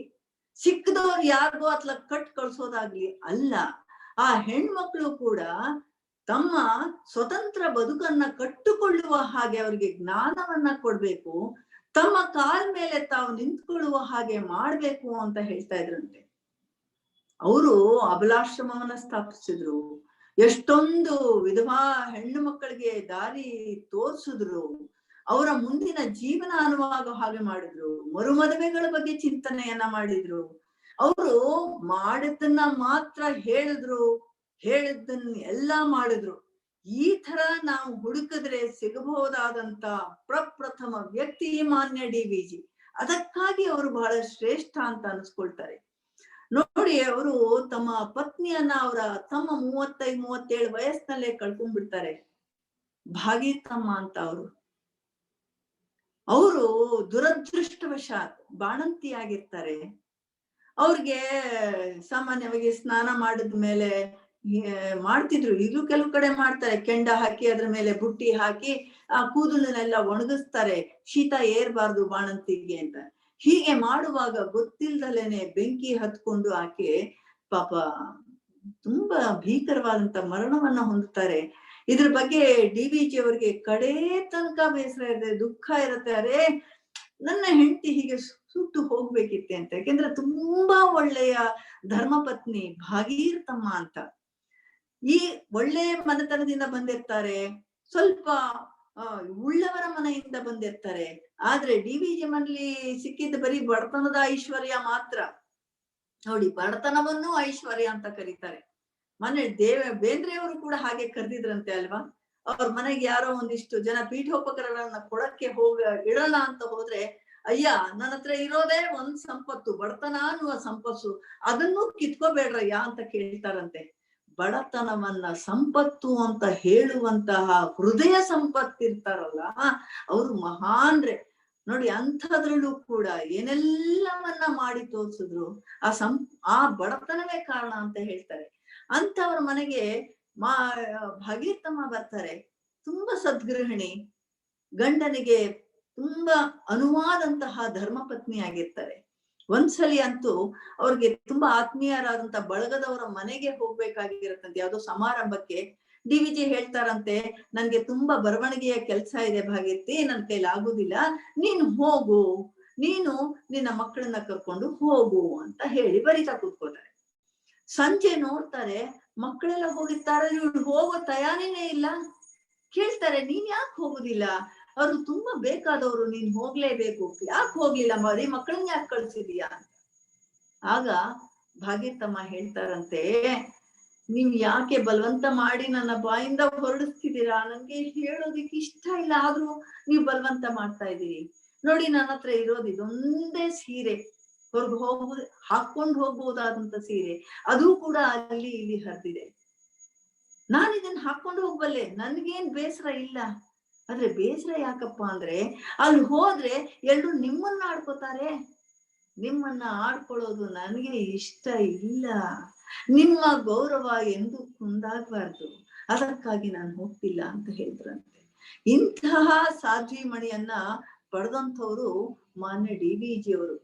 ಸಿಕ್ಕದವ್ರು ಯಾರಿಗೋ ಅತ್ಲ ಕಟ್ ಕಳ್ಸೋದಾಗ್ಲಿ ಅಲ್ಲ. ಆ ಹೆಣ್ಮಕ್ಳು ಕೂಡ ತಮ್ಮ ಸ್ವತಂತ್ರ ಬದುಕನ್ನ ಕಟ್ಟುಕೊಳ್ಳುವ ಹಾಗೆ ಅವ್ರಿಗೆ ಜ್ಞಾನವನ್ನ ಕೊಡ್ಬೇಕು, ತಮ್ಮ ಕಾಲ್ ಮೇಲೆ ತಾವು ನಿಂತ್ಕೊಳ್ಳುವ ಹಾಗೆ ಮಾಡ್ಬೇಕು ಅಂತ ಹೇಳ್ತಾ ಇದ್ರಂತೆ. ಅವರು ಅಬಲಾಶ್ರಮವನ್ನ ಸ್ಥಾಪಿಸಿದ್ರು, ಎಷ್ಟೊಂದು ವಿಧವಾ ಹೆಣ್ಣು ಮಕ್ಕಳಿಗೆ ದಾರಿ ತೋರ್ಸಿದ್ರು, ಅವರ ಮುಂದಿನ ಜೀವನ ಅನುವಾಗ ಹಾಗೆ ಮಾಡಿದ್ರು, ಮರುಮದುವೆಗಳ ಬಗ್ಗೆ ಚಿಂತನೆಯನ್ನ ಮಾಡಿದ್ರು. ಅವರು ಮಾಡಿದ್ದನ್ನ ಮಾತ್ರ ಹೇಳಿದ್ದನ್ನ ಎಲ್ಲಾ ಮಾಡಿದ್ರು. ಈ ತರ ನಾವು ಹುಡುಕಿದ್ರೆ ಸಿಗಬಹುದಾದಂತ ಪ್ರಪ್ರಥಮ ವ್ಯಕ್ತಿ ಮಾನ್ಯ DVG. ಅದಕ್ಕಾಗಿ ಅವರು ಬಹಳ ಶ್ರೇಷ್ಠ ಅಂತ ಅನ್ಸ್ಕೊಳ್ತಾರೆ. ನೋಡಿ, ಅವರು ತಮ್ಮ ಪತ್ನಿಯನ್ನ ತಮ್ಮ 35-37 ವಯಸ್ಸಿನಲ್ಲೇ ಕಳ್ಕೊಂಡ್ಬಿಡ್ತಾರೆ. ಭಾಗೀರಥಮ್ಮ ಅಂತ ಅವರು ದುರದೃಷ್ಟವಶಾತ್ ಬಾಣಂತಿಯಾಗಿರ್ತಾರೆ. ಅವ್ರಿಗೆ ಸಾಮಾನ್ಯವಾಗಿ ಸ್ನಾನ ಮಾಡಿದ್ಮೇಲೆ ಮಾಡ್ತಿದ್ರು, ಈಗಲೂ ಕೆಲವು ಕಡೆ ಮಾಡ್ತಾರೆ, ಕೆಂಡ ಹಾಕಿ ಅದ್ರ ಮೇಲೆ ಬುಟ್ಟಿ ಹಾಕಿ ಆ ಕೂದಲನ್ನೆಲ್ಲ ಒಣಗಿಸ್ತಾರೆ, ಶೀತ ಏರ್ಬಾರ್ದು ಬಾಣಂತಿಗೆ ಅಂತ. ಹೀಗೆ ಮಾಡುವಾಗ ಗೊತ್ತಿಲ್ದಲೇನೆ ಬೆಂಕಿ ಹತ್ಕೊಂಡು ಆಕೆ ಪಾಪ ತುಂಬಾ ಭೀಕರವಾದಂತ ಮರಣವನ್ನ ಹೊಂದುತ್ತಾರೆ. ಇದ್ರ ಬಗ್ಗೆ DVG ಅವರಿಗೆ ಕಡೇ ತನಕ ಬೇಸರ ಇರುತ್ತೆ, ದುಃಖ ಇರುತ್ತೆ. ಅರೇ ನನ್ನ ಹೆಂಡತಿ ಹೀಗೆ ಸುಟ್ಟು ಹೋಗ್ಬೇಕಿತ್ತೆ ಅಂತ. ಯಾಕೆಂದ್ರೆ ತುಂಬಾ ಒಳ್ಳೆಯ ಧರ್ಮಪತ್ನಿ ಭಾಗೀರಥಮ್ಮ ಅಂತ. ಈ ಒಳ್ಳೆಯ ಮನೆತನದಿಂದ ಬಂದಿರ್ತಾರೆ, ಸ್ವಲ್ಪ ಉಳ್ಳವರ ಮನೆಯಿಂದ ಬಂದಿರ್ತಾರೆ. ಆದ್ರೆ DVG ಮನೇಲಿ ಸಿಕ್ಕಿದ್ದು ಬರೀ ಬಡತನದ ಐಶ್ವರ್ಯ ಮಾತ್ರ. ನೋಡಿ, ಬಡತನವನ್ನು ಐಶ್ವರ್ಯ ಅಂತ ಕರೀತಾರೆ. ಮನೆ ಬೇಂದ್ರೆಯವರು ಕೂಡ ಹಾಗೆ ಕರೆದಿದ್ರಂತೆ ಅಲ್ವಾ? ಅವ್ರ ಮನೆಗೆ ಯಾರೋ ಒಂದಿಷ್ಟು ಜನ ಪೀಠೋಪಕರಣಗಳನ್ನ ಕೊಡಕ್ಕೆ ಇಡಲ್ಲ ಅಂತ ಹೋದ್ರೆ, ಅಯ್ಯ ನನ್ನ ಹತ್ರ ಇರೋದೇ ಒಂದ್ ಸಂಪತ್ತು, ಬಡತನ ಅನ್ನುವ ಸಂಪತ್ತು, ಅದನ್ನು ಕಿತ್ಕೋಬೇಡ್ರಯ್ಯ ಅಂತ ಕೇಳ್ತಾರಂತೆ. ಬಡತನವನ್ನ ಸಂಪತ್ತು ಅಂತ ಹೇಳುವಂತಹ ಹೃದಯ ಸಂಪತ್ತಿರ್ತಾರಲ್ಲ, ಅವರು ಮಹಾನ್ರೆ. ನೋಡಿ, ಅಂಥದ್ರಲ್ಲೂ ಕೂಡ ಏನೆಲ್ಲವನ್ನ ಮಾಡಿ ತೋರ್ಸಿದ್ರು, ಆ ಬಡತನವೇ ಕಾರಣ ಅಂತ ಹೇಳ್ತಾರೆ. ಅಂತವ್ರ ಮನೆಗೆ ಭಾಗೀರಥಮ್ಮ ಬರ್ತಾರೆ. ತುಂಬಾ ಸದ್ಗೃಹಿಣಿ, ಗಂಡನಿಗೆ ತುಂಬಾ ಅನುವಾದಂತಹ ಧರ್ಮಪತ್ನಿ ಆಗಿರ್ತಾರೆ. ಒಂದ್ಸಲಿ ಅಂತೂ ಅವ್ರಿಗೆ ತುಂಬಾ ಆತ್ಮೀಯರಾದಂತ ಬಳಗದವರ ಮನೆಗೆ ಹೋಗ್ಬೇಕಾಗಿರತ್ತಂತೆ, ಯಾವ್ದೋ ಸಮಾರಂಭಕ್ಕೆ. ಡಿ.ವಿ.ಜಿ ಹೇಳ್ತಾರಂತೆ, ನನ್ಗೆ ತುಂಬಾ ಬರವಣಿಗೆಯ ಕೆಲಸ ಇದೆ ಭಾಗೀರಥಿ, ನನ್ ಕೈಲಿ ಆಗುದಿಲ್ಲ, ನೀನು ಹೋಗು, ನೀನು ನಿನ್ನ ಮಕ್ಕಳನ್ನ ಕರ್ಕೊಂಡು ಹೋಗು ಅಂತ ಹೇಳಿ ಬರೀತಾ ಕೂತ್ಕೋತಾರೆ. ಸಂಜೆ ನೋಡ್ತಾರೆ ಮಕ್ಕಳೆಲ್ಲ ಹೋಗಿರ್ತಾರೆ, ಇವ್ರು ಹೋಗೋ ತಯಾರಿನೇ ಇಲ್ಲ. ಕೇಳ್ತಾರೆ, ನೀನ್ ಯಾಕೆ ಹೋಗುದಿಲ್ಲ? ಅವ್ರು ತುಂಬಾ ಬೇಕಾದವ್ರು, ನೀನ್ ಹೋಗ್ಲೇಬೇಕು, ಯಾಕೆ ಹೋಗ್ಲಿಲ್ಲ ಮರಿ ಮಕ್ಕಳನ್ನ ಯಾಕೆ ಕಳ್ಸಿದೀಯಾ ಅಂತ. ಆಗ ಭಾಗೀರಥಮ್ಮ ಹೇಳ್ತಾರಂತೆ, ನೀವ್ ಯಾಕೆ ಬಲವಂತ ಮಾಡಿ ನನ್ನ ಬಾಯಿಂದ ಹೊರಡಿಸ್ತಿದ್ದೀರಾ? ನನ್ಗೆ ಹೇಳೋದಿಕ್ಕೆ ಇಷ್ಟ ಇಲ್ಲ, ಆದ್ರೂ ನೀವ್ ಬಲವಂತ ಮಾಡ್ತಾ ಇದ್ದೀರಿ. ನೋಡಿ, ನನ್ನ ಹತ್ರ ಇರೋದು ಇದೊಂದೇ ಸೀರೆ, ಹೊರಗೆ ಹೋಗುದು ಹಾಕೊಂಡು ಹೋಗ್ಬೋದಾದಂತ ಸೀರೆ, ಅದು ಕೂಡ ಅಲ್ಲಿ ಇಲ್ಲಿ ಹರಿದಿದೆ. ನಾನು ಇದನ್ನ ಹಾಕೊಂಡು ಹೋಗ್ಬಲ್ಲೆ, ನನ್ಗೇನ್ ಬೇಸರ ಇಲ್ಲ. ಆದ್ರೆ ಬೇಸರ ಯಾಕಪ್ಪ ಅಂದ್ರೆ, ಅಲ್ಲಿ ಹೋದ್ರೆ ಎಲ್ರು ನಿಮ್ಮನ್ನ ಆಡ್ಕೋತಾರೆ, ನಿಮ್ಮನ್ನ ಆಡ್ಕೊಳ್ಳೋದು ನನಗೆ ಇಷ್ಟ ಇಲ್ಲ. ನಿಮ್ಮ ಗೌರವ ಎಂದು ಕುಂದಾಗಬಾರ್ದು, ಅದಕ್ಕಾಗಿ ನಾನು ಹೋಗ್ತಿಲ್ಲ ಅಂತ ಹೇಳಿದ್ರಂತೆ. ಇಂತಹ ಸಾಧ್ವಿ ಮಣಿಯನ್ನ ಪಡೆದಂಥವ್ರು ಮಾನ್ಯ ಡಿ.ವಿ.ಜಿ ಅವರು.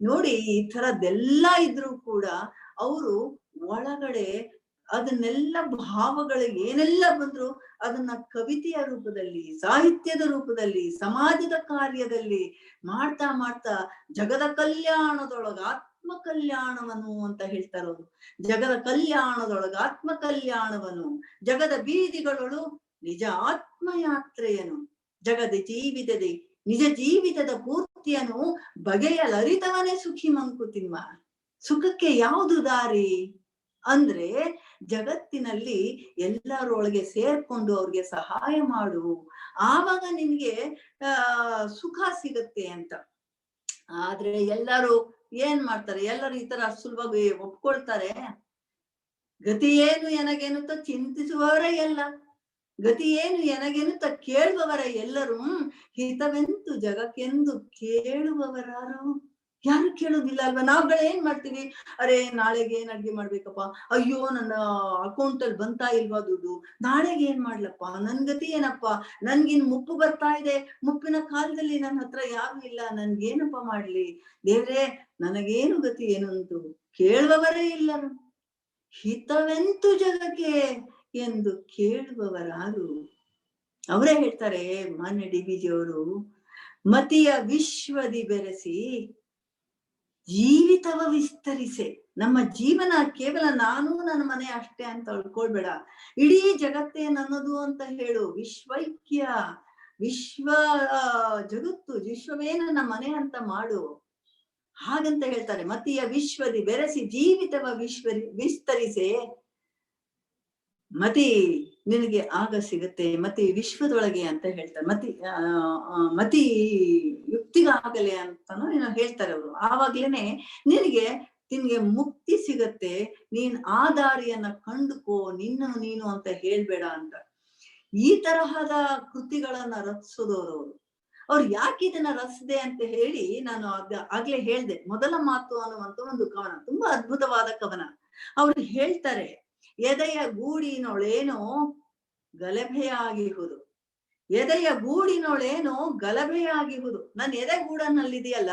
ನೋಡಿ, ಈ ತರದ್ದೆಲ್ಲ ಇದ್ರೂ ಕೂಡ ಅವರು ಒಳಗಡೆ ಅದನ್ನೆಲ್ಲ ಭಾವಗಳು ಏನೆಲ್ಲ ಬಂದ್ರು ಅದನ್ನ ಕವಿತೆಯ ರೂಪದಲ್ಲಿ, ಸಾಹಿತ್ಯದ ರೂಪದಲ್ಲಿ, ಸಮಾಜದ ಕಾರ್ಯದಲ್ಲಿ ಮಾಡ್ತಾ ಮಾಡ್ತಾ ಜಗದ ಕಲ್ಯಾಣದೊಳಗ ಆತ್ಮ ಕಲ್ಯಾಣವನು ಅಂತ ಹೇಳ್ತಾರವರು. ಜಗದ ಕಲ್ಯಾಣದೊಳಗ ಆತ್ಮ ಕಲ್ಯಾಣವನು, ಜಗದ ಬೀದಿಗಳೊಳು ನಿಜ ಆತ್ಮಯಾತ್ರೆಯನು, ಜಗದ ಜೀವಿತದೆ ನಿಜ ಜೀವಿತದ ಪೂರ್ತಿಯನ್ನು ಬಗೆಯಲರಿತವನೇ ಸುಖಿ ಮಂಕುತಿಮ್ಮ. ಸುಖಕ್ಕೆ ಯಾವುದು ದಾರಿ ಅಂದ್ರೆ, ಜಗತ್ತಿನಲ್ಲಿ ಎಲ್ಲರೊಳಗೆ ಸೇರ್ಕೊಂಡು ಅವ್ರಿಗೆ ಸಹಾಯ ಮಾಡು, ಆವಾಗ ನಿನ್ಗೆ ಸುಖ ಸಿಗತ್ತೆ ಅಂತ. ಆದ್ರೆ ಎಲ್ಲರೂ ಏನ್ ಮಾಡ್ತಾರೆ? ಎಲ್ಲರೂ ಈ ತರ ಸುಲಭವಾಗಿ ಒಪ್ಕೊಳ್ತಾರೆ? ಗತಿ ಏನು ಎನಗೇನುತ್ತ ಚಿಂತಿಸುವವರೇ ಎಲ್ಲ, ಗತಿ ಏನು ಎನಗೇನುತ್ತ ಕೇಳುವವರ ಎಲ್ಲರೂ, ಹಿತವೆಂತು ಜಗಕ್ಕೆಂದು ಕೇಳುವವರಾರು? ಯಾರು ಕೇಳುದಿಲ್ಲ ಅಲ್ವಾ? ನಾವುಗಳು ಏನ್ ಮಾಡ್ತೀವಿ? ಅರೆ, ನಾಳೆಗೆ ಏನ್ ಅಡ್ಗೆ ಮಾಡ್ಬೇಕಪ್ಪ, ಅಯ್ಯೋ ನನ್ನ ಅಕೌಂಟ್ ಅಲ್ಲಿ ಬಂತಾ ಇಲ್ವಾ ದುಡ್ಡು, ನಾಳೆಗೆ ಏನ್ ಮಾಡ್ಲಪ್ಪ, ನನ್ ಗತಿ ಏನಪ್ಪಾ, ನನ್ಗಿನ್ ಮುಪ್ಪು ಬರ್ತಾ ಇದೆ, ಮುಪ್ಪಿನ ಕಾಲದಲ್ಲಿ ನನ್ನ ಹತ್ರ ಯಾರು ಇಲ್ಲ, ನನ್ಗೇನಪ್ಪ ಮಾಡ್ಲಿ, ದೇವ್ರೇ ನನಗೇನು ಗತಿ ಏನು ಅಂತು ಕೇಳುವವರೇ ಇಲ್ಲರು. ಹಿತವೆಂತು ಜಗಕ್ಕೆ ಎಂದು ಕೇಳುವವರಾರು? ಅವರೇ ಹೇಳ್ತಾರೆ ಮಾನ್ಯ ಡಿ.ವಿ.ಜಿ ಅವರು, ಮತಿಯ ವಿಶ್ವದಿ ಬೆರೆಸಿ ಜೀವಿತವ ವಿಸ್ತರಿಸೆ. ನಮ್ಮ ಜೀವನ ಕೇವಲ ನಾನು ನನ್ನ ಮನೆ ಅಷ್ಟೇ ಅಂತ ಅಳ್ಕೊಳ್ಬೇಡ, ಇಡೀ ಜಗತ್ತೇ ನನ್ನದು ಅಂತ ಹೇಳು. ವಿಶ್ವೈಕ್ಯ, ವಿಶ್ವ ಜಗತ್ತು, ವಿಶ್ವವೇ ನನ್ನ ಮನೆ ಅಂತ ಮಾಡು, ಹಾಗಂತ ಹೇಳ್ತಾರೆ. ಮತಿಯ ವಿಶ್ವದಿ ಬೆರೆಸಿ ಜೀವಿತವ ವಿಸ್ತರಿಸೆ, ಮತಿ ನಿನಗೆ ಆಗ ಸಿಗುತ್ತೆ, ಮತಿ ವಿಶ್ವದೊಳಗೆ ಅಂತ ಹೇಳ್ತಾರೆ. ಮತಿ ಯುಕ್ತಿಗಾಗಲೆ ಅಂತಾನು ಹೇಳ್ತಾರೆ ಅವರು. ಆವಾಗ್ಲೇನೆ ನಿನ್ಗೆ ಮುಕ್ತಿ ಸಿಗತ್ತೆ, ನೀನ್ ಆ ದಾರಿಯನ್ನ ಕಂಡುಕೋ, ನಿನ್ನನು ನೀನು ಅಂತ ಹೇಳ್ಬೇಡ ಅಂತ. ಈ ತರಹದ ಕೃತಿಗಳನ್ನ ರಚಿಸೋದವರು ಅವ್ರು ಯಾಕೆ ಇದನ್ನ ರಚಿಸಿದೆ ಅಂತ ಹೇಳಿ ನಾನು ಆಗ್ಲೇ ಹೇಳ್ದೆ. ಮೊದಲ ಮಾತು ಅನ್ನುವಂತ ಒಂದು ಕವನ, ತುಂಬಾ ಅದ್ಭುತವಾದ ಕವನ. ಅವ್ರು ಹೇಳ್ತಾರೆ, ಎದೆಯ ಗೂಡಿನೊಳೇನೋ ಗಲಭೆಯಾಗಿಹುದು, ಎದೆಯ ಗೂಡಿನೊಳೇನೋ ಗಲಭೆಯಾಗಿಹುದು. ನನ್ನ ಎದೆ ಗೂಡನ್ನಲ್ಲಿದೆಯಲ್ಲ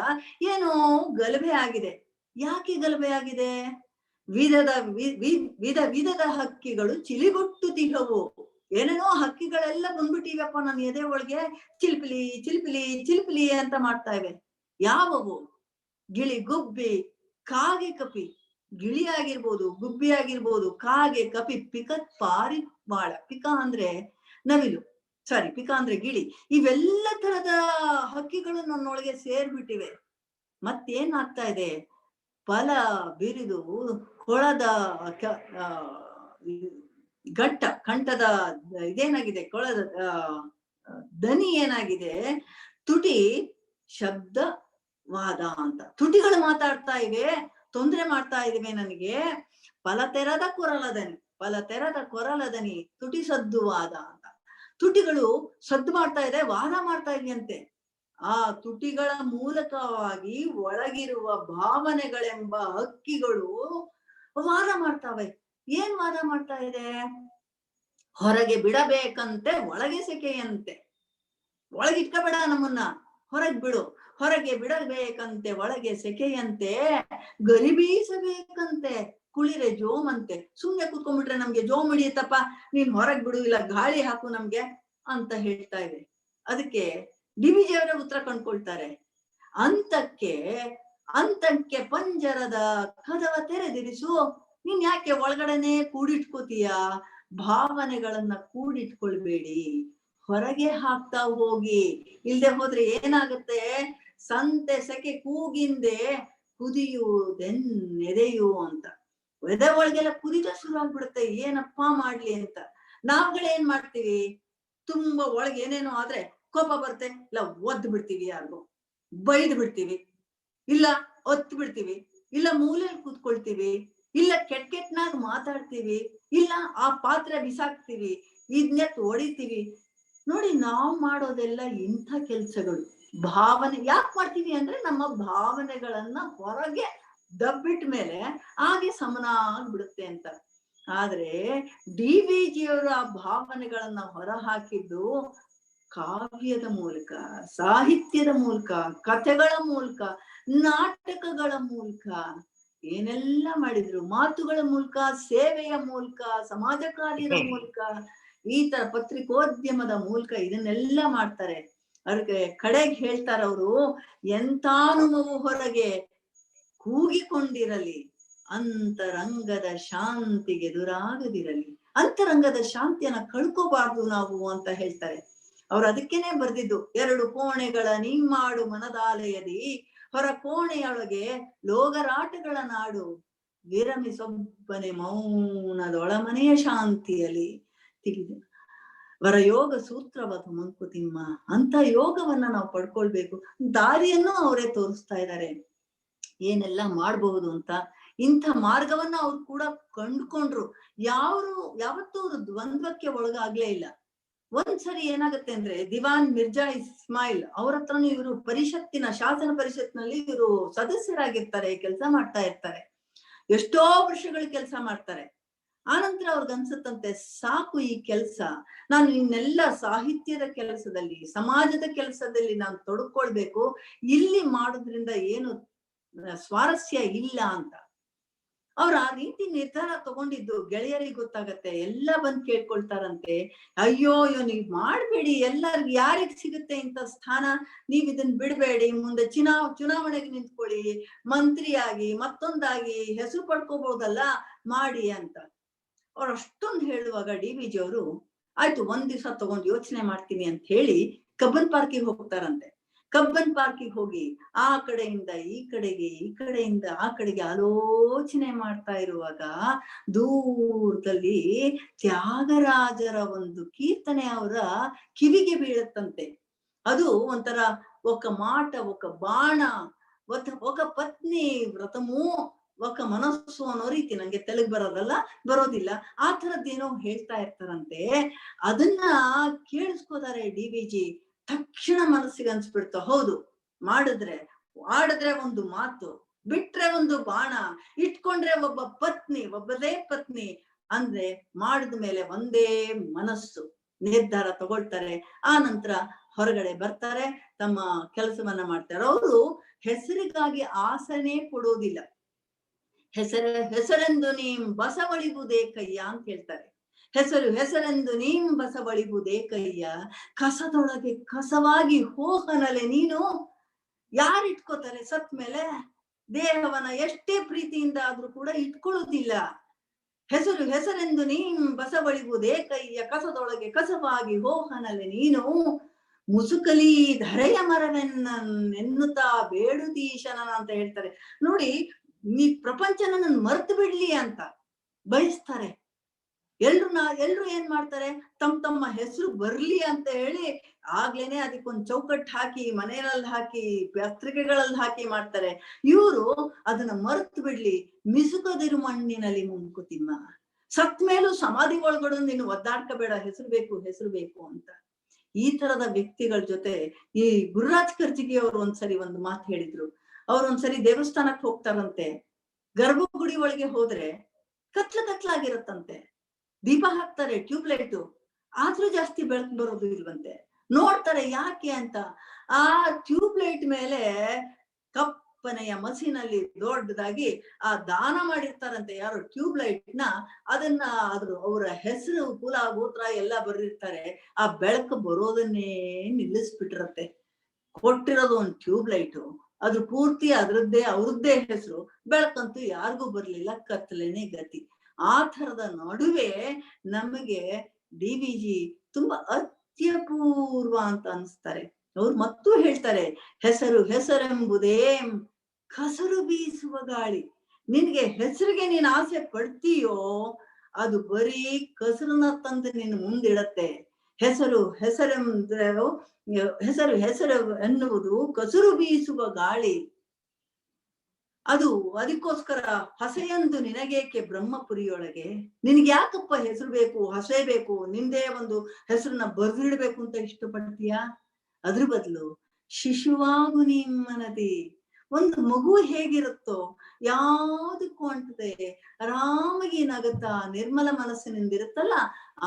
ಏನೋ ಗಲಭೆ ಆಗಿದೆ. ಯಾಕೆ ಗಲಭೆ ಆಗಿದೆ? ವಿಧ ವಿಧದ ಹಕ್ಕಿಗಳು ಚಿಲಿಗುಟ್ಟುತ್ತಿಹವು. ಏನೇನೋ ಹಕ್ಕಿಗಳೆಲ್ಲ ಬಂದ್ಬಿಟ್ಟಿವಪ್ಪ ನನ್ನ ಎದೆ ಒಳಗೆ, ಚಿಲ್ಪಿಲಿ ಚಿಲ್ಪಿಲಿ ಚಿಲ್ಪಿಲಿ ಅಂತ ಮಾಡ್ತಾ ಇವೆ. ಯಾವವು? ಗಿಳಿ, ಗುಬ್ಬಿ, ಕಾಗೆ, ಕಪಿ. ಗಿಳಿ ಆಗಿರ್ಬೋದು, ಗುಬ್ಬಿ ಆಗಿರ್ಬೋದು, ಕಾಗೆ, ಕಪಿ, ಪಿಕ, ಪಾರಿವಾಳ. ಪಿಕ ಅಂದ್ರೆ ನವಿಲು, ಸಾರಿ, ಪಿಕ ಅಂದ್ರೆ ಗಿಳಿ. ಇವೆಲ್ಲ ತರದ ಹಕ್ಕಿಗಳು ನನ್ನೊಳಗೆ ಸೇರ್ಬಿಟ್ಟಿವೆ. ಮತ್ತೇನ್ ಆಗ್ತಾ ಇದೆ? ಫಲ ಬಿರಿದು ಕೊಳದ ಕಂಠದ ಇದೇನಾಗಿದೆ, ಕೊಳದ ದನಿ ಏನಾಗಿದೆ, ತುಟಿ ಶಬ್ದವಾದ ಅಂತ. ತುಟಿಗಳು ಮಾತಾಡ್ತಾ ಇವೆ, ತೊಂದ್ರೆ ಮಾಡ್ತಾ ಇದಿವೆ ನನಗೆ. ಫಲತೆರದ ಕೊರಲದನಿ ತುಟಿ ಸದ್ದುವಾದ ಅಂತ. ತುಟಿಗಳು ಸದ್ದು ಮಾಡ್ತಾ ಇದೆ, ವಾದ ಮಾಡ್ತಾ ಇದೆಯಂತೆ. ಆ ತುಟಿಗಳ ಮೂಲಕವಾಗಿ ಒಳಗಿರುವ ಭಾವನೆಗಳೆಂಬ ಹಕ್ಕಿಗಳು ವಾದ ಮಾಡ್ತಾವೆ. ಏನ್ ವಾದ ಮಾಡ್ತಾ ಇದೆ? ಹೊರಗೆ ಬಿಡಬೇಕಂತೆ ಒಳಗೆ ಸೆಕೆಯಂತೆ. ಒಳಗಿಟ್ಕೋಬೇಡ, ನಮ್ಮನ್ನ ಹೊರಗ್ ಬಿಡು. ಹೊರಗೆ ಬಿಡಬೇಕಂತೆ ಒಳಗೆ ಸೆಕೆಯಂತೆ ಗರಿಬೀಸಬೇಕಂತೆ ಕುಳಿರೆ ಜೋಮಂತೆ. ಸುಮ್ನೆ ಕೂತ್ಕೊಂಡ್ಬಿಟ್ರೆ ನಮ್ಗೆ ಜೋಮ್ ಹಿಡಿಯುತ್ತಪ್ಪ, ನೀನ್ ಹೊರಗ್ ಬಿಡು, ಇಲ್ಲ ಗಾಳಿ ಹಾಕು ನಮ್ಗೆ ಅಂತ ಹೇಳ್ತಾ ಇದೆ. ಅದಕ್ಕೆ ಡಿವಿಜಿ ಅವರೇ ಉತ್ತರ ಕಂಡ್ಕೊಳ್ತಾರೆ. ಅಂತಕ್ಕೆ ಪಂಜರದ ಕದವ ತೆರೆದಿರಿಸು. ನೀನ್ ಯಾಕೆ ಒಳಗಡೆನೆ ಕೂಡಿಟ್ಕೋತೀಯ? ಭಾವನೆಗಳನ್ನ ಕೂಡಿಟ್ಕೊಳ್ಬೇಡಿ, ಹೊರಗೆ ಹಾಕ್ತಾ ಹೋಗಿ. ಇಲ್ದೆ ಹೋದ್ರೆ ಏನಾಗುತ್ತೆ? ಸಂತೆ ಸೆಕೆ ಕೂಗಿಂದೆ ಕುದಿಯುವುದೆನ್ನೆದೆಯು ಅಂತ. ಎದೆ ಒಳಗೆಲ್ಲ ಕುದಿತ ಶುರು ಆಗ್ಬಿಡುತ್ತೆ, ಏನಪ್ಪಾ ಮಾಡ್ಲಿ ಅಂತ. ನಾವುಗಳೇನ್ ಮಾಡ್ತೀವಿ? ತುಂಬಾ ಒಳಗೆ ಏನೇನೋ ಆದ್ರೆ ಕೋಪ ಬರುತ್ತೆ, ಇಲ್ಲ ಒದ್ದು ಬಿಡ್ತೀವಿ, ಯಾರಿಗೋ ಬೈದು ಬಿಡ್ತೀವಿ, ಇಲ್ಲ ಒತ್ತು ಬಿಡ್ತೀವಿ, ಇಲ್ಲ ಮೂಲೆಯಲ್ಲಿ ಕೂತ್ಕೊಳ್ತೀವಿ, ಇಲ್ಲ ಕೆಟ್ನಾಗ್ ಮಾತಾಡ್ತೀವಿ, ಇಲ್ಲ ಆ ಪಾತ್ರೆ ಬಿಸಾಕ್ತಿವಿ, ಇದ್ನೆತ್ ಹೊಡಿತೀವಿ. ನೋಡಿ, ನಾವ್ ಮಾಡೋದೆಲ್ಲ ಇಂಥ ಕೆಲ್ಸಗಳು. ಭಾವನೆ ಯಾಕೆ ಮಾಡ್ತೀವಿ ಅಂದ್ರೆ ನಮ್ಮ ಭಾವನೆಗಳನ್ನ ಹೊರಗೆ ದಬ್ಬಿಟ್ಟ ಮೇಲೆ ಹಾಗೆ ಸಮನ ಆಗ್ಬಿಡುತ್ತೆ ಅಂತ. ಆದ್ರೆ ಡಿವಿಜಿ ಅವರು ಆ ಭಾವನೆಗಳನ್ನ ಹೊರ ಹಾಕಿದ್ದು ಕಾವ್ಯದ ಮೂಲಕ, ಸಾಹಿತ್ಯದ ಮೂಲಕ, ಕಥೆಗಳ ಮೂಲಕ, ನಾಟಕಗಳ ಮೂಲಕ. ಏನೆಲ್ಲ ಮಾಡಿದ್ರು, ಮಾತುಗಳ ಮೂಲಕ, ಸೇವೆಯ ಮೂಲಕ, ಸಮಾಜ ಕಾರ್ಯದ ಮೂಲಕ, ಈ ತರ ಪತ್ರಿಕೋದ್ಯಮದ ಮೂಲಕ ಇದನ್ನೆಲ್ಲ ಮಾಡ್ತಾರೆ. ಅವ್ರಿಗೆ ಕಡೆಗೆ ಹೇಳ್ತಾರ ಅವರು, ಎಂತಾನುಮವು ಹೊರಗೆ ಕೂಗಿಕೊಂಡಿರಲಿ, ಅಂತರಂಗದ ಶಾಂತಿಗೆ ಎದುರಾಗದಿರಲಿ. ಅಂತರಂಗದ ಶಾಂತಿಯನ್ನ ಕಳ್ಕೋಬಾರ್ದು ನಾವು ಅಂತ ಹೇಳ್ತಾರೆ. ಅವ್ರು ಅದಕ್ಕೇನೆ ಬರ್ದಿದ್ದು, 2 ಕೋಣೆಗಳ ನಿಮ್ಮಾಡು ಮನದಾಲಯದಿ, ಹೊರ ಕೋಣೆಯೊಳಗೆ ಲೋಗರಾಟಗಳ ನಾಡು, ವಿರಮಿಸೊಬ್ಬನೆ ಮೌನದೊಳಮನೆಯ ಶಾಂತಿಯಲ್ಲಿ ತಿಳಿದು ವರ ಯೋಗ ಸೂತ್ರವದು ಮಂಕುತಿಮ್ಮ. ಅಂತ ಯೋಗವನ್ನ ನಾವು ಪಡ್ಕೊಳ್ಬೇಕು. ದಾರಿಯನ್ನು ಅವರೇ ತೋರಿಸ್ತಾ ಇದ್ದಾರೆ, ಏನೆಲ್ಲ ಮಾಡಬಹುದು ಅಂತ. ಇಂಥ ಮಾರ್ಗವನ್ನ ಅವ್ರು ಕೂಡ ಕಂಡುಕೊಂಡ್ರು. ಯಾವತ್ತೂ ಅವರು ದ್ವಂದ್ವಕ್ಕೆ ಒಳಗಾಗ್ಲೇ ಇಲ್ಲ. ಒಂದ್ಸರಿ ಏನಾಗುತ್ತೆ ಅಂದ್ರೆ, ದಿವಾನ್ ಮಿರ್ಜಾ ಇಸ್ಮಾಯಿಲ್ ಅವ್ರ ಹತ್ರನು ಇವರು ಪರಿಷತ್ತಿನ, ಶಾಸನ ಪರಿಷತ್ನಲ್ಲಿ ಇವರು ಸದಸ್ಯರಾಗಿರ್ತಾರೆ, ಕೆಲಸ ಮಾಡ್ತಾ ಇರ್ತಾರೆ. ಎಷ್ಟೋ ವರ್ಷಗಳು ಕೆಲಸ ಮಾಡ್ತಾರೆ. ಆನಂತರ ಅವ್ರಿಗೆ ಅನ್ಸುತ್ತಂತೆ, ಸಾಕು ಈ ಕೆಲಸ, ನಾನು ಇನ್ನೆಲ್ಲ ಸಾಹಿತ್ಯದ ಕೆಲಸದಲ್ಲಿ, ಸಮಾಜದ ಕೆಲಸದಲ್ಲಿ ನಾನು ತೊಡ್ಕೊಳ್ಬೇಕು, ಇಲ್ಲಿ ಮಾಡೋದ್ರಿಂದ ಏನು ಸ್ವಾರಸ್ಯ ಇಲ್ಲ ಅಂತ. ಅವ್ರು ಆ ರೀತಿ ನಿರ್ಧಾರ ತಗೊಂಡಿದ್ದು ಗೆಳೆಯರಿಗೆ ಗೊತ್ತಾಗತ್ತೆ. ಎಲ್ಲ ಬಂದ್ ಕೇಳ್ಕೊಳ್ತಾರಂತೆ, ಅಯ್ಯೋ ನೀವ್ ಮಾಡ್ಬೇಡಿ, ಎಲ್ಲರಿಗೂ ಯಾರಿಗ್ ಸಿಗುತ್ತೆ ಇಂಥ ಸ್ಥಾನ, ನೀವ್ ಇದನ್ ಬಿಡ್ಬೇಡಿ, ಮುಂದೆ ಚುನಾವಣೆಗೆ ನಿಂತ್ಕೊಳ್ಳಿ, ಮಂತ್ರಿಯಾಗಿ ಮತ್ತೊಂದಾಗಿ ಹೆಸರು ಪಡ್ಕೋಬಹುದಲ್ಲ, ಮಾಡಿ ಅಂತ. ಅವ್ರು ಅಷ್ಟೊಂದು ಹೇಳುವಾಗ ಡಿವಿಜಿ ಅವರು, ಆಯ್ತು ಒಂದ್ ದಿವಸ ತಗೊಂಡು ಯೋಚನೆ ಮಾಡ್ತೀನಿ ಅಂತ ಹೇಳಿ ಕಬ್ಬನ್ ಪಾರ್ಕಿಗೆ ಹೋಗ್ತಾರಂತೆ. ಕಬ್ಬನ್ ಪಾರ್ಕಿಗೆ ಹೋಗಿ ಆ ಕಡೆಯಿಂದ ಈ ಕಡೆಗೆ, ಈ ಕಡೆಯಿಂದ ಆ ಕಡೆಗೆ ಆಲೋಚನೆ ಮಾಡ್ತಾ ಇರುವಾಗ ದೂರದಲ್ಲಿ ತ್ಯಾಗರಾಜರ ಒಂದು ಕೀರ್ತನೆ ಅವರ ಕಿವಿಗೆ ಬೀಳತ್ತಂತೆ. ಅದು ಒಂಥರ ఒక మాట ఒక ಬಾಣ ఒక ಪತ್ನಿ ವ್ರತಮೂ ఒక ಮನಸ್ಸು ಅನ್ನೋ ರೀತಿ, ನಂಗೆ ತೆಲುಗು ಬರೋದಿಲ್ಲ, ಆ ಥರದ್ದೇನೋ ಹೇಳ್ತಾ ಇರ್ತಾರಂತೆ. ಅದನ್ನ ಕೇಳಿಸ್ಕೋತಾರೆ ಡಿವಿಜಿ. ತಕ್ಷಣ ಮನಸ್ಸಿಗೆ ಅನ್ಸ್ಬಿಡ್ತು, ಹೌದು, ಆಡಿದ್ರೆ ಒಂದು ಮಾತು, ಬಿಟ್ರೆ ಒಂದು ಬಾಣ, ಇಟ್ಕೊಂಡ್ರೆ ಒಬ್ಬದೇ ಪತ್ನಿ ಅಂದ್ರೆ ಮಾಡಿದ ಮೇಲೆ ಒಂದೇ ಮನಸ್ಸು, ನಿರ್ಧಾರ ತಗೊಳ್ತಾರೆ. ಆ ನಂತರ ಹೊರಗಡೆ ಬರ್ತಾರೆ, ತಮ್ಮ ಕೆಲಸವನ್ನ ಮಾಡ್ತಾರೆ. ಅವರು ಹೆಸರಿಗಾಗಿ ಆಸನೆ ಕೊಡೋದಿಲ್ಲ. ಹೆಸರೆಂದು ನೀಂ ಬಸವಳಿಬುದೇ ಕಯ್ಯ ಅಂತ ಹೇಳ್ತಾರೆ. ಹೆಸರೆಂದು ನೀಂ ಬಸವಳಿಬುದೇ ಕಯ್ಯ, ಕಸದೊಳಗೆ ಕಸವಾಗಿ ಹೋಗನಲೆ ನೀನು. ಯಾರಿಟ್ಕೋತಾರೆ ಸತ್ ಮೇಲೆ? ದೇಹವನ್ನ ಎಷ್ಟೇ ಪ್ರೀತಿಯಿಂದ ಆದ್ರೂ ಕೂಡ ಇಟ್ಕೊಳ್ಳೋದಿಲ್ಲ. ಹೆಸರೆಂದು ನೀಂ ಬಸವಳಿಬುದೇ ಕಯ್ಯ, ಕಸದೊಳಗೆ ಕಸವಾಗಿ ಹೋಗನಲೆ ನೀನು. ಮುಸುಕಲಿ ಧರೆಯ ಮರವೆನ್ನುತ್ತಾ ಬೇಡುದೀಶನ ಅಂತ ಹೇಳ್ತಾರೆ. ನೋಡಿ, ಈ ಪ್ರಪಂಚನ ನನ್ ಮರ್ತು ಬಿಡ್ಲಿ ಅಂತ ಬಯಸ್ತಾರೆ. ಎಲ್ರು ಏನ್ ಮಾಡ್ತಾರೆ, ತಮ್ಮ ಹೆಸರು ಬರ್ಲಿ ಅಂತ ಹೇಳಿ ಆಗ್ಲೇನೆ ಅದಕ್ಕೊಂದು ಚೌಕಟ್ಟು ಹಾಕಿ, ಮನೆಯಲ್ಲಿ ಹಾಕಿ, ಪತ್ರಿಕೆಗಳಲ್ಲಿ ಹಾಕಿ ಮಾಡ್ತಾರೆ. ಇವರು ಅದನ್ನ ಮರ್ತು ಬಿಡ್ಲಿ, ಮಿಸುಕದಿರು ಮಣ್ಣಿನಲ್ಲಿ ಮಂಕುತಿಮ್ಮ. ಸತ್ ಮೇಲೂ ಸಮಾಧಿ ಒಳಗಡೆ ನೀನು ಒದ್ದಾಡ್ಕೋಬೇಡ, ಹೆಸರು ಬೇಕು ಅಂತ. ಈ ತರದ ವ್ಯಕ್ತಿಗಳ ಜೊತೆ ಈ ಗುರುರಾಜ್ ಕರ್ಜಿಗಿ ಅವರು ಒಂದ್ಸರಿ ಒಂದು ಮಾತು ಹೇಳಿದ್ರು. ಅವ್ರು ಒಂದ್ಸರಿ ದೇವಸ್ಥಾನಕ್ಕೆ ಹೋಗ್ತಾರಂತೆ. ಗರ್ಭಗುಡಿ ಒಳಗೆ ಹೋದ್ರೆ ಕತ್ಲಾಗಿರತ್ತಂತೆ. ದೀಪ ಹಾಕ್ತಾರೆ, ಟ್ಯೂಬ್ಲೈಟ್, ಆದ್ರೂ ಜಾಸ್ತಿ ಬೆಳಕು ಬರೋದು ಇಲ್ವಂತೆ. ನೋಡ್ತಾರೆ ಯಾಕೆ ಅಂತ. ಆ ಟ್ಯೂಬ್ಲೈಟ್ ಮೇಲೆ ಕಪ್ಪನೆಯ ಮಸಿನಲ್ಲಿ ದೊಡ್ಡದಾಗಿ ಆ ದಾನ ಮಾಡಿರ್ತಾರಂತೆ ಯಾರು ಟ್ಯೂಬ್ಲೈಟ್ ನ, ಅದನ್ನ ಅವರ ಹೆಸರು ಕುಲ ಗೋತ್ರ ಎಲ್ಲ ಬರೆದಿರ್ತಾರೆ. ಆ ಬೆಳಕು ಬರೋದನ್ನೇ ನಿಲ್ಲಿಸ್ಬಿಟ್ಟಿರತ್ತೆ. ಕೊಟ್ಟಿರೋದು ಒಂದು ಟ್ಯೂಬ್ಲೈಟ್, ಅದು ಪೂರ್ತಿ ಅವ್ರದ್ದೇ ಹೆಸರು, ಬೆಳಕಂತೂ ಯಾರಿಗೂ ಬರ್ಲಿಲ್ಲ, ಕತ್ತಲೇನೆ ಗತಿ. ಆ ಥರದ ನಡುವೆ ನಮಗೆ DVG ತುಂಬಾ ಅತ್ಯಪೂರ್ವ ಅಂತ ಅನಿಸ್ತಾರೆ. ಅವ್ರು ಮತ್ತೂ ಹೇಳ್ತಾರೆ, ಹೆಸರೆಂಬುದೇ ಕಸರು ಬೀಸುವ ಗಾಳಿ. ನಿನ್ಗೆ ಹೆಸರಿಗೆ ನೀನ್ ಆಸೆ ಪಡ್ತೀಯೋ ಅದು ಬರೀ ಕಸರನ್ನ ತಂದು ನಿನ್ ಮುಂದಿಡತ್ತೆ. ಹೆಸರು ಎನ್ನುವುದು ಕಸರು ಬೀಸುವ ಗಾಳಿ. ಅದಕ್ಕೋಸ್ಕರ ಹಸೆಯಂದು ನಿನಗೇಕೆ ಬ್ರಹ್ಮಪುರಿಯೊಳಗೆ, ನಿನ್ಗೆ ಯಾಕಪ್ಪ ಹೆಸರು ಬೇಕು, ಹಸೆ ಬೇಕು, ನಿಂದೇ ಒಂದು ಹೆಸರನ್ನ ಬರ್ದಿಡ್ಬೇಕು ಅಂತ ಇಷ್ಟಪಡ್ತೀಯಾ? ಅದ್ರ ಬದಲು ಶಿಶುವಾಗು ನಿಮ್ಮನದಿ. ಒಂದು ಮಗು ಹೇಗಿರುತ್ತೋ ಯಾವುದಕ್ಕೂ ಅಂಟದೆ ಆರಾಮಾಗಿ ನಗುತ್ತಾ ನಿರ್ಮಲ ಮನಸ್ಸಿನಿಂದಿರುತ್ತಲ್ಲ,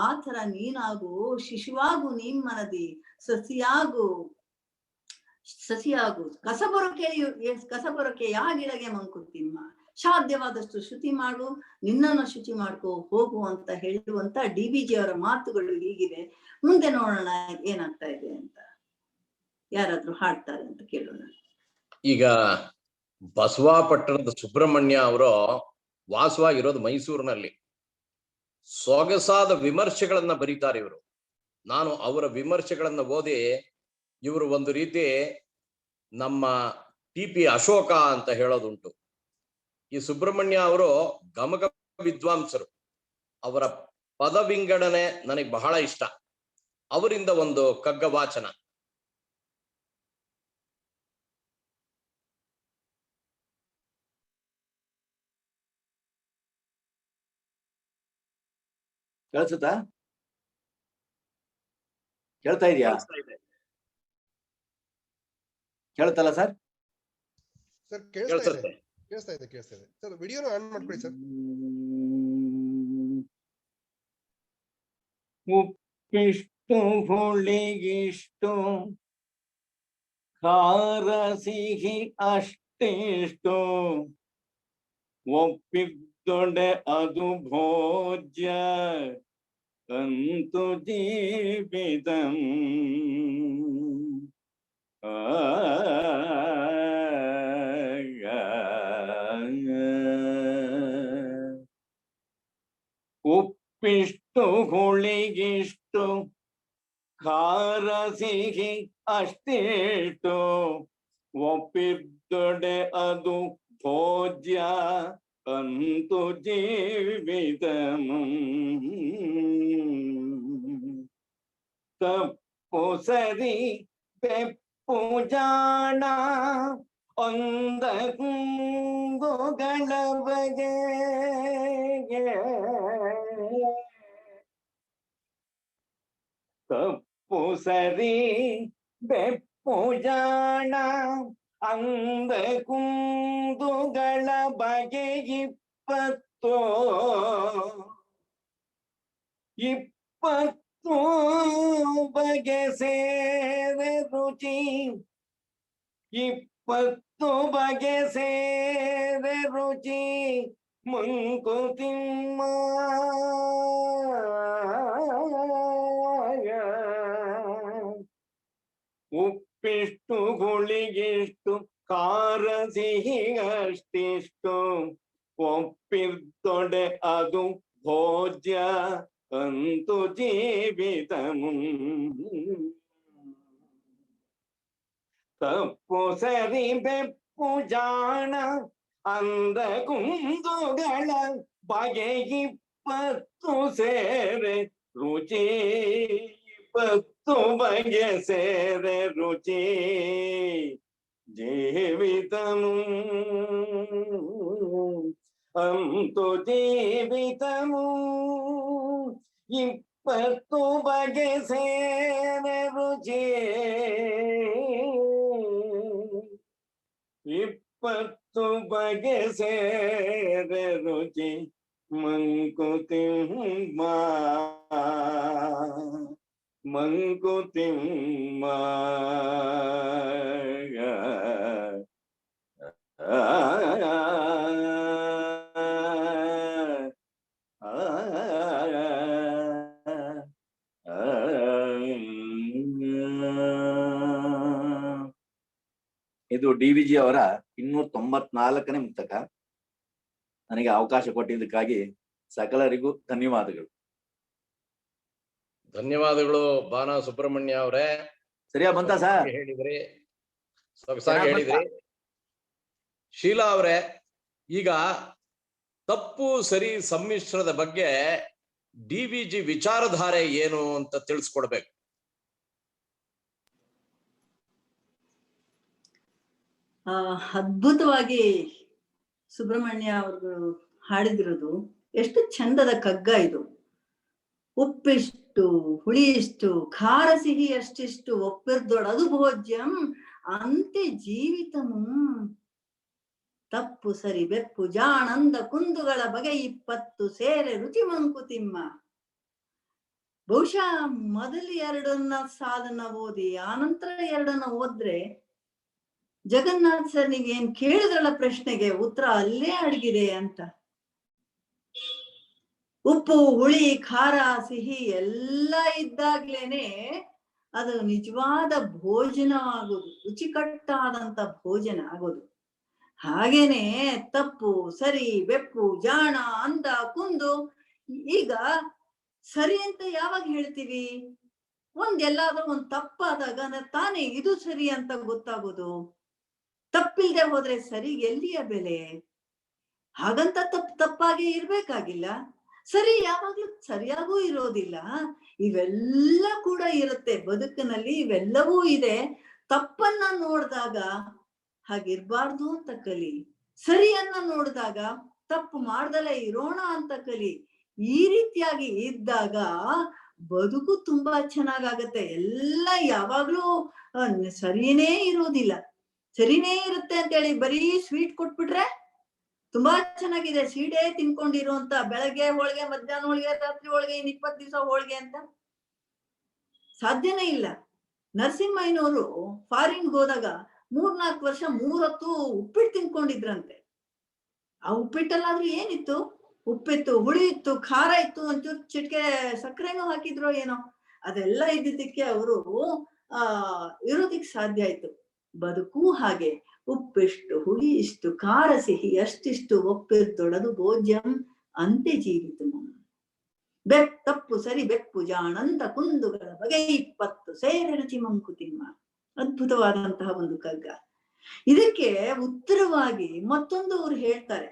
ಆ ತರ ನೀನಾಗು, ಶಿಶುವಾಗು ನಿಮ್ಮನದಿ, ಸಸಿಯಾಗು ಕಸಬರಕೆ ಯಾಗಿಳಗೆ ಮಂಕುತಿಮ್ಮ. ಸಾಧ್ಯವಾದಷ್ಟು ಶುಚಿ ಮಾಡು, ನಿನ್ನನ್ನು ಶುಚಿ ಮಾಡ್ಕೋ ಹೋಗು ಅಂತ ಹೇಳುವಂತ DVG ಅವರ ಮಾತುಗಳು ಹೀಗಿವೆ. ಮುಂದೆ ನೋಡೋಣ ಏನಾಗ್ತಾ ಇದೆ ಅಂತ. ಯಾರಾದ್ರೂ ಹಾಡ್ತಾರೆ ಅಂತ ಕೇಳೋಣ. ಈಗ ಬಸವಾಪಟ್ಟಣದ ಸುಬ್ರಹ್ಮಣ್ಯ ಅವರು ವಾಸವಾಗಿರೋದು ಮೈಸೂರಿನಲ್ಲಿ. ಸೊಗಸಾದ ವಿಮರ್ಶೆಗಳನ್ನ ಬರೀತಾರೆ ಇವರು. ನಾನು ಅವರ ವಿಮರ್ಶೆಗಳನ್ನ ಓದಿ, ಇವರು ಒಂದು ರೀತಿ ನಮ್ಮ TP ಅಶೋಕ ಅಂತ ಹೇಳೋದುಂಟು. ಈ ಸುಬ್ರಹ್ಮಣ್ಯ ಅವರು ಗಮಕ ವಿದ್ವಾಂಸರು. ಅವರ ಪದ ವಿಂಗಡಣೆ ನನಗೆ ಬಹಳ ಇಷ್ಟ. ಅವರಿಂದ ಒಂದು ಕಗ್ಗ ವಾಚನ. ಕೇಳಿಸುತ್ತಾ? ಕೇಳ್ತಾ ಇದೆಯಾ? ಕೇಳುತ್ತಲ್ಲ ಸರ್? ಸರ್ ಕೇಳಿಸ್ತಾ ಇದೆ ಸರ್. ವಿಡಿಯೋನ ಆನ್ ಮಾಡ್ಕೊಳ್ಳಿ ಸರ್. ಉಪ್ಪಿಷ್ಟು ಹುಳಿಗಿಷ್ಟು ಖಾರ ಸಿಹಿ ಅಷ್ಟಿಷ್ಟು ಒಪ್ಪಿದ್ದೊಡೆ ಅದು ಭೋಜ್ಯ ಅಂತು ಜೀವಿತಂ. ಉಪ್ಪಿಷ್ಟು ಹುಳಿಗಿಷ್ಟು ಖಾರ ಸಿಹಿ ಅಷ್ಟಿಷ್ಟು ಒಪ್ಪಿದ್ದೊಡೆ ಅದು ಭೋಜ್ಯ ಅಂತು ಜೀವಿತಂ. ತಪ್ಪು ಸರಿ ಬೆಪ್ಪು ಜಾಣ ಒಂದಗುಂಗುಗಳ ಬಗೆ. ತಪ್ಪು ಸರಿ ಬೆಪ್ಪು ಜಾಣ ಅಂದ ಕುಂದುಗಳ ಬಗೆ 20 ಬಗೆ ಸೇರೆ ರುಚಿ 20 ಬಗೆ ಸೇರೆ ರುಚಿ ಮಂಕುತಿಮ್ಮ. ಉಪ್ಪಿಷ್ಟು ಹುಳಿಗಿಷ್ಟು ಖಾರ ಸಿಹಿ ಅಷ್ಟಿಷ್ಟು ಒಪ್ಪಿದ್ದೊಡೆ ಅದು ಭೋಜ್ಯ ಅಂತು ಜೀವಿತಮು. ತಪ್ಪು ಸರಿ ಬೆಪ್ಪು ಜಾಣ ಅಂದ ಕುಂದುಗಳ ಬಗೆ 20 ಸೇರೆ ರುಚಿ 20 ಬಗೆ ಸೇರೆ ರುಚಿ ಜೀವಿತಮು ಅಂತು ಜೀವಿತಮು. 20 ಬಗೆ ಸೇರೆ ರುಚಿ 20 ಬಗೆ ಸೇರೆ ರುಚಿ ಮಂಕುತಿಮ್ಮ. ಮಂಕುತಿಮ್ಮ ಇದು DVಜಿ ಅವರ 294ನೇ ಮುಕ್ತಕ. ನನಗೆ ಅವಕಾಶ ಕೊಟ್ಟಿದ್ದಕ್ಕಾಗಿ ಸಕಲರಿಗೂ ಧನ್ಯವಾದಗಳು. ಧನ್ಯವಾದಗಳು ಬಾನ ಸುಬ್ರಹ್ಮಣ್ಯ ಅವರೇ. ಸರಿಯಾ ಬಂತ ಸರ್? ಹೇಳಿದ್ರಿ, ಸೊಗಸಾಗಿ ಹೇಳಿದ್ರಿ. ಶೀಲಾ ಅವರೇ, ಈಗ ತಪ್ಪು ಸರಿ ಸಮ್ಮಿಶ್ರದ ಬಗ್ಗೆ DVಜಿ ವಿಚಾರಧಾರೆ ಏನು ಅಂತ ತಿಳಿಸ್ಕೊಡ್ಬೇಕು. ಅದ್ಭುತವಾಗಿ ಸುಬ್ರಹ್ಮಣ್ಯ ಅವರು ಹಾಡಿದಿರೋದು. ಎಷ್ಟು ಚಂದದ ಕಗ್ಗ ಇದು. ಉಪ್ಪಿಷ್ಟು ಹುಳಿ ಇಷ್ಟು ಖಾರ ಸಿಹಿ ಅಷ್ಟಿಷ್ಟು ಒಪ್ಪಿರ್ದೊಡದು ಭೋಜ್ಯಂ ಅಂತೆ ಜೀವಿತಮು. ತಪ್ಪು ಸರಿ ಬೆಪ್ಪು ಜಾಣಂದ ಕುಂದುಗಳ ಬಗೆ 20 ಸೇರೆ ರುಚಿ ಮಂಕುತಿಮ್ಮ. ಬಹುಶಃ ಮೊದಲು 2 ಸಾಲನ್ನ ಓದಿ ಆನಂತರ 2 ಓದ್ರೆ ಜಗನ್ನಾಥ್ ಸರ್ ನೀವೇನ್ ಕೇಳಿದ್ರಲ್ಲ ಪ್ರಶ್ನೆಗೆ ಉತ್ತರ ಅಲ್ಲೇ ಅಡಗಿದೆ ಅಂತ. ಉಪ್ಪು ಹುಳಿ ಖಾರ ಸಿಹಿ ಎಲ್ಲ ಇದ್ದಾಗ್ಲೇನೆ ಅದು ನಿಜವಾದ ಭೋಜನ ಆಗೋದು, ರುಚಿಕಟ್ಟಾದಂತ ಭೋಜನ ಆಗೋದು. ಹಾಗೇನೆ ತಪ್ಪು ಸರಿ ಬೆಪ್ಪು ಜಾಣ ಅಂದ ಕುಂದು. ಈಗ ಸರಿ ಅಂತ ಯಾವಾಗ ಹೇಳ್ತೀವಿ? ಎಲ್ಲಾದ್ರೂ ಒಂದ್ ತಪ್ಪಾದಾಗ ತಾನೇ ಇದು ಸರಿ ಅಂತ ಗೊತ್ತಾಗೋದು. ತಪ್ಪಿಲ್ದೆ ಹೋದ್ರೆ ಸರಿಗೆ ಎಲ್ಲಿಯ ಬೆಲೆ? ಹಾಗಂತ ತಪ್ಪಾಗಿ ಇರ್ಬೇಕಾಗಿಲ್ಲ. ಸರಿ ಯಾವಾಗ್ಲೂ ಸರಿಯಾಗೂ ಇರೋದಿಲ್ಲ. ಇವೆಲ್ಲ ಕೂಡ ಇರುತ್ತೆ ಬದುಕಿನಲ್ಲಿ, ಇವೆಲ್ಲವೂ ಇದೆ. ತಪ್ಪನ್ನ ನೋಡಿದಾಗ ಹಾಗಿರ್ಬಾರ್ದು ಅಂತ ಕಲಿ, ಸರಿಯನ್ನ ನೋಡಿದಾಗ ತಪ್ಪು ಮಾಡ್ದಲೇ ಇರೋಣ ಅಂತ ಕಲಿ. ಈ ರೀತಿಯಾಗಿ ಇದ್ದಾಗ ಬದುಕು ತುಂಬಾ ಚೆನ್ನಾಗಾಗತ್ತೆ. ಎಲ್ಲ ಯಾವಾಗ್ಲೂ ಸರಿನೇ ಇರೋದಿಲ್ಲ. ಸರಿನೇ ಇರುತ್ತೆ ಅಂತೇಳಿ ಬರೀ ಸ್ವೀಟ್ ಕೊಟ್ಬಿಟ್ರೆ ತುಂಬಾ ಚೆನ್ನಾಗಿದೆ ಸ್ವೀಟೇ ತಿನ್ಕೊಂಡಿರುವಂತ, ಬೆಳಗ್ಗೆ ಹೋಳಿಗೆ, ಮಧ್ಯಾಹ್ನ ಹೋಳಿಗೆ, ರಾತ್ರಿ ಹೋಳಿಗೆ, 20 ದಿವಸ ಹೋಳಿಗೆ ಅಂತ ಸಾಧ್ಯನೇ ಇಲ್ಲ. ನರಸಿಂಹಯ್ಯನವರು ಫಾರಿನ್ ಹೋದಾಗ 3-4 ವರ್ಷ 3 ಹೊತ್ತು ಉಪ್ಪಿಟ್ಟು ತಿನ್ಕೊಂಡಿದ್ರಂತೆ. ಆ ಉಪ್ಪಿಟ್ಟಲ್ಲಾದ್ರೂ ಏನಿತ್ತು? ಉಪ್ಪಿತ್ತು, ಹುಳಿ ಇತ್ತು, ಖಾರ ಇತ್ತು, ಒಂಚೂರು ಚಿಟಿಕೆ ಸಕ್ಕರೆನೂ ಹಾಕಿದ್ರು ಏನೋ. ಅದೆಲ್ಲ ಇದ್ದಿದ್ದಕ್ಕೆ ಅವರು ಇರೋದಿಕ್ ಸಾಧ್ಯ ಆಯ್ತು. ಬದುಕು ಹಾಗೆ. ಉಪ್ಪಿಷ್ಟು ಹುಳಿ ಇಷ್ಟು ಖಾರ ಸಿಹಿ ಅಷ್ಟಿಷ್ಟು ಒಪ್ಪಿರ್ದೊಡದು ಭೋಜ್ಯಂ ಅಂತೆ ಜೀವಿತಮು. ತಪ್ಪು ಸರಿ ಬೆಪ್ಪು ಜಾಣಂತ ಕುಂದುಗಳ ಬಗೆ 20 ಸೇರೆ ರುಚಿ ಮಂಕುತಿಮ್ಮ. ಅದ್ಭುತವಾದಂತಹ ಒಂದು ಕಗ್ಗ. ಇದಕ್ಕೆ ಉತ್ತರವಾಗಿ ಮತ್ತೊಂದು ಅವ್ರು ಹೇಳ್ತಾರೆ,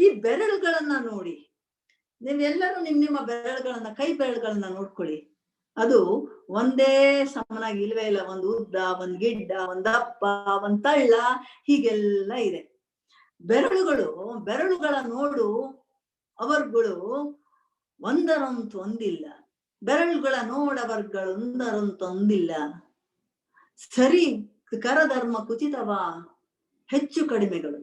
ಈ ಬೆರಳುಗಳನ್ನ ನೋಡಿ. ನೀವೆಲ್ಲರೂ ನಿಮ್ಮ ಬೆರಳುಗಳನ್ನ, ಕೈ ಬೆರಳುಗಳನ್ನ ನೋಡ್ಕೊಳ್ಳಿ. ಅದು ಒಂದೇ ಸಮನಾಗಿ ಇಲ್ವೇ ಇಲ್ಲ. ಒಂದು ಉದ್ದ, ಒಂದ್ ಗಿಡ್ಡ, ಒಂದ್ ದಪ್ಪ, ಒಂದ್ ತಳ್ಳ, ಹೀಗೆಲ್ಲ ಇದೆ. ಬೆರಳುಗಳ ನೋಡು ಅವರುಗಳು ಒಂದರಂತೂ ಒಂದಿಲ್ಲ. ಬೆರಳುಗಳ ನೋಡವರ್ಗಳು ಒಂದರಂತೂ ಒಂದಿಲ್ಲ. ಸರಿ ಕರಧರ್ಮ ಕುಚಿತವ ಹೆಚ್ಚು ಕಡಿಮೆಗಳು.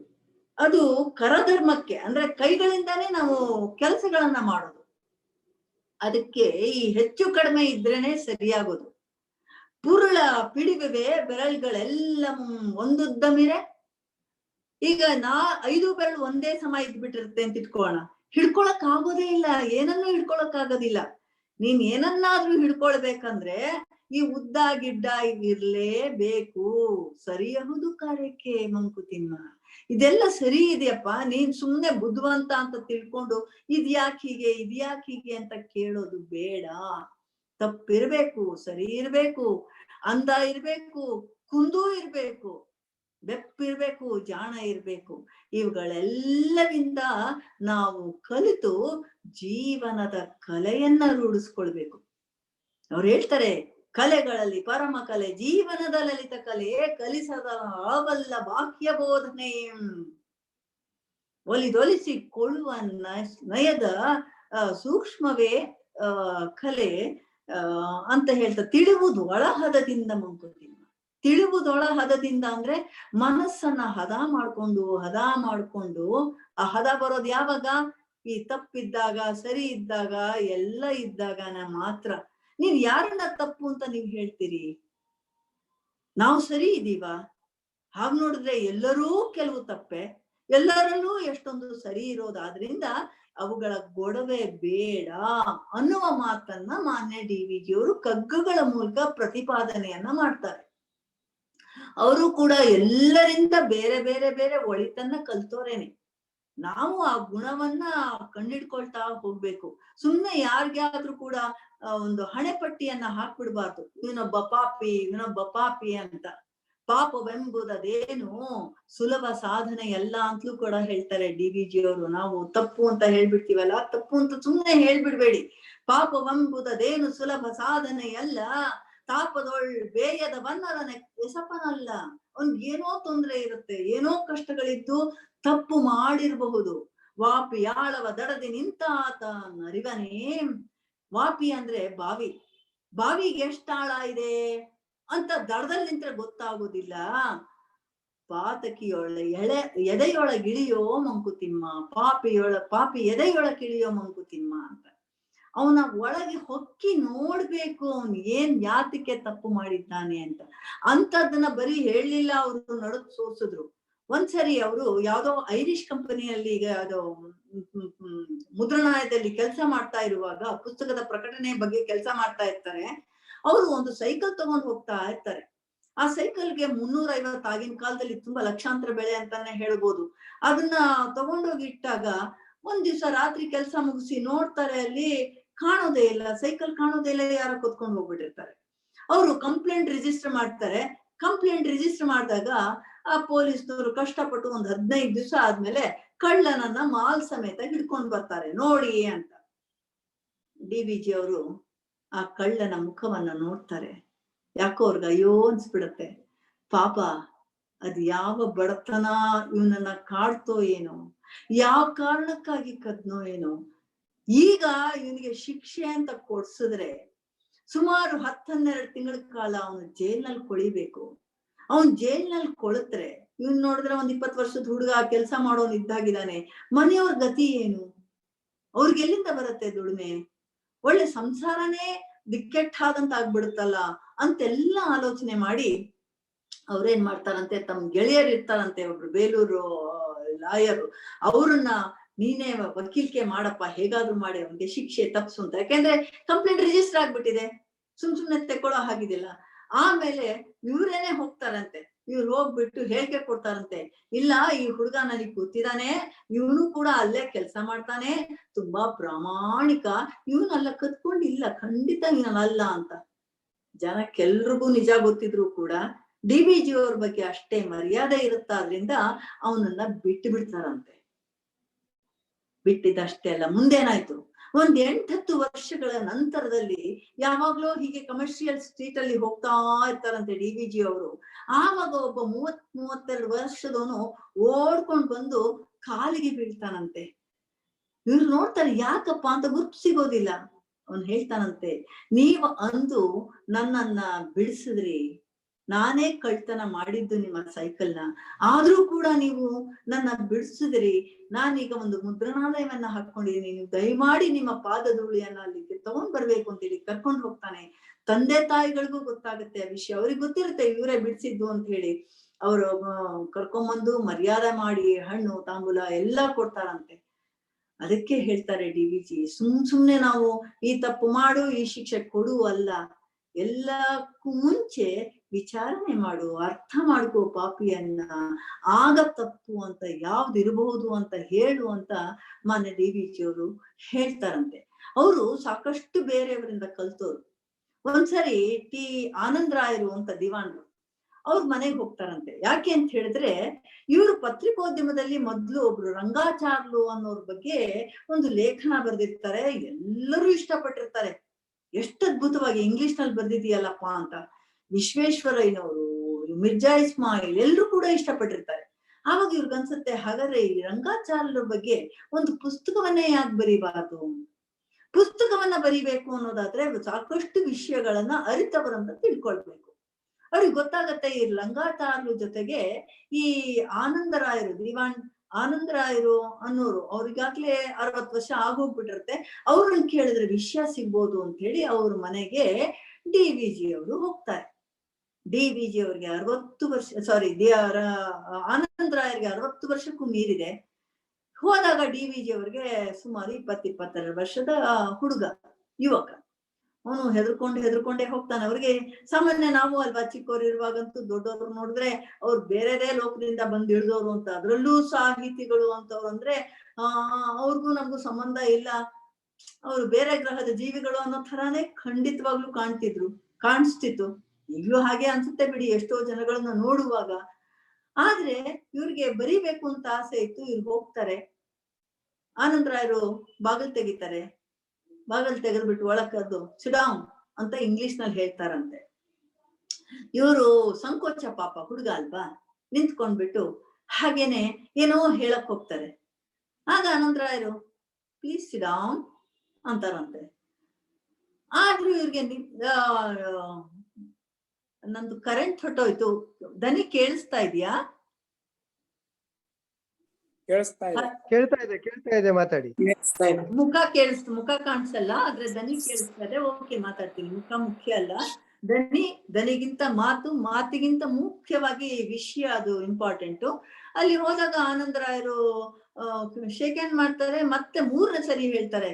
ಅದು ಕರಧರ್ಮಕ್ಕೆ ಅಂದ್ರೆ ಕೈಗಳಿಂದಾನೇ ನಾವು ಕೆಲಸಗಳನ್ನ ಮಾಡೋದು. ಅದಕ್ಕೆ ಈ ಹೆಚ್ಚು ಕಡಿಮೆ ಇದ್ರೇನೆ ಸರಿಯಾಗೋದು. ಪುರುಳ ಪಿಡಿವೆ ಬೆರಳುಗಳೆಲ್ಲ ಒಂದುದ್ದ ಮಿರೆ. ಈಗ 5 ಬೆರಳು ಒಂದೇ ಸಮ ಇದ್ಬಿಟ್ಟಿರುತ್ತೆ ಅಂತ ಇಟ್ಕೊಳ್ಳೋಣ. ಹಿಡ್ಕೊಳಕ್ ಆಗೋದೇ ಇಲ್ಲ, ಏನನ್ನೂ ಹಿಡ್ಕೊಳಕ್ ಆಗೋದಿಲ್ಲ. ನೀನ್ ಏನನ್ನಾದ್ರೂ ಹಿಡ್ಕೊಳ್ಬೇಕಂದ್ರೆ ಈ ಉದ್ದ ಗಿಡ್ಡ ಇರ್ಲೇಬೇಕು. ಸರಿಯಹುದು ಕಾರ್ಯಕ್ಕೆ ಮಂಕುತಿಮ್ಮ. ಇದೆಲ್ಲ ಸರಿ ಇದೆಯಪ್ಪ, ನೀನ್ ಸುಮ್ನೆ ಬುದ್ಧಿವಂತ ಅಂತ ತಿಳ್ಕೊಂಡು ಇದ್ಯಾಕ್ ಹೀಗೆ ಅಂತ ಕೇಳೋದು ಬೇಡ. ತಪ್ಪಿರ್ಬೇಕು, ಸರಿ ಇರ್ಬೇಕು, ಅಂದ ಇರ್ಬೇಕು, ಕುಂದೂ ಇರ್ಬೇಕು, ಬೆಪ್ಪಿರ್ಬೇಕು, ಜಾಣ ಇರ್ಬೇಕು. ಇವುಗಳೆಲ್ಲವಿಂದ ನಾವು ಕಲಿತು ಜೀವನದ ಕಲೆಯನ್ನ ರೂಢಿಸ್ಕೊಳ್ಬೇಕು. ಅವ್ರು ಹೇಳ್ತಾರೆ, ಕಲೆಗಳಲ್ಲಿ ಪರಮ ಕಲೆ ಜೀವನದ ಲಲಿತ ಕಲೆ, ಕಲಿಸದ ಆವಲ್ಲ ಬಾಹ್ಯ ಬೋಧನೆ. ಒಲಿದೊಲಿಸಿಕೊಳ್ಳುವ ನಯದ ಸೂಕ್ಷ್ಮವೇ ಕಲೆ ಅಂತ ಹೇಳ್ತಾರೆ. ತಿಳಿವುದು ಒಳಹದದಿಂದ ಮಂಕುತಿಮ್ಮ. ತಿಳಿವುದೊಳ ಹದದಿಂದ ಅಂದ್ರೆ ಮನಸ್ಸನ್ನ ಹದ ಮಾಡ್ಕೊಂಡು ಆ ಹದ ಬರೋದು ಯಾವಾಗ? ಈ ತಪ್ಪಿದ್ದಾಗ, ಸರಿ ಇದ್ದಾಗ, ಎಲ್ಲ ಇದ್ದಾಗ ಮಾತ್ರ. ನೀವ್ ಯಾರನ್ನ ತಪ್ಪು ಅಂತ ನೀವ್ ಹೇಳ್ತೀರಿ? ನಾವು ಸರಿ ಇದೀವ? ಹಾಗ್ ನೋಡಿದ್ರೆ ಎಲ್ಲರೂ ಕೆಲವು ತಪ್ಪೆ, ಎಲ್ಲರಲ್ಲೂ ಎಷ್ಟೊಂದು ಸರಿ ಇರೋದಾದ್ರಿಂದ ಅವುಗಳ ಗೊಡವೆ ಬೇಡ ಅನ್ನುವ ಮಾತನ್ನ ಮಾನ್ಯ DVG ಅವರು ಕಗ್ಗಗಳ ಮೂಲಕ ಪ್ರತಿಪಾದನೆಯನ್ನ ಮಾಡ್ತಾರೆ. ಅವರು ಕೂಡ ಎಲ್ಲರಿಂದ ಬೇರೆ ಬೇರೆ ಬೇರೆ ಒಳಿತನ್ನ ಕಲ್ತೋರೇನೆ. ನಾವು ಆ ಗುಣವನ್ನ ಕಂಡಿಡ್ಕೊಳ್ತಾ ಹೋಗ್ಬೇಕು. ಸುಮ್ನೆ ಯಾರಿಗಾದ್ರೂ ಕೂಡ ಒಂದು ಹಣೆಪಟ್ಟಿಯನ್ನ ಹಾಕ್ಬಿಡ್ಬಾರ್ದು, ಇವನೊಬ್ಬ ಪಾಪಿ ಅಂತ. ಪಾಪವೆಂಬುದೇನು ಸುಲಭ ಸಾಧನೆ ಎಲ್ಲ ಅಂತಲೂ ಕೂಡ ಹೇಳ್ತಾರೆ DVG ಅವರು. ನಾವು ತಪ್ಪು ಅಂತ ಹೇಳ್ಬಿಡ್ತೀವಲ್ಲ, ತಪ್ಪು ಅಂತ ಸುಮ್ನೆ ಹೇಳ್ಬಿಡ್ಬೇಡಿ. ಪಾಪವೆಂಬುದೇನು ಸುಲಭ ಸಾಧನೆ ಅಲ್ಲ, ತಾಪದೊಳ್ ಬೇಯದ ಬನ್ನರನ ಎಸಪನಲ್ಲ. ಅವ್ನ್ಗೇನೋ ತೊಂದ್ರೆ ಇರುತ್ತೆ, ಏನೋ ಕಷ್ಟಗಳಿದ್ದು ತಪ್ಪು ಮಾಡಿರಬಹುದು. ವಾಪಿಯಾಳವ ದಡದಿ ನಿಂತಾತ ನರಿವನೇ. ವಾಪಿ ಅಂದ್ರೆ ಬಾವಿ, ಬಾವಿಗೆ ಎಷ್ಟ್ ಆಳ ಇದೆ ಅಂತ ದಡದಲ್ಲಿ ನಿಂತ್ರೆ ಗೊತ್ತಾಗುದಿಲ್ಲ. ಪಾತಕಿಯೊಳ ಎದೆಯೊಳಗಿಳಿಯೋ ಮಂಕುತಿಮ್ಮ, ಪಾಪಿ ಎದೆಯೊಳಗಿಳಿಯೋ ಮಂಕುತಿಮ್ಮ ಅಂತ. ಅವನ ಒಳಗೆ ಹೊಕ್ಕಿ ನೋಡ್ಬೇಕು, ಅವನ್ ಏನ್ ಯಾತಕ್ಕೆ ತಪ್ಪು ಮಾಡಿದ್ದಾನೆ ಅಂತ. ಅಂತದನ್ನ ಬರೀ ಹೇಳಲಿಲ್ಲ, ಅವರು ನಡುಕ್ ಸೋಸಿದ್ರು. ಒಂದ್ಸರಿ ಅವರು ಯಾವ್ದೋ ಐರಿಷ್ ಕಂಪನಿಯಲ್ಲಿ ಈಗ ಅದು ಮುದ್ರಣಾಲಯದಲ್ಲಿ ಕೆಲಸ ಮಾಡ್ತಾ ಇರುವಾಗ, ಪುಸ್ತಕದ ಪ್ರಕಟಣೆ ಬಗ್ಗೆ ಕೆಲಸ ಮಾಡ್ತಾ ಇರ್ತಾರೆ. ಅವರು ಒಂದು ಸೈಕಲ್ ತಗೊಂಡು ಹೋಗ್ತಾ ಇರ್ತಾರೆ. ಆ ಸೈಕಲ್ಗೆ 350 ಆಗಿನ ಕಾಲದಲ್ಲಿ ತುಂಬಾ ಲಕ್ಷಾಂತರ ಬೆಲೆ ಅಂತಾನೆ ಹೇಳ್ಬೋದು. ಅದನ್ನ ತಗೊಂಡೋಗಿ ಇಟ್ಟಾಗ ಒಂದ್ ದಿವ್ಸ ರಾತ್ರಿ ಕೆಲಸ ಮುಗಿಸಿ ನೋಡ್ತಾರೆ, ಅಲ್ಲಿ ಕಾಣೋದೇ ಇಲ್ಲ, ಸೈಕಲ್ ಕಾಣೋದೇ ಇಲ್ಲ, ಯಾರೋ ಕೂತ್ಕೊಂಡು ಹೋಗ್ಬಿಟ್ಟಿರ್ತಾರೆ. ಅವರು ಕಂಪ್ಲೇಂಟ್ ರಿಜಿಸ್ಟರ್ ಮಾಡ್ತಾರೆ. ಕಂಪ್ಲೇಂಟ್ ರಿಜಿಸ್ಟರ್ ಮಾಡಿದಾಗ ಆ ಪೊಲೀಸ್ನವರು ಕಷ್ಟಪಟ್ಟು ಒಂದ್ 15 ದಿವಸ ಆದ್ಮೇಲೆ ಕಳ್ಳನನ್ನ ಮಾಲ್ ಸಮೇತ ಹಿಡ್ಕೊಂಡ್ ಬರ್ತಾರೆ, ನೋಡಿ ಅಂತ. DVG ಅವರು ಆ ಕಳ್ಳನ ಮುಖವನ್ನ ನೋಡ್ತಾರೆ. ಯಾಕೋ ಅವ್ರಿಗೆ ಅಯ್ಯೋ ಅನ್ಸ್ಬಿಡತ್ತೆ. ಪಾಪ ಅದ್ ಯಾವ ಬಡತನ ಇವನನ್ನ ಕಾಡ್ತೋ ಏನೋ, ಯಾವ ಕಾರಣಕ್ಕಾಗಿ ಕದ್ನೋ ಏನೋ. ಈಗ ಇವನಿಗೆ ಶಿಕ್ಷೆ ಅಂತ ಕೊಡ್ಸಿದ್ರೆ ಸುಮಾರು 10-12 ತಿಂಗಳ ಕಾಲ ಅವನು ಜೈಲ್ನಲ್ಲಿ ಕೊಳಿಬೇಕು. ಅವನ್ ಜೈಲ್ನಲ್ಲಿ ಕೊಳತ್ರೆ ಇವನ್ ನೋಡಿದ್ರೆ ಒಂದ್ 20 ವರ್ಷದ ಹುಡುಗ ಕೆಲಸ ಮಾಡೋನ್ ಇದ್ದಾಗಿದ್ದಾನೆ. ಮನೆಯವ್ರ ಗತಿ ಏನು? ಅವ್ರಿಗೆ ಎಲ್ಲಿಂದ ಬರುತ್ತೆ ದುಡಿಮೆ? ಒಳ್ಳೆ ಸಂಸಾರನೇ ದಿಕ್ಕೆಟ್ಟಾದಂತ ಆಗ್ಬಿಡುತ್ತಲ್ಲ ಅಂತೆಲ್ಲ ಆಲೋಚನೆ ಮಾಡಿ ಅವ್ರೇನ್ ಮಾಡ್ತಾರಂತೆ, ತಮ್ಮ ಗೆಳೆಯರು ಇರ್ತಾರಂತೆ, ಒಬ್ರು ಬೇಲೂರು ಲಾಯರು, ಅವ್ರನ್ನ ನೀನೇ ವಕೀಲ್ಕೆ ಮಾಡಪ್ಪ, ಹೇಗಾದ್ರೂ ಮಾಡಿ ಅವನಿಗೆ ಶಿಕ್ಷೆ ತಪ್ಸು ಅಂತ. ಯಾಕೆಂದ್ರೆ ಕಂಪ್ಲೇಂಟ್ ರಿಜಿಸ್ಟರ್ ಆಗ್ಬಿಟ್ಟಿದೆ, ಸುಮ್ನೆ ತೆಕ್ಕೊಳ್ಳೋ ಹಾಗಿದಿಲ್ಲ. ಆಮೇಲೆ ಇವ್ರೇನೆ ಹೋಗ್ತಾರಂತೆ. ಇವ್ರು ಹೋಗ್ಬಿಟ್ಟು ಹೇಳಿಕೆ ಕೊಡ್ತಾರಂತೆ, ಇಲ್ಲ ಈ ಹುಡುಗ ನನಗೆ ಗೊತ್ತಿದಾನೆ, ಇವನು ಕೂಡ ಅಲ್ಲೇ ಕೆಲಸ ಮಾಡ್ತಾನೆ, ತುಂಬಾ ಪ್ರಾಮಾಣಿಕ, ಇವನಲ್ಲ ಕತ್ಕೊಂಡಿಲ್ಲ, ಖಂಡಿತ ಇವನಲ್ಲ ಅಂತ. ಜನಕ್ಕೆಲ್ರಿಗೂ ನಿಜ ಗೊತ್ತಿದ್ರು ಕೂಡ DVG ಅವ್ರ ಬಗ್ಗೆ ಅಷ್ಟೇ ಮರ್ಯಾದೆ ಇರುತ್ತಾದ್ರಿಂದ ಅವನನ್ನ ಬಿಟ್ಟು ಬಿಡ್ತಾರಂತೆ. ಬಿಟ್ಟಿದ್ದಷ್ಟೇ ಅಲ್ಲ, ಮುಂದೇನಾಯ್ತು, ಒಂದ್ 8-10 ವರ್ಷಗಳ ನಂತರದಲ್ಲಿ ಯಾವಾಗ್ಲೂ ಹೀಗೆ ಕಮರ್ಷಿಯಲ್ ಸ್ಟ್ರೀಟ್ ಅಲ್ಲಿ ಹೋಗ್ತಾ ಇರ್ತಾರಂತೆ DVG ಅವರು. ಆವಾಗ ಒಬ್ಬ 30-32 ವರ್ಷದವನು ಓಡ್ಕೊಂಡ್ ಬಂದು ಕಾಲಿಗೆ ಬೀಳ್ತಾನಂತೆ. ಇವ್ರು ನೋಡ್ತಾರೆ, ಯಾಕಪ್ಪ ಅಂತ ಗುರ್ತು ಸಿಗೋದಿಲ್ಲ. ಅವನ್ ಹೇಳ್ತಾನಂತೆ, ನೀವು ಅಂದು ನನ್ನನ್ನ ಬಿಡಿಸಿದ್ರಿ, ನಾನೇ ಕಳ್ತನ ಮಾಡಿದ್ದು ನಿಮ್ಮ ಸೈಕಲ್ನ, ಆದ್ರೂ ಕೂಡ ನೀವು ನನ್ನ ಬಿಡಿಸಿದ್ರಿ. ನಾನೀಗ ಒಂದು ಮುದ್ರಣಾಲಯವನ್ನ ಹಾಕೊಂಡಿದೀನಿ, ನೀವು ದಯಮಾಡಿ ನಿಮ್ಮ ಪಾದಧೂಳಿಯನ್ನ ಅಲ್ಲಿಗೆ ತಗೊಂಡ್ ಬರ್ಬೇಕು ಅಂತೇಳಿ ಕರ್ಕೊಂಡು ಹೋಗ್ತಾನೆ. ತಂದೆ ತಾಯಿಗಳಿಗೂ ಗೊತ್ತಾಗುತ್ತೆ ಆ ವಿಷಯ, ಅವ್ರಿಗೆ ಗೊತ್ತಿರುತ್ತೆ ಇವರೇ ಬಿಡಿಸಿದ್ದು ಅಂತ ಹೇಳಿ. ಅವರು ಕರ್ಕೊಂಬಂದು ಮರ್ಯಾದೆ ಮಾಡಿ ಹಣ್ಣು ತಾಂಬೂಲ ಎಲ್ಲ ಕೊಡ್ತಾರಂತೆ. ಅದಕ್ಕೆ ಹೇಳ್ತಾರೆ DVG, ಸುಮ್ನೆ ನಾವು ಈ ತಪ್ಪು ಮಾಡು ಈ ಶಿಕ್ಷೆ ಕೊಡು ಅಲ್ಲ, ಎಲ್ಲಕ್ಕೂ ಮುಂಚೆ ವಿಚಾರಣೆ ಮಾಡು, ಅರ್ಥ ಮಾಡ್ಕೋ ಪಾಪಿಯನ್ನ, ಆಗ ತಪ್ಪು ಅಂತ ಯಾವ್ದಿರಬಹುದು ಅಂತ ಹೇಳು ಅಂತ ಮಾನ್ಯ DVG ಅವರು ಹೇಳ್ತಾರಂತೆ. ಅವರು ಸಾಕಷ್ಟು ಬೇರೆಯವರಿಂದ ಕಲ್ತೋರು. ಒಂದ್ಸರಿ ಆನಂದ್ ರಾಯರು ಅಂತ ದಿವಾನ್ರು ಅವ್ರ ಮನೆಗೆ ಹೋಗ್ತಾರಂತೆ. ಯಾಕೆ ಅಂತ ಹೇಳಿದ್ರೆ, ಇವರು ಪತ್ರಿಕೋದ್ಯಮದಲ್ಲಿ ಮೊದ್ಲು ಒಬ್ರು ರಂಗಾಚಾರ್ಲು ಅನ್ನೋರ್ ಬಗ್ಗೆ ಒಂದು ಲೇಖನ ಬರೆದಿರ್ತಾರೆ, ಎಲ್ಲರೂ ಇಷ್ಟಪಟ್ಟಿರ್ತಾರೆ. ಎಷ್ಟು ಅದ್ಭುತವಾಗಿ ಇಂಗ್ಲಿಷ್ ನಲ್ಲಿ ಬರ್ದಿದೆಯಲ್ಲಪ್ಪ ಅಂತ. ವಿಶ್ವೇಶ್ವರಯ್ಯನವರು, ಮಿರ್ಜಾ ಇಸ್ಮಾಯಿಲ್ ಎಲ್ರು ಕೂಡ ಇಷ್ಟಪಟ್ಟಿರ್ತಾರೆ. ಆವಾಗ ಇವ್ರಿಗನ್ಸುತ್ತೆ, ಹಾಗಾದ್ರೆ ಈ ರಂಗಾಚಾರ್ಯರ ಬಗ್ಗೆ ಒಂದು ಪುಸ್ತಕವನ್ನೇ ಯಾಕೆ ಬರೀಬಾರದು? ಪುಸ್ತಕವನ್ನ ಬರಿಬೇಕು ಅನ್ನೋದಾದ್ರೆ ಸಾಕಷ್ಟು ವಿಷಯಗಳನ್ನ ಅರಿತವರನ್ನ ತಿಳ್ಕೊಳ್ಬೇಕು. ಅವ್ರಿಗೆ ಗೊತ್ತಾಗತ್ತೆ, ಈ ರಂಗಾಚಾರ್ಯರ ಜೊತೆಗೆ ಈ ಆನಂದರಾಯರು, ದಿವಾನ್ ಆನಂದರಾಯರು ಅನ್ನೋರು ಅವ್ರಿಗಾಗ್ಲೇ 60 ವರ್ಷ ಆಗೋಗ್ಬಿಟ್ಟಿರುತ್ತೆ. ಅವ್ರನ್ನ ಕೇಳಿದ್ರೆ ವಿಷಯ ಸಿಗ್ಬೋದು ಅಂತ ಹೇಳಿ ಅವ್ರ ಮನೆಗೆ DVG ಅವರು ಹೋಗ್ತಾರೆ. DVG ಅವ್ರಿಗೆ 60 ವರ್ಷ, ಸಾರಿ ಆನಂದರಾಯರಿಗೆ 60 ವರ್ಷಕ್ಕೂ ಮೀರಿದೆ. ಹೋದಾಗ DVG ಅವ್ರಿಗೆ ಸುಮಾರು 22 ವರ್ಷದ ಹುಡುಗ, ಯುವಕ. ಅವನು ಹೆದರ್ಕೊಂಡೇ ಹೋಗ್ತಾನೆ. ಅವ್ರಿಗೆ ಸಾಮಾನ್ಯ, ನಾವು ಅಲ್ವಾ ಚಿಕ್ಕವರಿರುವಾಗಂತೂ ದೊಡ್ಡವ್ರು ನೋಡಿದ್ರೆ ಅವ್ರು ಬೇರೆದೇ ಲೋಕದಿಂದ ಬಂದು ಇಳಿದವ್ರು ಅಂತ, ಅದ್ರಲ್ಲೂ ಸಾಹಿತಿಗಳು ಅಂತವ್ರು ಅಂದ್ರೆ ಅವ್ರಿಗೂ ನಮಗೂ ಸಂಬಂಧ ಇಲ್ಲ, ಅವ್ರು ಬೇರೆ ಗ್ರಹದ ಜೀವಿಗಳು ಅನ್ನೋ ಥರಾನೇ ಖಂಡಿತವಾಗ್ಲೂ ಕಾಣಿಸ್ತಿತ್ತು. ಈಗ್ಲೂ ಹಾಗೆ ಅನ್ಸುತ್ತೆ ಬಿಡಿ ಎಷ್ಟೋ ಜನಗಳನ್ನ ನೋಡುವಾಗ. ಆದ್ರೆ ಇವ್ರಿಗೆ ಬರೀಬೇಕು ಅಂತ ಆಸೆ ಇತ್ತು. ಇವ್ರು ಹೋಗ್ತಾರೆ. ಆನಂದರಾಯರು ಬಾಗಿಲು ತೆಗಿತಾರೆ. ಬಾಗಿಲು ತೆಗೆದ್ಬಿಟ್ಟು ಒಳಕದ್ದು ಸಿಡಾಮ್ ಅಂತ ಇಂಗ್ಲಿಷ್ ನಲ್ಲಿ ಹೇಳ್ತಾರಂತೆ. ಇವರು ಸಂಕೋಚ, ಪಾಪ ಹುಡುಗ ಅಲ್ವಾ, ನಿಂತ್ಕೊಂಡ್ಬಿಟ್ಟು ಹಾಗೇನೆ ಏನೋ ಹೇಳಕ್ ಹೋಗ್ತಾರೆ. ಆಗ ಆನಂದರಾಯರು ಪ್ಲೀಸ್ ಸಿಡಾಮ್ ಅಂತಾರಂತೆ. ಆದ್ರೂ ಇವ್ರಿಗೆ ನಂದು ಕರೆಂಟ್ ಹೊಟ್ಟೋಯ್ತು. ದನಿ ಕೇಳಿಸ್ತಾ ಇದೆಯಾ? ಕೇಳ್ತಾ ಇದೆ ಮಾತಾಡಿ. ಮುಖ ಕಾಣಿಸಲ್ಲ, ಆದ್ರೆ ದನಿ ಕೇಳಿಸ್ತಾ ಇದೆ. ಓಕೆ, ಮಾತಾಡ್ತೀನಿ. ಮುಖ ಮುಖ್ಯ ಅಲ್ಲ, ದನಿಗಿಂತ ಮಾತಿಗಿಂತ ಮುಖ್ಯವಾಗಿ ವಿಷಯ ಅದು ಇಂಪಾರ್ಟೆಂಟು. ಅಲ್ಲಿ ಹೋದಾಗ ಆನಂದರಾಯರು ಶೇಕ್ ಹ್ಯಾಂಡ್ ಮಾಡ್ತಾರೆ. ಮತ್ತೆ 3ನೇ ಸರಿ ಹೇಳ್ತಾರೆ,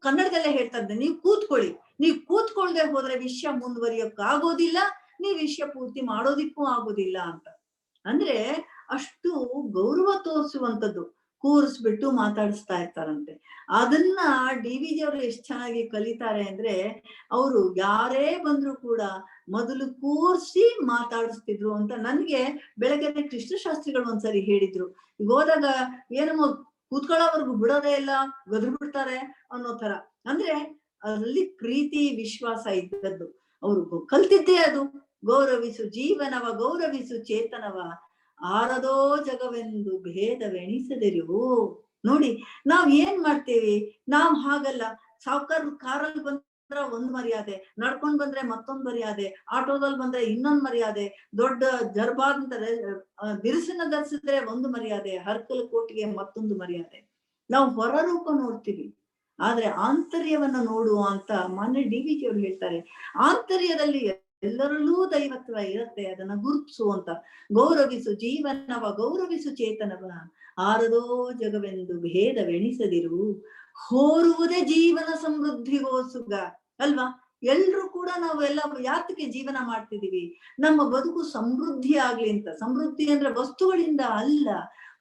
ಕನ್ನಡದಲ್ಲೇ ಹೇಳ್ತಾರೆ, ನೀವು ಕೂತ್ಕೊಳ್ದೆ ಹೋದ್ರೆ ವಿಷಯ ಮುಂದುವರಿಯೋಕ್ ಆಗೋದಿಲ್ಲ, ನೀವು ವಿಷಯ ಪೂರ್ತಿ ಮಾಡೋದಿಕ್ಕೂ ಆಗೋದಿಲ್ಲ ಅಂತ. ಅಂದ್ರೆ ಅಷ್ಟು ಗೌರವ ತೋರಿಸುವಂಥದ್ದು, ಕೂರಿಸ್ಬಿಟ್ಟು ಮಾತಾಡಿಸ್ತಾ ಇರ್ತಾರಂತೆ. ಅದನ್ನ DVG ಅವರು ಎಷ್ಟು ಚೆನ್ನಾಗಿ ಕಲಿತಾರೆ ಅಂದ್ರೆ, ಅವರು ಯಾರೇ ಬಂದ್ರು ಕೂಡ ಮೊದಲು ಕೂರ್ಸಿ ಮಾತಾಡಿಸ್ತಿದ್ರು ಅಂತ ನನ್ಗೆ ಬೆಳಗ್ಗೆ ಕೃಷ್ಣಶಾಸ್ತ್ರಿಗಳು ಒಂದ್ಸರಿ ಹೇಳಿದ್ರು. ಈಗ ಹೋದಾಗ ಏನಮ್ಮ ಕೂತ್ಕೊಳ್ಳೋವರೆಗೂ ಬಿಡೋದೇ ಇಲ್ಲ, ಗದ್ರು ಬಿಡ್ತಾರೆ ಅನ್ನೋ ತರ. ಅಂದ್ರೆ ಅದರಲ್ಲಿ ಪ್ರೀತಿ ವಿಶ್ವಾಸ ಇದ್ದದ್ದು. ಅವ್ರು ಕಲ್ತಿದ್ದೇ ಅದು. ಗೌರವಿಸು ಜೀವನವ ಗೌರವಿಸು ಚೇತನವ, ಆರದೋ ಜಗವೆಂದು ಭೇದವೆಣಿಸದಿರು. ನೋಡಿ, ನಾವ್ ಏನ್ ಮಾಡ್ತೀವಿ, ನಾವ್ ಹಾಗಲ್ಲ. ಸಾವುಕಾರ ಕಾರಲ್ಲಿ ಬಂದ್ರೆ ಒಂದ್ ಮರ್ಯಾದೆ, ನಡ್ಕೊಂಡ್ ಬಂದ್ರೆ ಮತ್ತೊಂದ್ ಮರ್ಯಾದೆ, ಆಟೋದಲ್ಲಿ ಬಂದ್ರೆ ಇನ್ನೊಂದ್ ಮರ್ಯಾದೆ, ದೊಡ್ಡ ಜರ್ಬಾದ್ ಅಂತಾರೆ ಬಿರುಸಿನ ಧರಿಸಿದ್ರೆ ಒಂದು ಮರ್ಯಾದೆ, ಹರ್ಕಲ್ ಕೋಟಿಗೆ ಮತ್ತೊಂದು ಮರ್ಯಾದೆ. ನಾವು ಹೊರ ರೂಪ ನೋಡ್ತೀವಿ, ಆದ್ರೆ ಆಂತರ್ಯವನ್ನ ನೋಡುವ ಅಂತ ಮಾನ್ಯ DVG ಅವರು ಹೇಳ್ತಾರೆ. ಆಂತರ್ಯದಲ್ಲಿ ಎಲ್ಲರಲ್ಲೂ ದೈವತ್ವ ಇರುತ್ತೆ, ಅದನ್ನ ಗುರುತಿಸುವಂತ. ಗೌರವಿಸು ಜೀವನವ ಗೌರವಿಸು ಚೇತನವ, ಆರದೋ ಜಗವೆಂದು ಭೇದವೆಣಿಸದಿರು. ಹೋರುವುದೇ ಜೀವನ ಸಮೃದ್ಧಿಗೋಸುಗ ಅಲ್ವಾ? ಎಲ್ರು ಕೂಡ ನಾವೆಲ್ಲ ಯಾತಕ್ಕೆ ಜೀವನ ಮಾಡ್ತಿದೀವಿ? ನಮ್ಮ ಬದುಕು ಸಮೃದ್ಧಿ ಆಗ್ಲಿ ಅಂತ. ಸಮೃದ್ಧಿ ಅಂದ್ರೆ ವಸ್ತುಗಳಿಂದ ಅಲ್ಲ,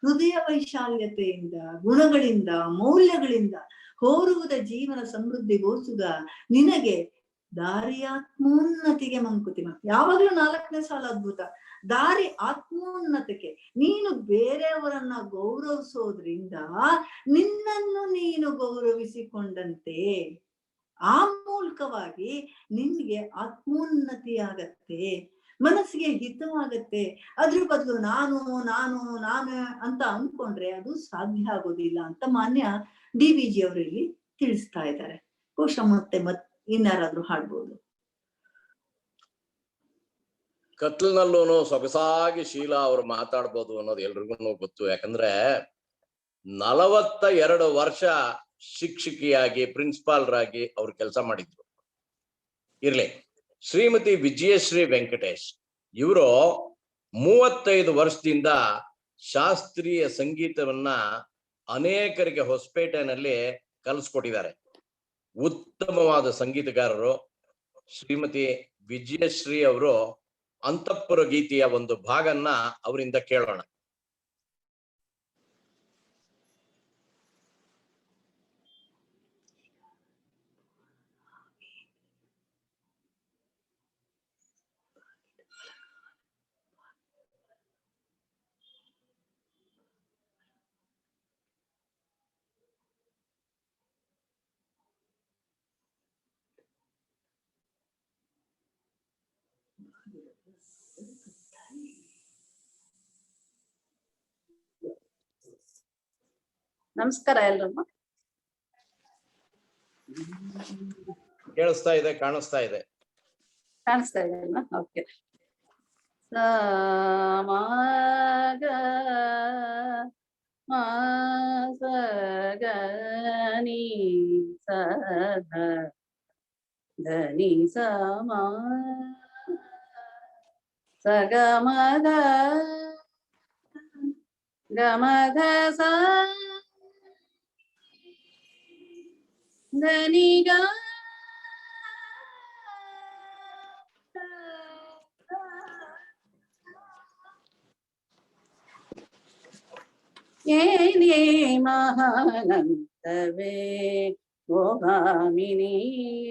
ಹೃದಯ ವೈಶಾಲ್ಯತೆಯಿಂದ, ಗುಣಗಳಿಂದ, ಮೌಲ್ಯಗಳಿಂದ. ಹೋರುವುದ ಜೀವನ ಸಮೃದ್ಧಿಗೋಸುಗ, ನಿನಗೆ ದಾರಿಯಾತ್ಮೋನ್ನತಿಗೆ ಮಂಕುತಿಮ್ಮ. ಯಾವಾಗ್ಲೂ 4ನೇ ಸಾಲ ಅದ್ಭುತ. ದಾರಿ ಆತ್ಮೋನ್ನತಿಗೆ. ನೀನು ಬೇರೆಯವರನ್ನ ಗೌರವಿಸೋದ್ರಿಂದ ನಿನ್ನನ್ನು ನೀನು ಗೌರವಿಸಿಕೊಂಡಂತೆ, ಆ ಮೂಲಕವಾಗಿ ನಿನ್ಗೆ ಆತ್ಮೋನ್ನತಿ ಆಗತ್ತೆ, ಮನಸ್ಸಿಗೆ ಹಿತವಾಗತ್ತೆ. ಅದ್ರ ಬದಲು ನಾನು ನಾನು ನಾನು ಅಂತ ಅನ್ಕೊಂಡ್ರೆ ಅದು ಸಾಧ್ಯ ಆಗೋದಿಲ್ಲ ಅಂತ ಮಾನ್ಯ DVG ಅವರು ಇಲ್ಲಿ ತಿಳಿಸ್ತಾ ಇದ್ದಾರೆ. ಕೋಶ ಮತ್ತೆ ಇನ್ಯಾರಾದ್ರೂ ಹಾಡ್ಬೋದು. ಕತ್ಲಿನಲ್ಲೂ ಸೊಗಸಾಗಿ ಶೀಲಾ ಅವ್ರು ಮಾತಾಡ್ಬೋದು ಅನ್ನೋದು ಎಲ್ರಿಗೂ ಗೊತ್ತು. ಯಾಕಂದ್ರೆ 42 ವರ್ಷ ಶಿಕ್ಷಕಿಯಾಗಿ ಪ್ರಿನ್ಸಿಪಾಲ್ರಾಗಿ ಅವ್ರು ಕೆಲಸ ಮಾಡಿದ್ರು. ಇರ್ಲಿ, ಶ್ರೀಮತಿ ವಿಜಯಶ್ರೀ ವೆಂಕಟೇಶ್ ಇವರು 35 ವರ್ಷದಿಂದ ಶಾಸ್ತ್ರೀಯ ಸಂಗೀತವನ್ನ ಅನೇಕರಿಗೆ ಹೊಸಪೇಟೆನಲ್ಲಿ ಕಲಿಸ್ಕೊಟ್ಟಿದ್ದಾರೆ. ಉತ್ತಮವಾದ ಸಂಗೀತಗಾರರು. ಶ್ರೀಮತಿ ವಿಜಯಶ್ರೀ ಅವರು ಅಂತಃಪುರ ಗೀತೆಯ ಒಂದು ಭಾಗನ್ನ ಅವರಿಂದ ಕೇಳೋಣ. ನಮಸ್ಕಾರ ಎಲ್ರಿಗೂ. ಕೇಳಿಸ್ತಾ ಇದೆ, ಕಾಣಿಸ್ತಾ ಇದೆ? ಕಾಣಿಸ್ತಾ ಇದೆ ಅಲ್ವಾ? ಓಕೆ. ಸಮಾಗ ಮ ಸ ಗ ನಿ ಸ ಧ ನಿ ಸ ಮ ಸ ಗ ಮ ಗ ಗ ಮ ಧ ಸ ಧ ನಿ ಗ ಏನೇ ಮಹಾನಂದವೇ ಓ ಭಾಮಿನಿ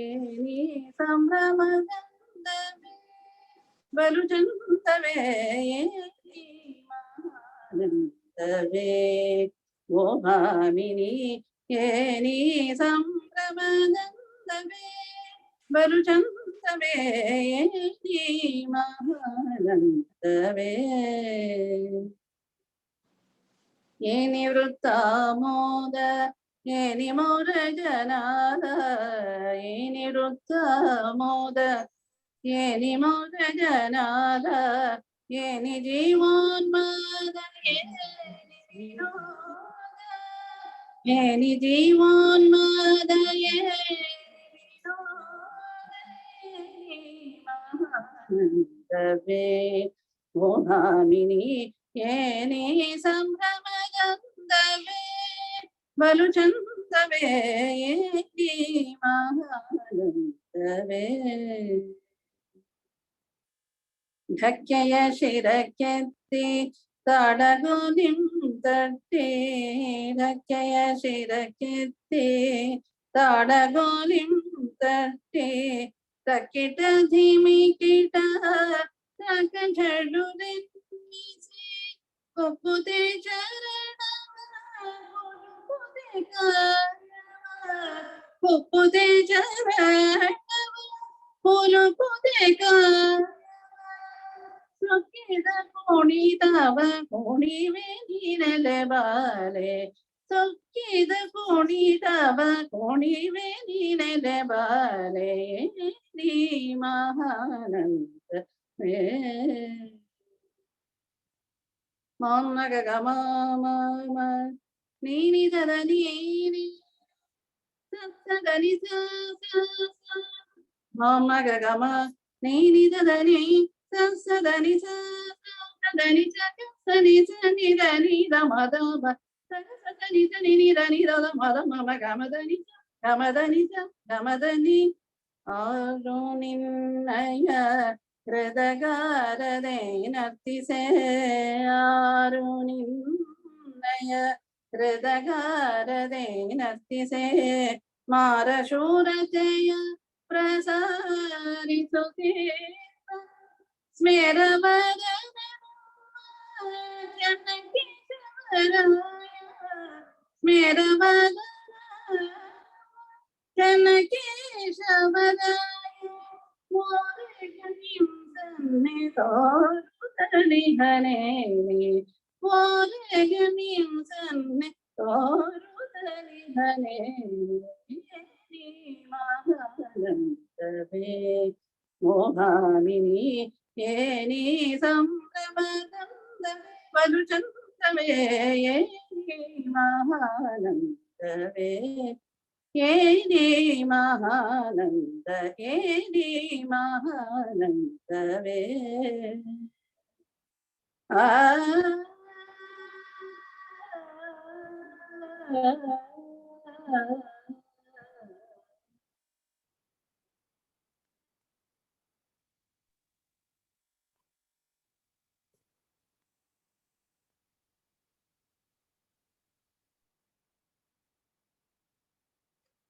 ಏನೇ ಸಂಭ್ರಮಗಂಧವೇ ಬಲು ಚಂದವೇ ಏನೇ ಮಹಾನಂದವೇ ಓ ಭಾಮಿನಿ ಏನೇ ಸಂಭ್ರಮಗಂಧವೇ ಬಲು ಚಂದವೇ ಏನೇ ಮಹಾನಂದವೇ ಏನಿ ವೃತ್ತ ಮೋದ ಏನಿ ಮೋರ ಜನಾದ ಏನಿ ವೃತ್ತ ಮೋದ ಏನಿ ಮೋದ ಜನಾದ ಏನಿ ಜೀವೋನ್ಮಾದ ಏನಿ ಜೀವೋನ್ಮಾದ ಮಹಾನಂದವೇ ಓ ಭಾಮಿನಿ ಏನೇ ಸಂಭ್ರಮಗಂಧವೇ ಬಲು ಚಂದವೇ ಏನೇ ಮಹಾನಂದವೇ ಧಕ್ಕೆಯ ಶಿರಕ್ಕೆತ್ತಿ ತಡಗು ನಿಂತಟ್ಟೆ ಧಕ್ಕೆಯ ಶಿರಕ್ಕೆತ್ತಿ ತಡಗು ನಿಂತಟ್ಟೆ ತಕ್ಕಿಟ ಧಿಮಿಕಿಟ ತಕ ಝಡುರೆನ್ನಿಸಿ ಒಪ್ಪುದೆ ಚರಣವ ಒಪ್ಪುದೆ ಕಾಯವ ಒಪ್ಪುದೆ ಚರಣವ ಒಲುಪುದೆ ಕಾಯವ ಸೊಕ್ಕಿದ ಕೋಣಿದವ ಕೋಣಿವೆ ನೀನಲೆ ಬಾಲೆ ಸೊಕ್ಕಿದ ಕೋಣಿದವ ಕೋಣಿವೆ ನೀನಲೆ ಬಾಲೆ ನೀ ಮಹಾನಂದವೇ ಮಗ ಗ ಮ ನೀನಿ ದದ ನೀನಿ ಸನಿ ಸ ಮಗ ಗ ಮ ನೀನಿ ದದ ನೀ ಸನಿ ಸ ಧನಿ ಸ ಸನಿ ಸ ನಿ ದ ನಿ ದ ಮದ ಮ ಸನಿ ಸ ನಿ ನಿ ದ ನಿ ದ ಮದ ಮಮ ಗಮದ ನಿ ಗಮದ ನಿ ಆರು ನಿನ್ನಯ ಹೃದಗಾರದೆ ನರ್ತಿಸೆ ಆರು ನಿನ್ನಯ ಹೃದಗಾರದೆ ನರ್ತಿಸೆ ಮಾರ ಶೂರತೆಯ ಪ್ರಸಾರಿಸುತ್ತೆ ಸ್ಮೇರವದನ ಸ್ಮೇರವದನ ಜನಕೇಶವರಾಯ ಮೋರೆಗನಿಂದನ್ನೆ ತೋರುತ್ತಲಿಹನೆ ಮೋರೆಗನಿಂದನ್ನೆ ತೋರುತ್ತಲಿಹನೆ ಮಹಾನಂದವೇ ಓ ಭಾಮಿನಿ ಏನಿ ಸಂಭ್ರಮಗಂಧವೇ ಬಲು ಚಂದವೇ ಏನಿ ಮಹಾನಂದವೇ ಏನಿ ಮಹಾನಂದ ಏನಿ ಮಹಾನಂದವೇ ಆ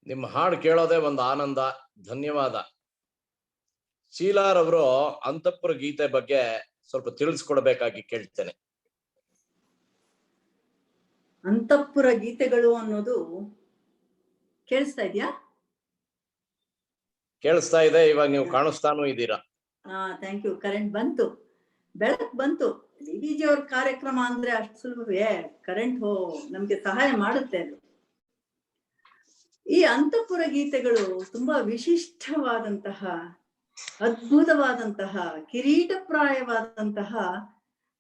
ನಿಮ್ಮ ಹಾಡು ಕೇಳೋದೇ ಒಂದು ಆನಂದ. ಧನ್ಯವಾದ. ಶೀಲಾರವರು ಅಂತಃಪುರ ಗೀತೆ ಬಗ್ಗೆ ಸ್ವಲ್ಪ ತಿಳಿಸ್ಕೊಡ್ಬೇಕಾಗಿ ಕೇಳ್ತೇನೆ. ಅಂತಃಪುರ ಗೀತೆಗಳು ಅನ್ನೋದು ಕೇಳಿಸ್ತಾ ಇದೆಯಾ? ಕೇಳಿಸ್ತಾ ಇದೆ. ಇವಾಗ ನೀವು ಕಾಣಿಸ್ತಾನೂ ಇದ್ದೀರಾ. Thank you. ಕರೆಂಟ್ ಬಂತು, ಬೆಳಕ್ ಬಂತು. ಡಿವಿಜಿ ಅವ್ರ ಕಾರ್ಯಕ್ರಮ ಅಂದ್ರೆ ಅಷ್ಟು ಸುಲಭವೇ? ಕರೆಂಟ್ ನಮ್ಗೆ ಸಹಾಯ ಮಾಡುತ್ತೆ ಅದು. ಈ ಅಂತಃಪುರ ಗೀತೆಗಳು ತುಂಬಾ ವಿಶಿಷ್ಟವಾದಂತಹ ಅದ್ಭುತವಾದಂತಹ ಕಿರೀಟಪ್ರಾಯವಾದಂತಹ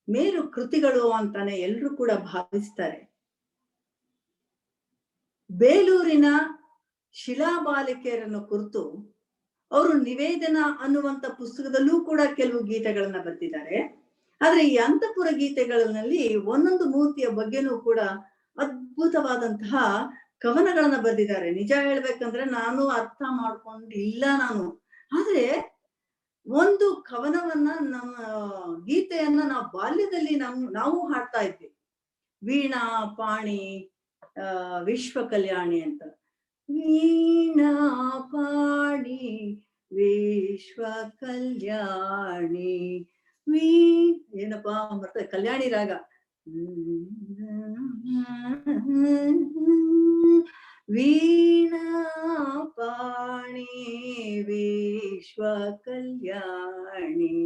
ಮೇರು ಕೃತಿಗಳು ಅಂತಾನೆ ಎಲ್ರು ಕೂಡ ಭಾವಿಸ್ತಾರೆ. ಬೇಲೂರಿನ ಶಿಲಾಬಾಲಿಕೆಯರನ್ನು ಕುರಿತು ಅವರು ನಿವೇದನ ಅನ್ನುವಂತ ಪುಸ್ತಕದಲ್ಲೂ ಕೂಡ ಕೆಲವು ಗೀತೆಗಳನ್ನ ಬರೆದಿದ್ದಾರೆ. ಆದ್ರೆ ಈ ಅಂತಃಪುರ ಗೀತೆಗಳಲ್ಲಿ ಒಂದೊಂದು ಮೂರ್ತಿಯ ಬಗ್ಗೆನೂ ಕೂಡ ಅದ್ಭುತವಾದಂತಹ ಕವನಗಳನ್ನ ಬರೆದಿದ್ದಾರೆ. ನಿಜ ಹೇಳ್ಬೇಕಂದ್ರೆ ನಾನು ಅರ್ಥ ಮಾಡ್ಕೊಂಡಿಲ್ಲ ನಾನು. ಆದ್ರೆ ಒಂದು ಕವನವನ್ನ ನಮ್ಮ ಗೀತೆಯನ್ನ ನಾವು ಬಾಲ್ಯದಲ್ಲಿ ನಾವು ಹಾಡ್ತಾ ಇದ್ವಿ. ವೀಣಾ ಪಾಣಿ ವಿಶ್ವ ಕಲ್ಯಾಣಿ ಅಂತ. ವೀಣಾ ಪಾಣಿ ವಿಶ್ವ ಕಲ್ಯಾಣಿ ಏನಪ್ಪಾ ಬರ್ತದೆ ಕಲ್ಯಾಣಿ ರಾಗ. ವೀಣಾ ಪಾಣಿ ವಿಶ್ವ ಕಲ್ಯಾಣಿ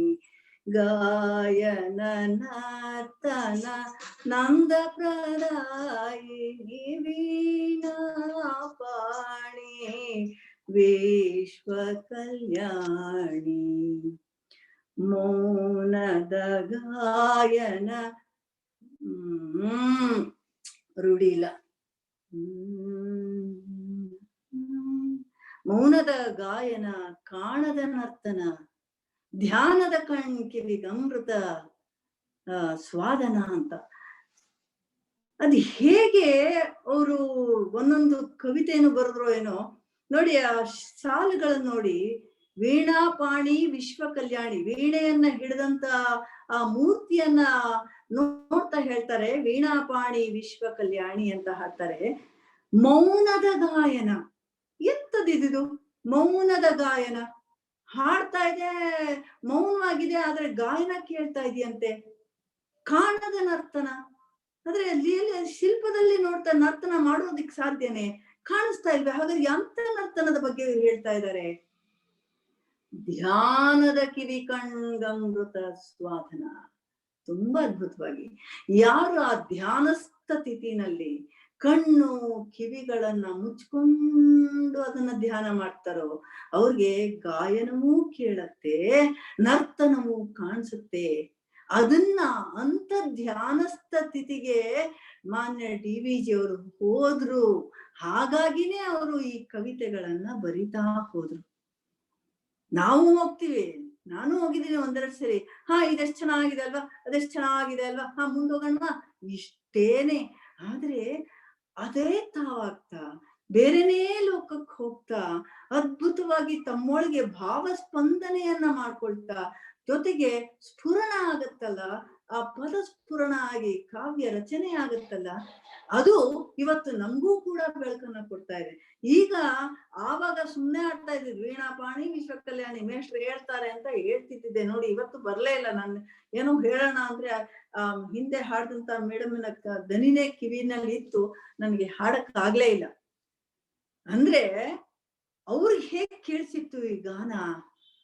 ಗಾಯನ ನರ್ತನ ನಂದ ಪ್ರದಾಯಿನಿ ವೀಣಾ ಪಾಣಿ ವಿಶ್ವ ಕಲ್ಯಾಣಿ ಮೌನದ ಗಾಯನ ರೂಢಿಲ್ಲ. ಮೌನದ ಗಾಯನ ಕಾಣದ ನರ್ತನ ಧ್ಯಾನದ ಕಿವಿಗಮೃತ ಸ್ವಾದನ ಅಂತ. ಅದು ಹೇಗೆ ಅವರು ಒಂದೊಂದು ಕವಿತೆಯನ್ನು ಬರೆದ್ರು ಏನೋ ನೋಡಿ. ಆ ಸಾಲುಗಳನ್ನು ನೋಡಿ. ವೀಣಾ ಪಾಣಿ ವಿಶ್ವ ಕಲ್ಯಾಣಿ, ವೀಣೆಯನ್ನ ಹಿಡಿದಂತ ಆ ಮೂರ್ತಿಯನ್ನ ನೋಡ್ತಾ ಹೇಳ್ತಾರೆ ವೀಣಾ ಪಾಣಿ ವಿಶ್ವ ಕಲ್ಯಾಣಿ ಅಂತ ಹಾಡ್ತಾರೆ. ಮೌನದ ಗಾಯನ, ಎಂತದಿದು ಮೌನದ ಗಾಯನ? ಹಾಡ್ತಾ ಇದೆ, ಮೌನವಾಗಿದೆ, ಆದ್ರೆ ಗಾಯನ ಕೇಳ್ತಾ ಇದೆಯಂತೆ. ಕಾಣದ ನರ್ತನ, ಆದ್ರೆ ಶಿಲ್ಪದಲ್ಲಿ ನೋಡ್ತಾ ನರ್ತನ ಮಾಡೋದಿಕ್ ಸಾಧ್ಯನೇ? ಕಾಣಿಸ್ತಾ ಇಲ್ವೇ? ಹಾಗಾದ್ರೆ ಎಂತ ನರ್ತನದ ಬಗ್ಗೆ ಹೇಳ್ತಾ ಇದ್ದಾರೆ? ಧ್ಯಾನದ ಕಿವಿ ಕಣ್ಗಮೃತ ಸ್ವಾಧನ. ತುಂಬಾ ಅದ್ಭುತವಾಗಿ ಯಾರು ಆ ಧ್ಯಾನಸ್ಥ ಸ್ಥಿತಿನಲ್ಲಿ ಕಣ್ಣು ಕಿವಿಗಳನ್ನ ಮುಚ್ಕೊಂಡು ಅದನ್ನ ಧ್ಯಾನ ಮಾಡ್ತಾರೋ ಅವ್ರಿಗೆ ಗಾಯನವೂ ಕೇಳತ್ತೆ, ನರ್ತನವೂ ಕಾಣಿಸುತ್ತೆ. ಅದನ್ನ ಅಂತ ಧ್ಯಾನಸ್ಥ ಸ್ಥಿತಿಗೆ ಮಾನ್ಯ DVG ಅವರು ಹೋದ್ರು. ಹಾಗಾಗಿನೇ ಅವರು ಈ ಕವಿತೆಗಳನ್ನ ಬರಿತಾ ಹೋದ್ರು. ನಾವು ಹೋಗ್ತೀವಿ, ನಾನು ಹೋಗಿದ್ದೀನಿ ಒಂದೆರಡು ಸರಿ. ಇದೆಷ್ಟು ಚೆನ್ನಾಗಿದೆ ಅಲ್ವಾ, ಅದೆಷ್ಟು ಚೆನ್ನಾಗಿದೆ ಅಲ್ವಾ, ಮುಂದೋಗೋಣ, ಇಷ್ಟೇನೆ. ಆದ್ರೆ ಅದೇ ತಾವಾಗ್ತಾ ಬೇರೆನೇ ಲೋಕಕ್ಕೆ ಹೋಗ್ತಾ ಅದ್ಭುತವಾಗಿ ತಮ್ಮೊಳಗೆ ಭಾವ ಸ್ಪಂದನೆಯನ್ನ ಮಾಡ್ಕೊಳ್ತಾ, ಜೊತೆಗೆ ಸ್ಫುರಣ ಆಗತ್ತಲ್ಲ, ಆ ಪದ ಸ್ಫುರಣ ಆಗಿ ಕಾವ್ಯ ರಚನೆ ಆಗತ್ತಲ್ಲ, ಅದು ಇವತ್ತು ನಮಗೂ ಕೂಡ ಬೆಳಕನ್ನ ಕೊಡ್ತಾ ಇದೆ. ಈಗ ಆವಾಗ ಸುಮ್ನೆ ಆಡ್ತಾ ಇದ್ದಿದ್ ವೀಣಾ ಪಾಣಿ ವಿಶ್ವ ಕಲ್ಯಾಣಿ ಮೇಷ್ಟ್ರು ಹೇಳ್ತಾರೆ ಅಂತ ಹೇಳ್ತಿದ್ದೆ ನೋಡಿ. ಇವತ್ತು ಬರ್ಲೇ ಇಲ್ಲ. ನಾನು ಏನೋ ಹೇಳೋಣ ಅಂದ್ರೆ ಹಿಂದೆ ಹಾಡ್ದಂತ ಮೇಡಮ್ನ ದನಿನೇ ಕಿವಿನಲ್ಲಿ ಇತ್ತು, ನನಗೆ ಹಾಡಕ್ ಆಗ್ಲೇ ಇಲ್ಲ. ಅಂದ್ರೆ ಅವ್ರಿಗೆ ಹೇಗ್ ಕೇಳಿಸಿತ್ತು ಈ ಗಾನ,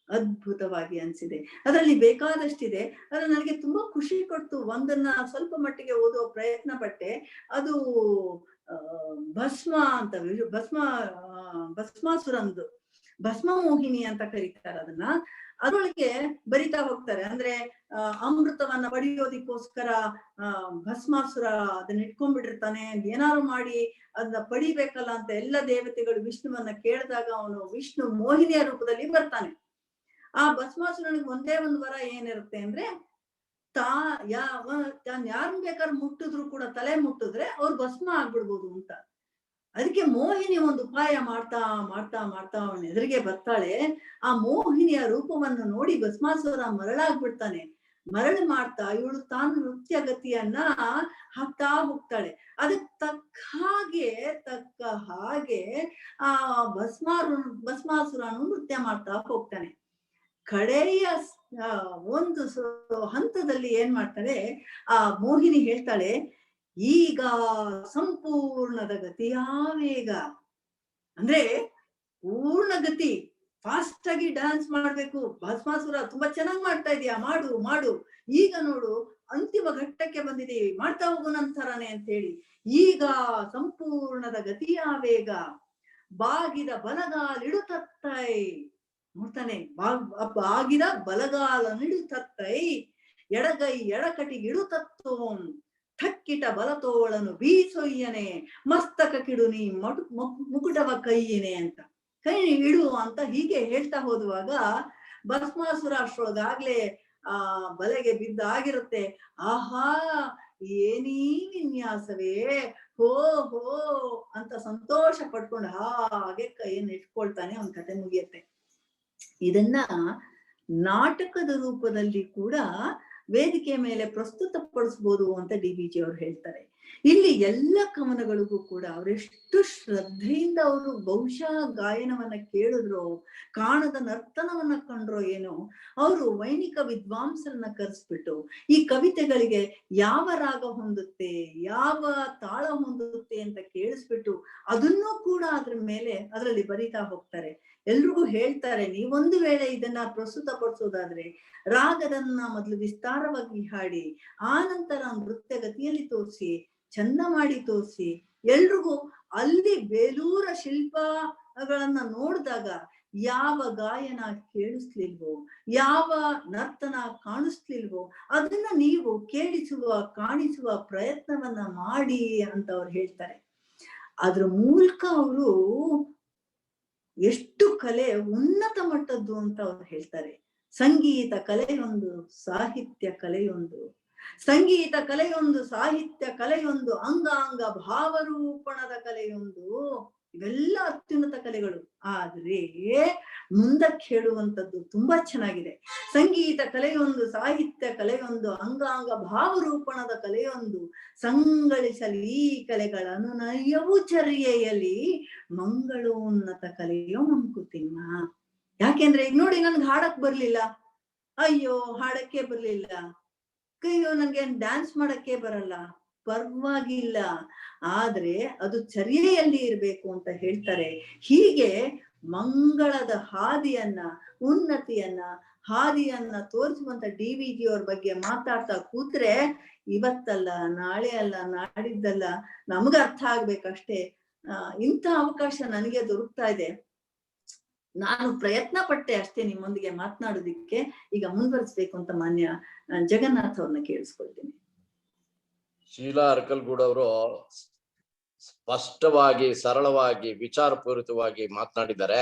ಅದ್ಭುತವಾಗಿ ಅನ್ಸಿದೆ. ಅದರಲ್ಲಿ ಬೇಕಾದಷ್ಟಿದೆ. ಆದ್ರೆ ನನಗೆ ತುಂಬಾ ಖುಷಿ ಕೊಡ್ತು. ಒಂದನ್ನ ಸ್ವಲ್ಪ ಮಟ್ಟಿಗೆ ಓದುವ ಪ್ರಯತ್ನ ಪಟ್ಟೆ. ಅದು ಭಸ್ಮ ಅಂತ, ಭಸ್ಮಾಸುರಂದು, ಭಸ್ಮ ಮೋಹಿನಿ ಅಂತ ಕರೀತಾರೆ ಅದನ್ನ. ಅದ್ರೊಳಗೆ ಬರಿತಾ ಹೋಗ್ತಾರೆ. ಅಂದ್ರೆ ಅಮೃತವನ್ನ ಪಡೆಯೋದಿಕ್ಕೋಸ್ಕರ ಭಸ್ಮಾಸುರ ಅದನ್ನ ಇಟ್ಕೊಂಡ್ಬಿಟ್ಟಿರ್ತಾನೆ. ಏನಾದ್ರು ಮಾಡಿ ಅದನ್ನ ಪಡಿಬೇಕಲ್ಲ ಅಂತ ಎಲ್ಲ ದೇವತೆಗಳು ವಿಷ್ಣುವನ್ನ ಕೇಳಿದಾಗ ಅವನು ವಿಷ್ಣು ಮೋಹಿನಿಯ ರೂಪದಲ್ಲಿ ಬರ್ತಾನೆ. ಆ ಭಸ್ಮಾಸುರನಿಗೆ ಒಂದೇ ಒಂದು ವರ ಏನಿರುತ್ತೆ ಅಂದ್ರೆ, ತಾನ್ ಯಾರನ್ನ ಬೇಕಾದ್ರೆ ಮುಟ್ಟಿದ್ರು ಕೂಡ, ತಲೆ ಮುಟ್ಟಿದ್ರೆ ಅವ್ರು ಭಸ್ಮ ಆಗ್ಬಿಡ್ಬೋದು ಅಂತ. ಅದಕ್ಕೆ ಮೋಹಿನಿ ಒಂದು ಉಪಾಯ ಮಾಡ್ತಾ ಮಾಡ್ತಾ ಮಾಡ್ತಾ ಅವನ ಎದುರಿಗೆ ಬರ್ತಾಳೆ. ಆ ಮೋಹಿನಿಯ ರೂಪವನ್ನು ನೋಡಿ ಭಸ್ಮಾಸುರ ಮರಳಾಗ್ಬಿಡ್ತಾನೆ. ಮರಳು ಮಾಡ್ತಾ ಇವಳು ತಾನು ನೃತ್ಯ ಗತಿಯನ್ನ ಹಾಕ್ತಾ ಹೋಗ್ತಾಳೆ. ಅದಕ್ಕೆ ತಕ್ಕ ಹಾಗೆ ಆ ಭಸ್ಮಾಸುರನು ನೃತ್ಯ ಮಾಡ್ತಾ ಹೋಗ್ತಾನೆ. ಕಡೆಯ ಒಂದು ಹಂತದಲ್ಲಿ ಏನ್ ಮಾಡ್ತಾಳೆ, ಆ ಮೋಹಿನಿ ಹೇಳ್ತಾಳೆ, ಈಗ ಸಂಪೂರ್ಣದ ಗತಿಯಾವೇಗ. ಅಂದ್ರೆ ಪೂರ್ಣ ಗತಿ, ಫಾಸ್ಟ್ ಆಗಿ ಡ್ಯಾನ್ಸ್ ಮಾಡ್ಬೇಕು. ಭಸ್ಮಾಸುರ ತುಂಬಾ ಚೆನ್ನಾಗಿ ಮಾಡ್ತಾ ಇದೀಯಾ, ಮಾಡು ಮಾಡು, ಈಗ ನೋಡು ಅಂತಿಮ ಘಟ್ಟಕ್ಕೆ ಬಂದಿದೀವಿ, ಮಾಡ್ತಾ ಹೋಗೋ ನಂತರನೇ ಅಂತ ಹೇಳಿ. ಈಗ ಸಂಪೂರ್ಣದ ಗತಿಯಾವೇಗ, ಬಾಗಿದ ಬಲಗಾಲಿಡುತ್ತೈ, ನೋಡ್ತಾನೆ, ಬಾಗಿದ ಬಲಗಾಲ ನಿಡುತ್ತೈ ಎಡಗೈ ಎಡಕಟಿಗಿಡು ತತ್ತೋಂ ಥಕ್ಕಿಟ ಬಲತೋಳನು ಬೀಸೊಯ್ಯನೆ ಮಸ್ತಕ ಕಿಡು ನೀ ಮುಕುಟವ ಕೈಯಿನೆ ಅಂತ, ಕೈ ಇಡು ಅಂತ ಹೀಗೆ ಹೇಳ್ತಾ ಹೋದುವಾಗ ಭಸ್ಮಾಸುರ ಅಷ್ಟೊಳಗಾಗ್ಲೇ ಬಲೆಗೆ ಬಿದ್ದಾಗಿರುತ್ತೆ. ಆಹಾ ಏನೀ ವಿನ್ಯಾಸವೇ, ಹೋ ಹೋ ಅಂತ ಸಂತೋಷ ಪಡ್ಕೊಂಡು ಹಾಗೆ ಕೈಯನ್ನು ಇಟ್ಕೊಳ್ತಾನೆ, ಅವನ ಕತೆ ಮುಗಿಯತ್ತೆ. ಇದನ್ನ ನಾಟಕದ ರೂಪದಲ್ಲಿ ಕೂಡ ವೇದಿಕೆ ಮೇಲೆ ಪ್ರಸ್ತುತಪಡಿಸ್ಬೋದು ಅಂತ DVG ಅವರು ಹೇಳ್ತಾರೆ. ಇಲ್ಲಿ ಎಲ್ಲ ಕವನಗಳಿಗೂ ಕೂಡ ಅವರೆಷ್ಟು ಶ್ರದ್ಧೆಯಿಂದ ಅವರು ಬಹುಶಃ ಗಾಯನವನ್ನ ಕೇಳಿದ್ರು, ಕಾಣದ ನರ್ತನವನ್ನ ಕಂಡ್ರೋ ಏನೋ, ಅವರು ವೈಣಿಕ ವಿದ್ವಾಂಸರನ್ನ ಕರೆಸ್ಬಿಟ್ಟು ಈ ಕವಿತೆಗಳಿಗೆ ಯಾವ ರಾಗ ಹೊಂದುತ್ತೆ, ಯಾವ ತಾಳ ಹೊಂದುತ್ತೆ ಅಂತ ಕೇಳಿಸ್ಬಿಟ್ಟು ಅದನ್ನೂ ಕೂಡ ಅದ್ರ ಮೇಲೆ ಅದರಲ್ಲಿ ಬರಿತಾ ಹೋಗ್ತಾರೆ. ಎಲ್ರಿಗೂ ಹೇಳ್ತಾರೆ, ನೀವೊಂದು ವೇಳೆ ಇದನ್ನ ಪ್ರಸ್ತುತಪಡಿಸೋದಾದ್ರೆ ರಾಗದನ್ನ ಮೊದಲು ವಿಸ್ತಾರವಾಗಿ ಹಾಡಿ, ಆ ನಂತರ ನೃತ್ಯ ಗತಿಯಲ್ಲಿ ತೋರಿಸಿ, ಚಂದ ಮಾಡಿ ತೋರಿಸಿ, ಎಲ್ರಿಗೂ ಅಲ್ಲಿ ಬೇಲೂರ ಶಿಲ್ಪಗಳನ್ನ ನೋಡಿದಾಗ ಯಾವ ಗಾಯನ ಕೇಳಿಸ್ಲಿಲ್ವೋ, ಯಾವ ನರ್ತನ ಕಾಣಿಸ್ಲಿಲ್ವೋ ಅದನ್ನ ನೀವು ಕೇಳಿಸುವ ಕಾಣಿಸುವ ಪ್ರಯತ್ನವನ್ನ ಮಾಡಿ ಅಂತ ಅವ್ರು ಹೇಳ್ತಾರೆ. ಅದ್ರ ಮೂಲಕ ಅವರು ಎಷ್ಟು ಕಲೆ ಉನ್ನತ ಮಟ್ಟದ್ದು ಅಂತ ಅವ್ರು ಹೇಳ್ತಾರೆ. ಸಂಗೀತ ಕಲೆಯೊಂದು, ಸಾಹಿತ್ಯ ಕಲೆಯೊಂದು, ಸಂಗೀತ ಕಲೆಯೊಂದು, ಸಾಹಿತ್ಯ ಕಲೆಯೊಂದು, ಅಂಗಾಂಗ ಭಾವರೂಪಣದ ಕಲೆಯೊಂದು, ಇವೆಲ್ಲ ಅತ್ಯುನ್ನತ ಕಲೆಗಳು. ಆದ್ರೆ ಮುಂದಕ್ಕೆ ಹೇಳುವಂಥದ್ದು ತುಂಬಾ ಚೆನ್ನಾಗಿದೆ. ಸಂಗೀತ ಕಲೆಯೊಂದು, ಸಾಹಿತ್ಯ ಕಲೆಯೊಂದು, ಅಂಗಾಂಗ ಭಾವರೂಪಣದ ಕಲೆಯೊಂದು, ಸಂಗಳಿಸಲಿ ಈ ಕಲೆಗಳ ಅನುನಯವು ಚರ್ಯೆಯಲ್ಲಿ ಮಂಗಳೋನ್ನತ ಕಲೆಯೋ ಮಂಕುತಿಮ್ಮ. ಯಾಕೆಂದ್ರೆ ಈಗ ನೋಡಿ, ನನ್ಗೆ ಹಾಡಕ್ ಬರ್ಲಿಲ್ಲ, ಅಯ್ಯೋ ಹಾಡಕ್ಕೆ ಬರ್ಲಿಲ್ಲ, ಅಯ್ಯೋ ನನ್ಗೆ ಡ್ಯಾನ್ಸ್ ಮಾಡಕ್ಕೆ ಬರಲ್ಲ, ಪರವಾಗಿಲ್ಲ, ಆದ್ರೆ ಅದು ಚರ್ಯೆಯಲ್ಲಿ ಇರ್ಬೇಕು ಅಂತ ಹೇಳ್ತಾರೆ. ಹೀಗೆ ಮಂಗಳದ ಹಾದಿಯನ್ನ, ಉನ್ನತಿಯನ್ನ, ಹಾದಿಯನ್ನ ತೋರಿಸುವಂತ DVG ಅವ್ರ ಬಗ್ಗೆ ಮಾತಾಡ್ತಾ ಕೂತ್ರೆ ಇವತ್ತಲ್ಲ, ನಾಳೆ ಅಲ್ಲ, ನಾಡಿದ್ದಲ್ಲ, ನಮ್ಗ ಅರ್ಥ ಆಗ್ಬೇಕಷ್ಟೇ. ಇಂಥ ಅವಕಾಶ ನನಗೆ ದೊರಕ್ತಾ ಇದೆ. ನಾನು ಪ್ರಯತ್ನ ಪಟ್ಟೆ ಅಷ್ಟೇ ನಿಮ್ಮೊಂದಿಗೆ ಮಾತನಾಡೋದಿಕ್ಕೆ. ಈಗ ಮುಂದುವರಿಸ್ಬೇಕು ಅಂತ ಮಾನ್ಯ ಜಗನ್ನಾಥ್ ಅವ್ರನ್ನ ಕೇಳಿಸ್ಕೊಳ್ತೀನಿ. ಶೀಲಾ ಅರ್ಕಲ್ಗೂಡ್ ಅವರು ಸ್ಪಷ್ಟವಾಗಿ, ಸರಳವಾಗಿ, ವಿಚಾರಪೂರಿತವಾಗಿ ಮಾತನಾಡಿದ್ದಾರೆ.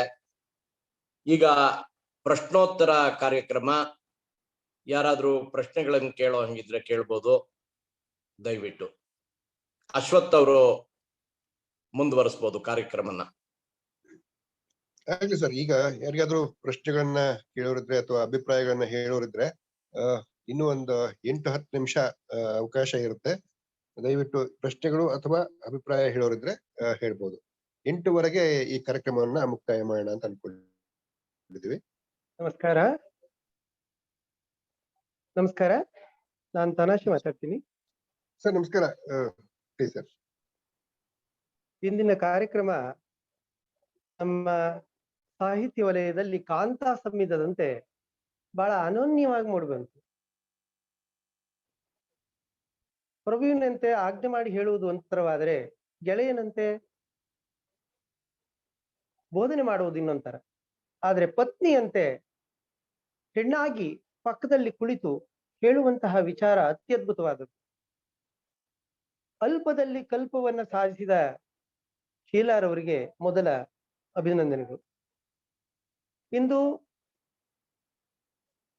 ಈಗ ಪ್ರಶ್ನೋತ್ತರ ಕಾರ್ಯಕ್ರಮ, ಯಾರಾದ್ರೂ ಪ್ರಶ್ನೆಗಳನ್ನು ಕೇಳೋ ಹಂಗಿದ್ರೆ ಕೇಳ್ಬೋದು, ದಯವಿಟ್ಟು. ಅಶ್ವಥ್ ಅವರು ಮುಂದುವರಿಸ್ಬೋದು ಕಾರ್ಯಕ್ರಮನ. ಆಗ್ಲಿ ಸರ್. ಈಗ ಯಾರಿಗಾದ್ರೂ ಪ್ರಶ್ನೆಗಳನ್ನ ಕೇಳೋರಿದ್ರೆ ಅಥವಾ ಅಭಿಪ್ರಾಯಗಳನ್ನ ಹೇಳೋರಿದ್ರೆ ಇನ್ನೂ ಒಂದು 8-10 ನಿಮಿಷ ಅವಕಾಶ ಇರುತ್ತೆ. ದಯವಿಟ್ಟು ಪ್ರಶ್ನೆಗಳು ಅಥವಾ ಅಭಿಪ್ರಾಯ ಹೇಳೋರಿದ್ರೆ ಹೇಳ್ಬೋದು. 8:00ವರೆಗೆ ಈ ಕಾರ್ಯಕ್ರಮವನ್ನ ಮುಕ್ತಾಯ ಮಾಡೋಣ ಅಂತ ಅನ್ಕೊಂಡಿದ್ದೀವಿ. ನಮಸ್ಕಾರ. ನಾನು ತನಾಶಿ ಮಾತಾಡ್ತೀನಿ ಸರ್. ನಮಸ್ಕಾರ ಸರ್. ಇಂದಿನ ಕಾರ್ಯಕ್ರಮ ನಮ್ಮ ಸಾಹಿತ್ಯ ವಲಯದಲ್ಲಿ ಕಾಂತಾ ಸಂವಿಧಾನದಂತೆ ಬಹಳ ಅನನ್ಯವಾಗಿ ಮೂಡಿಬಂತು. ಪ್ರಭುವಿನಂತೆ ಆಜ್ಞೆ ಮಾಡಿ ಹೇಳುವುದು ಒಂಥರವಾದರೆ, ಗೆಳೆಯನಂತೆ ಬೋಧನೆ ಮಾಡುವುದು ಇನ್ನೊಂಥರ. ಆದ್ರೆ ಪತ್ನಿಯಂತೆ ಹೆಣ್ಣಾಗಿ ಪಕ್ಕದಲ್ಲಿ ಕುಳಿತು ಹೇಳುವಂತಹ ವಿಚಾರ ಅತ್ಯದ್ಭುತವಾದದ್ದು. ಅಲ್ಪದಲ್ಲಿ ಕಲ್ಪವನ್ನ ಸಾಧಿಸಿದ ಶೀಲಾರವರಿಗೆ ಮೊದಲ ಅಭಿನಂದನೆಗಳು. ಇಂದು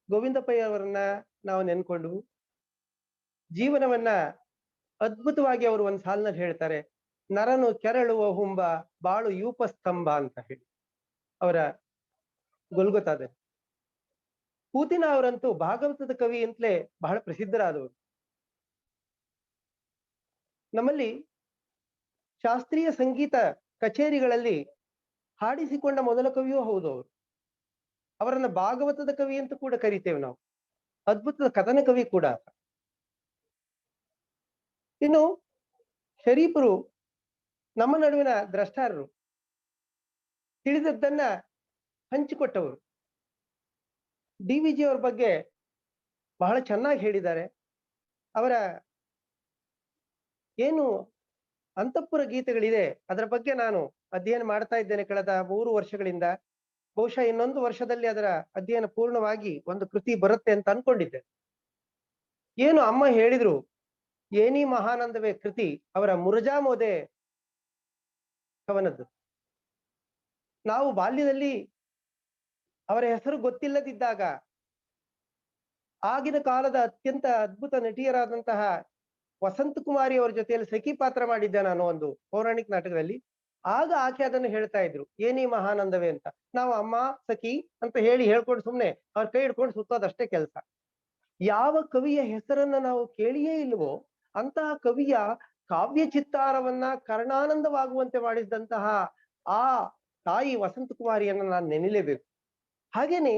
ಗೋವಿಂದಪ್ಪಯ್ಯ ಅವರನ್ನ ನಾವು ನೆನ್ಕೊಂಡು ಜೀವನವನ್ನ ಅದ್ಭುತವಾಗಿ ಅವರು ಒಂದು ಸಾಲಿನಲ್ಲಿ ಹೇಳ್ತಾರೆ, ನರನು ಕೆರಳುವ ಹುಂಬ ಬಾಳು ಯೂಪಸ್ತಂಭ ಅಂತ ಹೇಳಿ ಅವರ ಗೊಲ್ಗೊತಾದ. ಪೂತಿನ ಅವರಂತೂ ಭಾಗವತದ ಕವಿ ಅಂತಲೇ ಬಹಳ ಪ್ರಸಿದ್ಧರಾದವರು. ನಮ್ಮಲ್ಲಿ ಶಾಸ್ತ್ರೀಯ ಸಂಗೀತ ಕಚೇರಿಗಳಲ್ಲಿ ಹಾಡಿಸಿಕೊಂಡ ಮೊದಲ ಕವಿಯೂ ಹೌದು ಅವರು. ಅವರನ್ನ ಭಾಗವತದ ಕವಿ ಅಂತ ಕೂಡ ಕರಿತೇವೆ ನಾವು, ಅದ್ಭುತದ ಕಥನ ಕವಿ ಕೂಡ. ಇನ್ನು ಶರೀಫರು ನಮ್ಮ ನಡುವಿನ ದ್ರಷ್ಟಾರರು, ತಿಳಿದದ್ದನ್ನ ಹಂಚಿಕೊಟ್ಟವರು. DVG ಅವ್ರ ಬಗ್ಗೆ ಬಹಳ ಚೆನ್ನಾಗಿ ಹೇಳಿದ್ದಾರೆ. ಅವರ ಏನು ಅಂತಃಪುರ ಗೀತೆಗಳಿದೆ ಅದರ ಬಗ್ಗೆ ನಾನು ಅಧ್ಯಯನ ಮಾಡ್ತಾ ಇದ್ದೇನೆ ಕಳೆದ 3 ವರ್ಷಗಳಿಂದ. ಬಹುಶಃ ಇನ್ನೊಂದು ವರ್ಷದಲ್ಲಿ ಅದರ ಅಧ್ಯಯನ ಪೂರ್ಣವಾಗಿ ಒಂದು ಕೃತಿ ಬರುತ್ತೆ ಅಂತ ಅನ್ಕೊಂಡಿದ್ದೆ. ಏನು ಅಮ್ಮ ಹೇಳಿದ್ರು, ಏನಿ ಮಹಾನಂದವೇ ಕೃತಿ ಅವರ ಮುರಜಾಮೋದೆ ಕವನದ್ದು. ನಾವು ಬಾಲ್ಯದಲ್ಲಿ ಅವರ ಹೆಸರು ಗೊತ್ತಿಲ್ಲದಿದ್ದಾಗ ಆಗಿನ ಕಾಲದ ಅತ್ಯಂತ ಅದ್ಭುತ ನಟಿಯರಾದಂತಹ ವಸಂತ ಕುಮಾರಿ ಅವರ ಜೊತೆಯಲ್ಲಿ ಸಖಿ ಪಾತ್ರ ಮಾಡಿದ್ದೆ ನಾನು ಒಂದು ಪೌರಾಣಿಕ ನಾಟಕದಲ್ಲಿ. ಆಗ ಆಕೆ ಅದನ್ನು ಹೇಳ್ತಾ ಇದ್ರು, ಏನಿ ಮಹಾನಂದವೇ ಅಂತ. ನಾವು ಅಮ್ಮ ಸಖಿ ಅಂತ ಹೇಳ್ಕೊಂಡು ಸುಮ್ನೆ ಅವ್ರ ಕೈ ಹಿಡ್ಕೊಂಡು ಸುತ್ತೋದಷ್ಟೇ ಕೆಲಸ. ಯಾವ ಕವಿಯ ಹೆಸರನ್ನ ನಾವು ಕೇಳಿಯೇ ಇಲ್ವೋ ಅಂತಹ ಕವಿಯ ಕಾವ್ಯ ಚಿತ್ತಾರವನ್ನ ಕರ್ಣಾನಂದವಾಗುವಂತೆ ಮಾಡಿದಂತಹ ಆ ತಾಯಿ ವಸಂತ ಕುಮಾರಿಯನ್ನ ನಾನು ನೆನೆಯಲೇಬೇಕು. ಹಾಗೇನೆ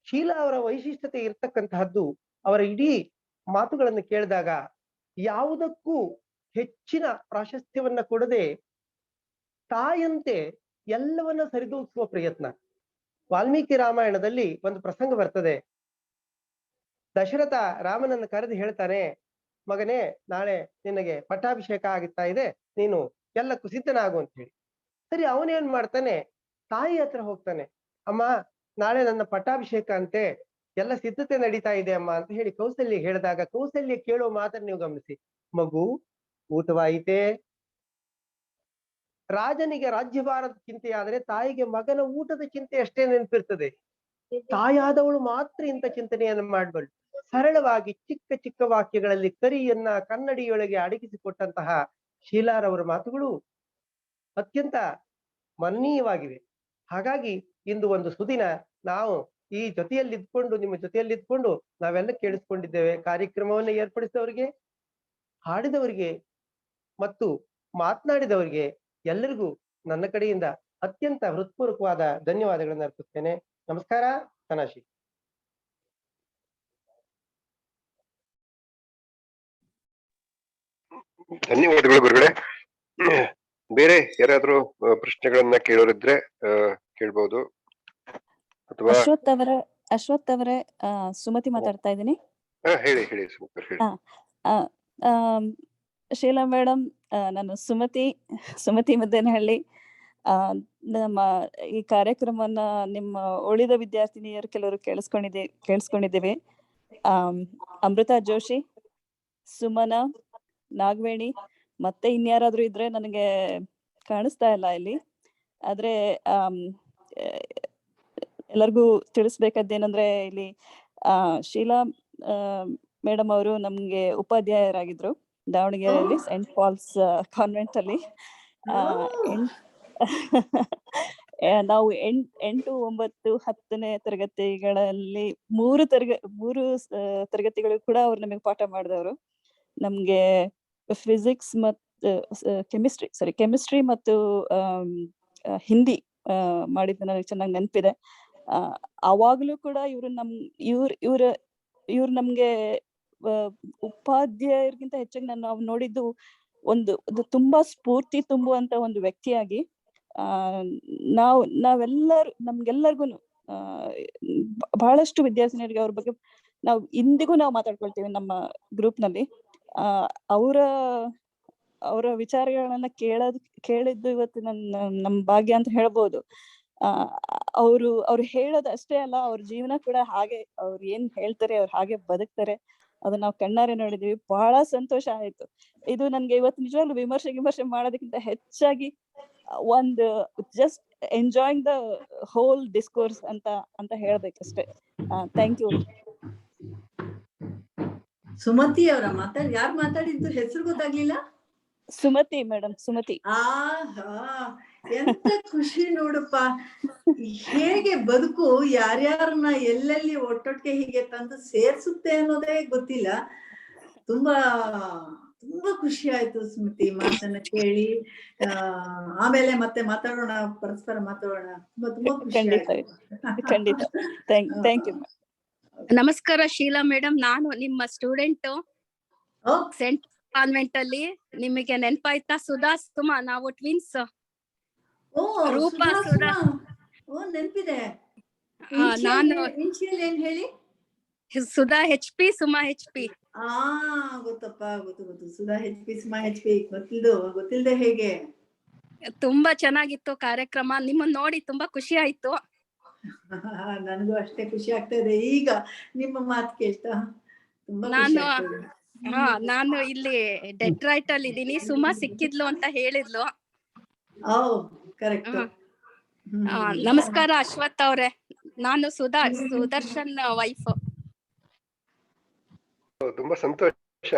ಶೀಲಾ ಅವರ ವೈಶಿಷ್ಟ್ಯತೆ ಇರ್ತಕ್ಕಂತಹದ್ದು, ಅವರ ಇಡೀ ಮಾತುಗಳನ್ನು ಕೇಳಿದಾಗ ಯಾವುದಕ್ಕೂ ಹೆಚ್ಚಿನ ಪ್ರಾಶಸ್ತ್ಯವನ್ನ ಕೊಡದೆ ತಾಯಂತೆ ಎಲ್ಲವನ್ನ ಸರಿದೂಗಿಸುವ ಪ್ರಯತ್ನ. ವಾಲ್ಮೀಕಿ ರಾಮಾಯಣದಲ್ಲಿ ಒಂದು ಪ್ರಸಂಗ ಬರ್ತದೆ. ದಶರಥ ರಾಮನನ್ನು ಕರೆದು ಹೇಳ್ತಾನೆ, ಮಗನೇ ನಾಳೆ ನಿನಗೆ ಪಟ್ಟಾಭಿಷೇಕ ಆಗುತ್ತಾ ಇದೆ, ನೀನು ಎಲ್ಲಕ್ಕೂ ಸಿದ್ಧನಾಗು ಅಂತ ಹೇಳಿ. ಸರಿ, ಅವನೇನ್ ಮಾಡ್ತಾನೆ, ತಾಯಿ ಹತ್ರ ಹೋಗ್ತಾನೆ. ಅಮ್ಮ, ನಾಳೆ ನನ್ನ ಪಟ್ಟಾಭಿಷೇಕ ಅಂತೆ, ಎಲ್ಲ ಸಿದ್ಧತೆ ನಡೀತಾ ಇದೆ ಅಮ್ಮ ಅಂತ ಹೇಳಿ ಕೌಸಲ್ಯ ಹೇಳಿದಾಗ ಕೌಸಲ್ಯ ಕೇಳೋ ಮಾತನ್ನ ನೀವು ಗಮನಿಸಿ. ಮಗು, ಊಟವಾಯಿತೇ? ರಾಜನಿಗೆ ರಾಜ್ಯಭಾರದ ಚಿಂತೆ ಆದ್ರೆ ತಾಯಿಗೆ ಮಗನ ಊಟದ ಚಿಂತೆ ಅಷ್ಟೇ ನೆನಪಿರ್ತದೆ. ತಾಯಾದವಳು ಮಾತ್ರ ಇಂಥ ಚಿಂತನೆಯನ್ನು ಮಾಡಬಲ್ಲು. ಸರಳವಾಗಿ ಚಿಕ್ಕ ಚಿಕ್ಕ ವಾಕ್ಯಗಳಲ್ಲಿ ಕರಿಯನ್ನ ಕನ್ನಡಿಯೊಳಗೆ ಅಡಗಿಸಿಕೊಟ್ಟಂತಹ ಶೀಲಾರವರ ಮಾತುಗಳು ಅತ್ಯಂತ ಮನನೀಯವಾಗಿವೆ. ಹಾಗಾಗಿ ಇಂದು ಒಂದು ಸುದಿನ ನಾವು ಈ ಜೊತೆಯಲ್ಲಿ ಇದ್ಕೊಂಡು, ನಿಮ್ಮ ಜೊತೆಯಲ್ಲಿ ಇದ್ಕೊಂಡು ನಾವೆಲ್ಲ ಕೇಳಿಸ್ಕೊಂಡಿದ್ದೇವೆ. ಕಾರ್ಯಕ್ರಮವನ್ನು ಏರ್ಪಡಿಸಿದವರಿಗೆ, ಹಾಡಿದವರಿಗೆ ಮತ್ತು ಮಾತನಾಡಿದವರಿಗೆ ಎಲ್ಲರಿಗೂ ನನ್ನ ಕಡೆಯಿಂದ ಅತ್ಯಂತ ಹೃತ್ಪೂರ್ವಕವಾದ ಧನ್ಯವಾದಗಳನ್ನು ಅರ್ಪಿಸ್ತೇನೆ. ನಮಸ್ಕಾರ. ತನಾಶಿ. ಧನ್ಯವಾದಗಳು ಗುರುಗಳೇ. ಬೇರೆ ಯಾರಾದ್ರೂ ಪ್ರಶ್ನೆಗಳನ್ನ ಕೇಳೋರಿದ್ರೆ ಕೇಳ್ಬಹುದು. ಅಥವಾ ಅಶ್ವಥ್ ಅವರೇ, ಸುಮತಿ ಮಾತಾಡ್ತಾ ಇದ್ದೀನಿ. ಹೇಳಿ ಹೇಳಿ ಸುಮತಿ ಹೇಳಿ. ಶೀಲಾ ಮೇಡಮ್, ನಾನು ಸುಮತಿ ಮದ್ದೇನಹಳ್ಳಿ. ನಮ್ಮ ಈ ಕಾರ್ಯಕ್ರಮವನ್ನ ನಿಮ್ಮ ಉಳಿದ ವಿದ್ಯಾರ್ಥಿನಿಯರು ಕೆಲವರು ಕೇಳಿಸ್ಕೊಂಡಿದ್ದೇವೆ. ಅಮೃತಾ ಜೋಶಿ, ಸುಮನಾ, ನಾಗವೇಣಿ, ಮತ್ತೆ ಇನ್ಯಾರಾದ್ರೂ ಇದ್ರೆ ನನಗೆ ಕಾಣಿಸ್ತಾ ಇಲ್ಲ ಇಲ್ಲಿ. ಆದ್ರೆ ಎಲ್ಲರಿಗೂ ತಿಳಿಸ್ಬೇಕಾದ್ದೇನಂದ್ರೆ, ಇಲ್ಲಿ ಶೀಲಾ ಮೇಡಮ್ ಅವರು ನಮ್ಗೆ ಉಪಾಧ್ಯಾಯರಾಗಿದ್ರು ದಾವಣಗೆರೆಯಲ್ಲಿ ಸೆಂಟ್ ಪಾಲ್ಸ್ ಕಾನ್ವೆಂಟ್ ಅಲ್ಲಿ. ನಾವು 8, 9, 10ನೇ ತರಗತಿಗಳಲ್ಲಿ ಮೂರು ತರಗತಿಗಳು ಕೂಡ ಅವ್ರು ನಮಗೆ ಪಾಠ ಮಾಡಿದವರು. ನಮ್ಗೆ ಫಿಸಿಕ್ಸ್ ಮತ್ತು ಕೆಮಿಸ್ಟ್ರಿ ಮತ್ತು ಹಿಂದಿ ಮಾಡಿದ್ದು ನನಗೆ ಚೆನ್ನಾಗಿ ನೆನಪಿದೆ. ಅವಾಗ್ಲೂ ಕೂಡ ಇವ್ರು ನಮ್ಗೆ ಉಪಾಧ್ಯಾಯರಿಗಿಂತ ಹೆಚ್ಚಾಗಿ ನಾವು ನೋಡಿದ್ದು ಒಂದು ತುಂಬಾ ಸ್ಫೂರ್ತಿ ತುಂಬುವಂತ ಒಂದು ವ್ಯಕ್ತಿಯಾಗಿ. ನಮ್ಗೆಲ್ಲರಿಗೂ ಬಹಳಷ್ಟು ವಿದ್ಯಾರ್ಥಿನಿಯರಿಗೆ ಅವ್ರ ಬಗ್ಗೆ ನಾವು ಇಂದಿಗೂ ಮಾತಾಡ್ಕೊಳ್ತೀವಿ ನಮ್ಮ ಗ್ರೂಪ್ ನಲ್ಲಿ. ಅವರ ವಿಚಾರಗಳನ್ನ ಕೇಳಿದ್ದು ಇವತ್ತು ನಮ್ಮ ಭಾಗ್ಯ ಅಂತ ಹೇಳ್ಬೋದು. ಅವ್ರು ಹೇಳೋದು ಅಷ್ಟೇ ಅಲ್ಲ, ಅವ್ರ ಜೀವನ ಕೂಡ ಹಾಗೆ, ಅವ್ರು ಏನ್ ಹೇಳ್ತಾರೆ ಅವ್ರು ಹಾಗೆ ಬದುಕ್ತಾರೆ. ಅದನ್ನ ನಾವು ಕಣ್ಣಾರೆ ನೋಡಿದೀವಿ. ಬಹಳ ಸಂತೋಷ ಆಯ್ತು. ಇದು ನನ್ಗೆ ಇವತ್ತು ನಿಜವಾಗ್ಲೂ ವಿಮರ್ಶೆ ಮಾಡೋದಕ್ಕಿಂತ ಹೆಚ್ಚಾಗಿ ಒಂದು just enjoying the whole discourse ಅಂತ ಹೇಳ್ಬೇಕಷ್ಟೇ. Thank you. ಸುಮತಿ ಅವರ ಯಾರು ಮಾತಾಡಿದ್ದು ಹೆಸರು ಗೊತ್ತಾಗ್ಲಿಲ್ಲ? ಸುಮತಿ ಮೇಡಮ್, ಸುಮತಿ. ಎಂತ ಖುಷಿ ನೋಡಪ್ಪ. ಹೇಗೆ ಬದುಕು ಯಾರ್ಯಾರನ್ನ ಎಲ್ಲೆಲ್ಲಿ ಒಟ್ಟೊಟ್ಟಿಗೆ ಹೀಗೆ ತಂದು ಸೇರ್ಸುತ್ತೆ ಅನ್ನೋದೇ ಗೊತ್ತಿಲ್ಲ. ತುಂಬಾ ತುಂಬಾ ಖುಷಿ ಆಯ್ತು ಸುಮತಿ ಮಾತನ್ನ ಕೇಳಿ. ಆಮೇಲೆ ಮತ್ತೆ ಮಾತಾಡೋಣ, ಪರಸ್ಪರ ಮಾತಾಡೋಣ. ತುಂಬಾ ಖುಷಿ ಆಯ್ತು. ಖಂಡಿತ. Thank you. ನಮಸ್ಕಾರ ಶೀಲಾ ಮೇಡಮ್, ನಾನು ನಿಮ್ಮ ಸ್ಟೂಡೆಂಟ್ ಸೆಂಟ್ ಕಾನ್ವೆಂಟ್ ಅಲ್ಲಿ. ನಿಮಗೆ ನೆನಪಾಯ್ತಾ? ಸುಮಾ, ನಾವು ಟ್ವಿನ್ಸ್. ರೂಪಾ, ಸುಧಾ. ನೆನಪಿದೆ. ನಾನು ಏನ್ ಹೇಳಿ? Sudha HP, Suma HP. ಗೊತ್ತಪ್ಪ, ಗೊತ್ತು. Sudha HP, Suma HP. ಗೊತ್ತಿಲ್ದೆ ಹೇಗೆ? ತುಂಬಾ ಚೆನ್ನಾಗಿತ್ತು ಕಾರ್ಯಕ್ರಮ. ನಿಮ್ಮನ್ನ ನೋಡಿ ತುಂಬಾ ಖುಷಿ ಆಯ್ತು. ನನಗೂ ಅಷ್ಟೇ ಖುಷಿ ಆಗ್ತಾ ಇದೆ ಈಗ ನಿಮ್ಮ ಮಾತು ಕೇಳ್ತಾ. ತುಂಬಾ ಖುಷಿ ನಾನು ಆಗ್ತದೆ. ನಾನು ಇಲ್ಲಿ ಡೆಟ್ರಾಯ್ಟ್ ಅಲ್ಲಿ ಇದ್ದೀನಿ. ಸುಮಾ ಸಿಕ್ಕಿದ್ಲು ಅಂತ ಹೇಳಿದ್ಲು. ಕರೆಕ್ಟ್. ನಮಸ್ಕಾರ ಅಶ್ವಥ್ ಅವ್ರೆ, ನಾನು ಸುದರ್ಶನ್ ವೈಫ್. ತುಂಬಾ ಸಂತೋಷ.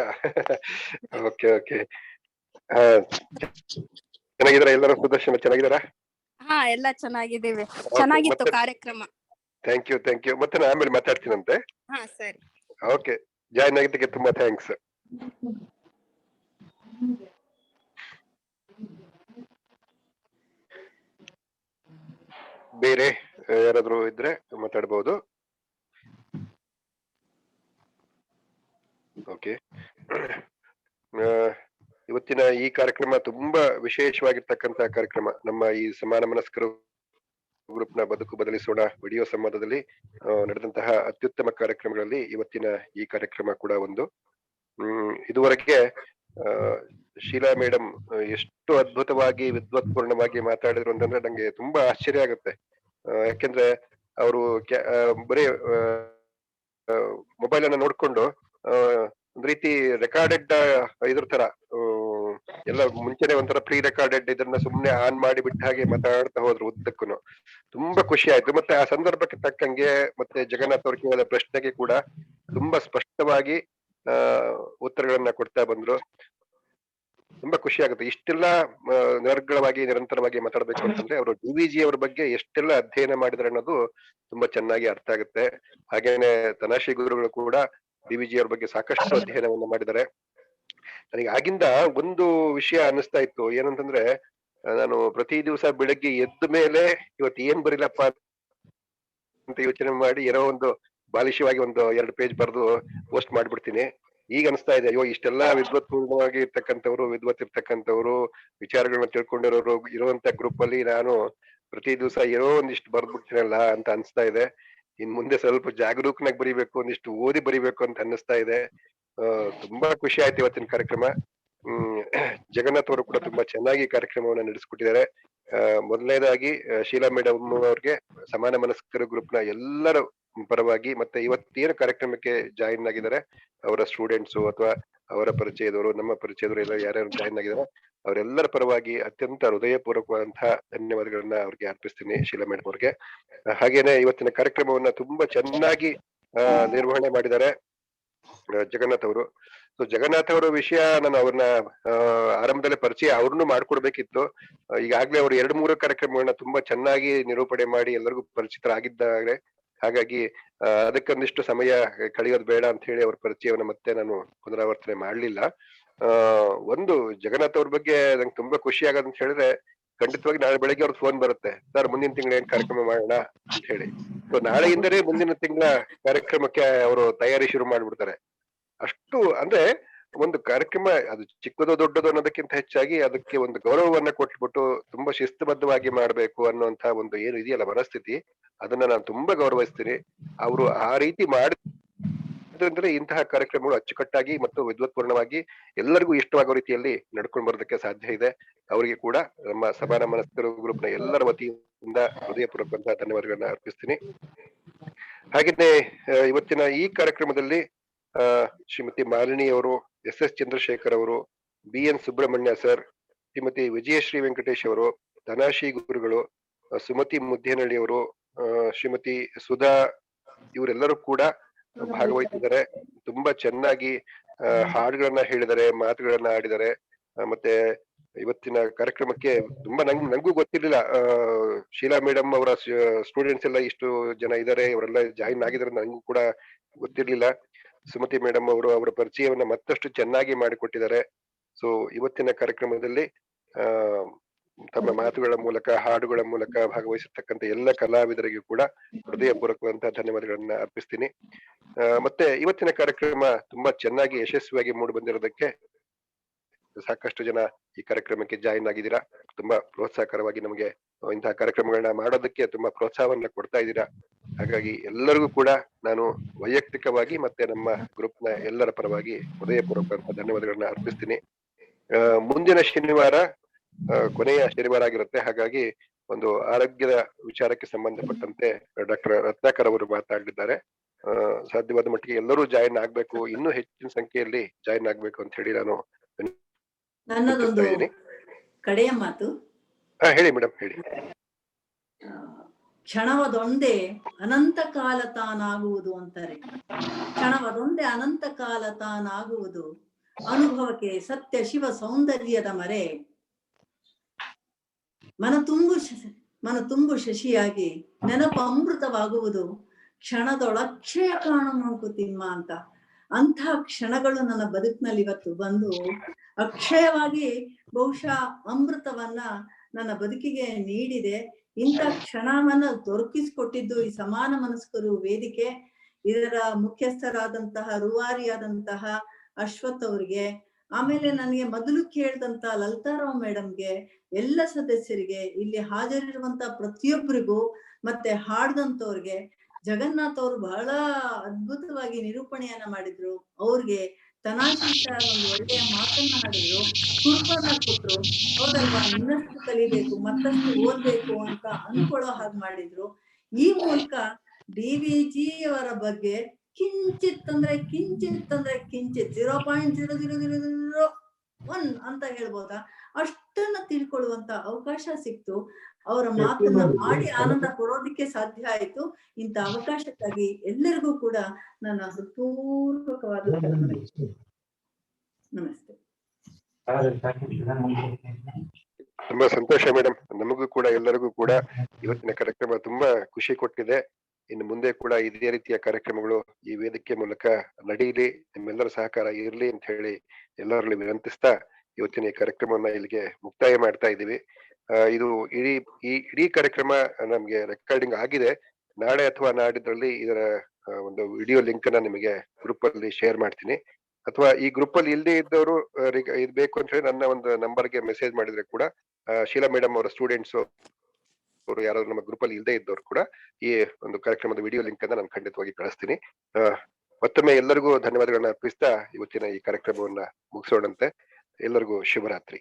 ಓಕೆ ಓಕೆ, ಚೆನ್ನಾಗಿದಾರ ಎಲ್ಲರೂ? ಸುದರ್ಶನ ಚೆನ್ನಾಗಿದಾರ? ಹಾ, ಎಲ್ಲ ಚೆನ್ನಾಗಿದ್ದೀವಿ. ಚೆನ್ನಾಗಿತ್ತು ಕಾರ್ಯಕ್ರಮ. Thank you thank you. ಮತ್ತೆ ನಾನು ಆಮೇಲೆ ಮಾತಾಡ್ತೀನಂತೆ. ಹಾ ಸರಿ. ಓಕೆ, ಜಾಯ್ನ್ ಆಗಿದ್ದಕ್ಕೆ ತುಂಬಾ ಥ್ಯಾಂಕ್ಸ್. ಬೇರೆ ಯಾರಾದ್ರೂ ಇದ್ರೆ ಮಾತಾಡ್ಬಹುದು. ಓಕೆ, ಇವತ್ತಿನ ಈ ಕಾರ್ಯಕ್ರಮ ತುಂಬಾ ವಿಶೇಷವಾಗಿರ್ತಕ್ಕಂತ ಕಾರ್ಯಕ್ರಮ. ನಮ್ಮ ಈ ಸಮಾನ ಮನಸ್ಕರು ಗ್ರೂಪ್ ನ ಬದುಕು ಬದಲಿಸೋಣ ವಿಡಿಯೋ ಸಂವಾದದಲ್ಲಿ ನಡೆದಂತಹ ಅತ್ಯುತ್ತಮ ಕಾರ್ಯಕ್ರಮಗಳಲ್ಲಿ ಇವತ್ತಿನ ಈ ಕಾರ್ಯಕ್ರಮ ಕೂಡ ಒಂದು. ಇದುವರೆಗೆ ಶೀಲಾ ಮೇಡಮ್ ಎಷ್ಟು ಅದ್ಭುತವಾಗಿ ವಿದ್ವತ್ಪೂರ್ಣವಾಗಿ ಮಾತಾಡಿದ್ರು ಅಂತಂದ್ರೆ ನಂಗೆ ತುಂಬಾ ಆಶ್ಚರ್ಯ ಆಗುತ್ತೆ. ಯಾಕೆಂದ್ರೆ ಅವರು ಬರೀ ಮೊಬೈಲ್ ಅನ್ನ ನೋಡ್ಕೊಂಡು ಒಂದ್ ರೀತಿ ರೆಕಾರ್ಡೆಡ್ ಇದ್ರ ತರ ಎಲ್ಲ ಮುಂಚೆನೆ ಒಂಥರ ಪ್ರೀ ರೆಕಾರ್ಡೆಡ್ ಇದನ್ನ ಸುಮ್ನೆ ಆನ್ ಮಾಡಿ ಬಿಟ್ಟ ಹಾಗೆ ಮಾತಾಡ್ತಾ ಹೋದ್ರು ಉದ್ದಕ್ಕೂ. ತುಂಬಾ ಖುಷಿ ಆಯ್ತು. ಮತ್ತೆ ಆ ಸಂದರ್ಭಕ್ಕೆ ತಕ್ಕಂಗೆ ಮತ್ತೆ ಜಗನ್ನಾಥ್ ಅವ್ರ ಕೇಳಿದ ಪ್ರಶ್ನೆಗೆ ಕೂಡ ತುಂಬಾ ಸ್ಪಷ್ಟವಾಗಿ ಉತ್ತರಗಳನ್ನ ಕೊಡ್ತಾ ಬಂದ್ರು. ತುಂಬಾ ಖುಷಿ ಆಗುತ್ತೆ. ಇಷ್ಟೆಲ್ಲ ನಿರರ್ಗಳವಾಗಿ ನಿರಂತರವಾಗಿ ಮಾತಾಡ್ಬೇಕು ಅಂತಂದ್ರೆ ಅವರು DVG ಅವ್ರ ಬಗ್ಗೆ ಎಷ್ಟೆಲ್ಲ ಅಧ್ಯಯನ ಮಾಡಿದ್ರೆ ಅನ್ನೋದು ತುಂಬಾ ಚೆನ್ನಾಗಿ ಅರ್ಥ ಆಗುತ್ತೆ. ಹಾಗೇನೆ ತನಾಶಿ ಗುರುಗಳು ಕೂಡ DVG ಅವ್ರ ಬಗ್ಗೆ ಸಾಕಷ್ಟು ಅಧ್ಯಯನವನ್ನ ಮಾಡಿದ್ದಾರೆ. ನನಗೆ ಆಗಿಂದ ಒಂದು ವಿಷಯ ಅನ್ನಿಸ್ತಾ ಇತ್ತು, ಏನಂತಂದ್ರೆ ನಾನು ಪ್ರತಿ ದಿವಸ ಬೆಳಗ್ಗೆ ಎದ್ದ ಮೇಲೆ ಇವತ್ತು ಏನ್ ಬರಿಲಪ್ಪ ಅಂತ ಯೋಚನೆ ಮಾಡಿ ಏನೋ ಒಂದು ಬಾಲಿಶವಾಗಿ ಒಂದು 2 ಪೇಜ್ ಬರೆದು ಪೋಸ್ಟ್ ಮಾಡ್ಬಿಡ್ತೀನಿ. ಈಗ ಅನಿಸ್ತಾ ಇದೆ, ಅಯ್ಯೋ ಇಷ್ಟೆಲ್ಲಾ ವಿದ್ವತ್ಪೂರ್ಣವಾಗಿ ಇರ್ತಕ್ಕಂಥವ್ರು, ವಿದ್ವತ್ ಇರ್ತಕ್ಕಂಥವ್ರು, ವಿಚಾರಗಳನ್ನ ತಿಳ್ಕೊಂಡಿರೋರು ಇರುವಂತ ಗ್ರೂಪ್ ಅಲ್ಲಿ ನಾನು ಪ್ರತಿ ದಿವಸ ಏನೋ ಒಂದಿಷ್ಟು ಬರ್ದ್ಬಿಡ್ತೀನಲ್ಲ ಅಂತ ಅನ್ಸ್ತಾ ಇದೆ. ಇನ್ ಮುಂದೆ ಸ್ವಲ್ಪ ಜಾಗರೂಕನಾಗಿ ಬರಿಬೇಕು, ಒಂದಿಷ್ಟು ಓದಿ ಬರಿಬೇಕು ಅಂತ ಅನ್ನಿಸ್ತಾ ಇದೆ. ತುಂಬಾ ಖುಷಿ ಆಯ್ತು ಇವತ್ತಿನ ಕಾರ್ಯಕ್ರಮ. ಜಗನ್ನಾಥ್ ಅವರು ಕೂಡ ತುಂಬಾ ಚೆನ್ನಾಗಿ ಕಾರ್ಯಕ್ರಮವನ್ನ ನಡೆಸ್ಕೊಟ್ಟಿದ್ದಾರೆ. ಮೊದಲನೇದಾಗಿ ಶೀಲಾ ಮೇಡಮ್ ಅವ್ರಿಗೆ ಸಮಾನ ಮನಸ್ಕರ ಗ್ರೂಪ್ ನ ಎಲ್ಲರ ಪರವಾಗಿ ಮತ್ತೆ ಇವತ್ತೇನು ಕಾರ್ಯಕ್ರಮಕ್ಕೆ ಜಾಯಿನ್ ಆಗಿದ್ದಾರೆ ಅವರ ಸ್ಟೂಡೆಂಟ್ಸ್ ಅಥವಾ ಅವರ ಪರಿಚಯದವರು, ನಮ್ಮ ಪರಿಚಯದವರು ಎಲ್ಲ ಯಾರ್ಯಾರು ಜಾಯಿನ್ ಆಗಿದ್ದಾರೆ ಅವರೆಲ್ಲರ ಪರವಾಗಿ ಅತ್ಯಂತ ಹೃದಯಪೂರ್ವಕವಾದಂತಹ ಧನ್ಯವಾದಗಳನ್ನ ಅವ್ರಿಗೆ ಅರ್ಪಿಸ್ತೀನಿ ಶೀಲಾ ಮೇಡಮ್ ಅವ್ರಿಗೆ. ಹಾಗೇನೆ ಇವತ್ತಿನ ಕಾರ್ಯಕ್ರಮವನ್ನ ತುಂಬಾ ಚೆನ್ನಾಗಿ ನಿರ್ವಹಣೆ ಮಾಡಿದ್ದಾರೆ ಜಗನ್ನಾಥ್ ಅವರು. ಸೊ ಜಗನ್ನಾಥ್ ಅವರ ವಿಷಯ ನಾನು ಅವ್ರನ್ನ ಆರಂಭದಲ್ಲೇ ಪರಿಚಯ ಅವ್ರನ್ನು ಮಾಡ್ಕೊಡ್ಬೇಕಿತ್ತು. ಈಗಾಗ್ಲೇ ಅವರು 2-3 ಕಾರ್ಯಕ್ರಮಗಳನ್ನ ತುಂಬಾ ಚೆನ್ನಾಗಿ ನಿರೂಪಣೆ ಮಾಡಿ ಎಲ್ಲರಿಗೂ ಪರಿಚಿತರಾಗಿದ್ದಾರೆ. ಹಾಗಾಗಿ ಅದಕ್ಕೊಂದಿಷ್ಟು ಸಮಯ ಕಳೆಯೋದು ಬೇಡ ಅಂತ ಹೇಳಿ ಅವ್ರ ಪರಿಚಯವನ್ನ ಮತ್ತೆ ನಾನು ಪುನರಾವರ್ತನೆ ಮಾಡ್ಲಿಲ್ಲ. ಒಂದು ಜಗನ್ನಾಥ್ ಅವ್ರ ಬಗ್ಗೆ ನಂಗೆ ತುಂಬಾ ಖುಷಿ ಆಗೋದಂತ ಹೇಳಿದ್ರೆ, ಖಂಡಿತವಾಗಿ ನಾಳೆ ಬೆಳಗ್ಗೆ ಅವ್ರ ಫೋನ್ ಬರುತ್ತೆ, ಸರ್ ಮುಂದಿನ ತಿಂಗಳ ಏನ್ ಕಾರ್ಯಕ್ರಮ ಮಾಡೋಣ ಅಂತ ಹೇಳಿ. ಸೊ ನಾಳೆಯಿಂದಲೇ ಮುಂದಿನ ತಿಂಗಳ ಕಾರ್ಯಕ್ರಮಕ್ಕೆ ಅವರು ತಯಾರಿ ಶುರು ಮಾಡ್ಬಿಡ್ತಾರೆ. ಅಷ್ಟು ಅಂದ್ರೆ ಒಂದು ಕಾರ್ಯಕ್ರಮ ಅದು ಚಿಕ್ಕದೋ ದೊಡ್ಡದೋ ಅನ್ನೋದಕ್ಕಿಂತ ಹೆಚ್ಚಾಗಿ ಅದಕ್ಕೆ ಒಂದು ಗೌರವವನ್ನ ಕೊಟ್ಬಿಟ್ಟು ತುಂಬಾ ಶಿಸ್ತುಬದ್ಧವಾಗಿ ಮಾಡ್ಬೇಕು ಅನ್ನುವಂತ ಒಂದು ಏನು ಇದೆಯಲ್ಲ ಮನಸ್ಥಿತಿ, ಅದನ್ನ ನಾನು ತುಂಬಾ ಗೌರವಿಸ್ತೀನಿ. ಅವರು ಆ ರೀತಿ ಮಾಡಿದ್ರೆ ಇಂತಹ ಕಾರ್ಯಕ್ರಮಗಳು ಅಚ್ಚುಕಟ್ಟಾಗಿ ಮತ್ತು ವಿದ್ವತ್ಪೂರ್ಣವಾಗಿ ಎಲ್ಲರಿಗೂ ಇಷ್ಟವಾಗೋ ರೀತಿಯಲ್ಲಿ ನಡ್ಕೊಂಡು ಬರೋದಕ್ಕೆ ಸಾಧ್ಯ ಇದೆ. ಅವರಿಗೆ ಕೂಡ ನಮ್ಮ ಸಮಾನ ಮನಸ್ಕರು ಗ್ರೂಪ್ ನ ಎಲ್ಲರ ವತಿಯಿಂದ ಹೃದಯಪೂರ್ವಕಂತಹ ಧನ್ಯವಾದಗಳನ್ನ ಅರ್ಪಿಸ್ತೀನಿ. ಹಾಗೆಯೇ ಇವತ್ತಿನ ಈ ಕಾರ್ಯಕ್ರಮದಲ್ಲಿ ಶ್ರೀಮತಿ ಮಾಲಿನಿ ಅವರು, SS ಚಂದ್ರಶೇಖರ್ ಅವರು, BN ಸುಬ್ರಹ್ಮಣ್ಯ ಸರ್, ಶ್ರೀಮತಿ ವಿಜಯಶ್ರೀ ವೆಂಕಟೇಶ್ ಅವರು, ಧನಾಶಿ ಗುರುಗಳು, ಸುಮತಿ ಮುದ್ದೇನಹಳ್ಳಿ ಅವರು, ಶ್ರೀಮತಿ ಸುಧಾ, ಇವರೆಲ್ಲರೂ ಕೂಡ ಭಾಗವಹಿಸಿದ್ದಾರೆ. ತುಂಬಾ ಚೆನ್ನಾಗಿ ಹಾಡುಗಳನ್ನ ಹೇಳಿದ್ದಾರೆ, ಮಾತುಗಳನ್ನ ಆಡಿದ್ದಾರೆ. ಮತ್ತೆ ಇವತ್ತಿನ ಕಾರ್ಯಕ್ರಮಕ್ಕೆ ತುಂಬಾ ನಂಗೂ ಗೊತ್ತಿರ್ಲಿಲ್ಲ ಶೀಲಾ ಮೇಡಮ್ ಅವರ ಸ್ಟೂಡೆಂಟ್ಸ್ ಎಲ್ಲ ಇಷ್ಟು ಜನ ಇದ್ದಾರೆ, ಇವರೆಲ್ಲ ಜಾಯಿನ್ ಆಗಿದ್ದಾರೆ ನಂಗೂ ಕೂಡ ಗೊತ್ತಿರ್ಲಿಲ್ಲ. ಸುಮತಿ ಮೇಡಮ್ ಅವರು ಅವರ ಪರಿಚಯವನ್ನ ಮತ್ತಷ್ಟು ಚೆನ್ನಾಗಿ ಮಾಡಿಕೊಟ್ಟಿದ್ದಾರೆ. ಸೊ ಇವತ್ತಿನ ಕಾರ್ಯಕ್ರಮದಲ್ಲಿ ತಮ್ಮ ಮಾತುಗಳ ಮೂಲಕ, ಹಾಡುಗಳ ಮೂಲಕ ಭಾಗವಹಿಸಿರ್ತಕ್ಕಂಥ ಎಲ್ಲ ಕಲಾವಿದರಿಗೂ ಕೂಡ ಹೃದಯಪೂರ್ವಕವಂತಹ ಧನ್ಯವಾದಗಳನ್ನ ಅರ್ಪಿಸ್ತೀನಿ. ಮತ್ತೆ ಇವತ್ತಿನ ಕಾರ್ಯಕ್ರಮ ತುಂಬಾ ಚೆನ್ನಾಗಿ ಯಶಸ್ವಿಯಾಗಿ ಮೂಡಿ ಬಂದಿರೋದಕ್ಕೆ ಸಾಕಷ್ಟು ಜನ ಈ ಕಾರ್ಯಕ್ರಮಕ್ಕೆ ಜಾಯಿನ್ ಆಗಿದ್ದೀರಾ. ತುಂಬಾ ಪ್ರೋತ್ಸಾಹಕರವಾಗಿ ನಮಗೆ ಇಂತಹ ಕಾರ್ಯಕ್ರಮಗಳನ್ನ ಮಾಡೋದಕ್ಕೆ ತುಂಬಾ ಪ್ರೋತ್ಸಾಹವನ್ನ ಕೊಡ್ತಾ ಇದ್ದೀರಾ. ಹಾಗಾಗಿ ಎಲ್ಲರಿಗೂ ಕೂಡ ನಾನು ವೈಯಕ್ತಿಕವಾಗಿ ಮತ್ತೆ ನಮ್ಮ ಗ್ರೂಪ್ ನ ಎಲ್ಲರ ಪರವಾಗಿ ಹೃದಯಪೂರ್ವಕ ಧನ್ಯವಾದಗಳನ್ನ ಅರ್ಪಿಸ್ತೀನಿ. ಮುಂದಿನ ಶನಿವಾರ ಕೊನೆಯ ಶನಿವಾರ ಆಗಿರುತ್ತೆ. ಹಾಗಾಗಿ ಒಂದು ಆರೋಗ್ಯದ ವಿಚಾರಕ್ಕೆ ಸಂಬಂಧಪಟ್ಟಂತೆ ಡಾಕ್ಟರ್ ರತ್ನಾಕರ್ ಅವರು ಮಾತಾಡಿದ್ದಾರೆ. ಸಾಧ್ಯವಾದ ಮಟ್ಟಿಗೆ ಎಲ್ಲರೂ ಜಾಯಿನ್ ಆಗ್ಬೇಕು, ಇನ್ನೂ ಹೆಚ್ಚಿನ ಸಂಖ್ಯೆಯಲ್ಲಿ ಜಾಯಿನ್ ಆಗ್ಬೇಕು ಅಂತ ಹೇಳಿ ನಾನು ನನ್ನದೊಂದು ಕಡೆಯ ಮಾತು. ಹೇಳಿ ಮೇಡಮ್, ಹೇಳಿ. ಕ್ಷಣವದೊಂದೇ ಅನಂತ ಕಾಲ ತಾನಾಗುವುದು ಅಂತಾರೆ. ಕ್ಷಣವದೊಂದೇ ಅನಂತ ಕಾಲ ತಾನಾಗುವುದು, ಅನುಭವಕ್ಕೆ ಸತ್ಯ ಶಿವ ಸೌಂದರ್ಯದ ಮರೆ. ಮನತುಂಬು ಶಶಿಯಾಗಿ ನೆನಪು ಅಮೃತವಾಗುವುದು, ಕ್ಷಣದೊಳಕ್ಷಯ ಕಾಣು ಮಂಕುತಿಮ್ಮ ಅಂತ. ಅಂಥ ಕ್ಷಣಗಳು ನನ್ನ ಬದುಕಿನಲ್ಲಿ ಇವತ್ತು ಬಂದು ಅಕ್ಷಯವಾಗಿ ಬಹುಶಃ ಅಮೃತವನ್ನ ನನ್ನ ಬದುಕಿಗೆ ನೀಡಿದೆ. ಇಂಥ ಕ್ಷಣವನ್ನ ದೊರಕಿಸಿಕೊಟ್ಟಿದ್ದು ಈ ಸಮಾನ ಮನಸ್ಕರು ವೇದಿಕೆ, ಇದರ ಮುಖ್ಯಸ್ಥರಾದಂತಹ ರೂವಾರಿಯಾದಂತಹ ಅಶ್ವಥ್ ಅವ್ರಿಗೆ, ಆಮೇಲೆ ನನಗೆ ಮೊದಲು ಕೇಳಿದಂತ ಲಲಿತಾರಾವ್ ಮೇಡಮ್ಗೆ, ಎಲ್ಲ ಸದಸ್ಯರಿಗೆ, ಇಲ್ಲಿ ಹಾಜರಿರುವಂತ ಪ್ರತಿಯೊಬ್ಬರಿಗೂ, ಮತ್ತೆ ಹಾಡ್ದಂತವ್ರಿಗೆ, ಜಗನ್ನಾಥ್ ಅವರು ಬಹಳ ಅದ್ಭುತವಾಗಿ ನಿರೂಪಣೆಯನ್ನ ಮಾಡಿದ್ರು. ಅವ್ರಿಗೆ ತನಾಶಿಷ್ಟ ಒಂದು ಒಳ್ಳೆಯ ಮಾತನ್ನ ಹಾಡಿದ್ರು, ಕುರುಪನ್ನ ಕೊಟ್ರು. ಹೌದಲ್ವಾ, ಇನ್ನಷ್ಟು ಕಲಿಬೇಕು, ಮತ್ತಷ್ಟು ಓದ್ಬೇಕು ಅಂತ ಅನ್ಕೊಳ್ಳೋ ಹಾಗೆ ಮಾಡಿದ್ರು. ಈ ಮೂಲಕ DVG ಅವರ ಬಗ್ಗೆ ಕಿಂಚಿತ್ ಅಂದ್ರೆ ಕಿಂಚಿತ್ 0.0001 ಅಂತ ಹೇಳ್ಬೋದಾ, ಅಷ್ಟನ್ನ ತಿಳ್ಕೊಳ್ಳುವಂತ ಅವಕಾಶ ಸಿಕ್ತು. ಅವರ ಮಾತನ್ನ ಮಾಡಿ ಆನಂದ ಪಡೋದಿಕ್ಕೆ ಸಾಧ್ಯ ಆಯ್ತು. ಇಂಥ ಅವಕಾಶಕ್ಕಾಗಿ ಎಲ್ಲರಿಗೂ ಕೂಡ ನನ್ನ ಹೃತ್ಪೂರ್ವಕವಾದ ನಮಸ್ತೆ. ತುಂಬಾ ಸಂತೋಷ ಮೇಡಮ್. ನಮಗೂ ಕೂಡ ಎಲ್ಲರಿಗೂ ಕೂಡ ಇವತ್ತಿನ ಕಾರ್ಯಕ್ರಮ ತುಂಬಾ ಖುಷಿ ಕೊಟ್ಟಿದೆ. ಇನ್ನು ಮುಂದೆ ಕೂಡ ಇದೇ ರೀತಿಯ ಕಾರ್ಯಕ್ರಮಗಳು ಈ ವೇದಿಕೆ ಮೂಲಕ ನಡೀಲಿ, ನಿಮ್ಮೆಲ್ಲರ ಸಹಕಾರ ಇರ್ಲಿ ಅಂತ ಹೇಳಿ ಎಲ್ಲರಲ್ಲಿ ವಿನಂತಿಸ್ತಾ ಇವತ್ತಿನ ಈ ಕಾರ್ಯಕ್ರಮವನ್ನ ಇಲ್ಲಿಗೆ ಮುಕ್ತಾಯ ಮಾಡ್ತಾ ಇದ್ದೀವಿ. ಇದು ಇಡೀ ಕಾರ್ಯಕ್ರಮ ನಮ್ಗೆ ರೆಕಾರ್ಡಿಂಗ್ ಆಗಿದೆ. ನಾಳೆ ಅಥವಾ ನಾಡಿದ್ರಲ್ಲಿ ಇದರ ಒಂದು ವಿಡಿಯೋ ಲಿಂಕ್ ಅನ್ನ ನಿಮಗೆ ಗ್ರೂಪ್ ಅಲ್ಲಿ ಶೇರ್ ಮಾಡ್ತೀನಿ. ಅಥವಾ ಈ ಗ್ರೂಪ್ ಅಲ್ಲಿ ಇಲ್ಲದೆ ಇದ್ದವರು ಇದು ಬೇಕು ಅಂತ ಹೇಳಿ ನನ್ನ ಒಂದು ನಂಬರ್ಗೆ ಮೆಸೇಜ್ ಮಾಡಿದ್ರೆ ಕೂಡ ಶೀಲಾ ಮೇಡಮ್ ಅವರ ಸ್ಟೂಡೆಂಟ್ಸ್ ಅವರು ಯಾರಾದ್ರೂ ನಮ್ಮ ಗ್ರೂಪ್ ಅಲ್ಲಿ ಇಲ್ಲದೆ ಇದ್ದವರು ಕೂಡ ಈ ಒಂದು ಕಾರ್ಯಕ್ರಮದ ವಿಡಿಯೋ ಲಿಂಕ್ ಅನ್ನ ನಾನು ಖಂಡಿತವಾಗಿ ಕಳಿಸ್ತೀನಿ. ಮತ್ತೊಮ್ಮೆ ಎಲ್ಲರಿಗೂ ಧನ್ಯವಾದಗಳನ್ನ ಅರ್ಪಿಸ್ತಾ ಇವತ್ತಿನ ಈ ಕಾರ್ಯಕ್ರಮವನ್ನ ಮುಗಿಸೋಣಂತೆ. ಎಲ್ಲರಿಗೂ ಶುಭರಾತ್ರಿ.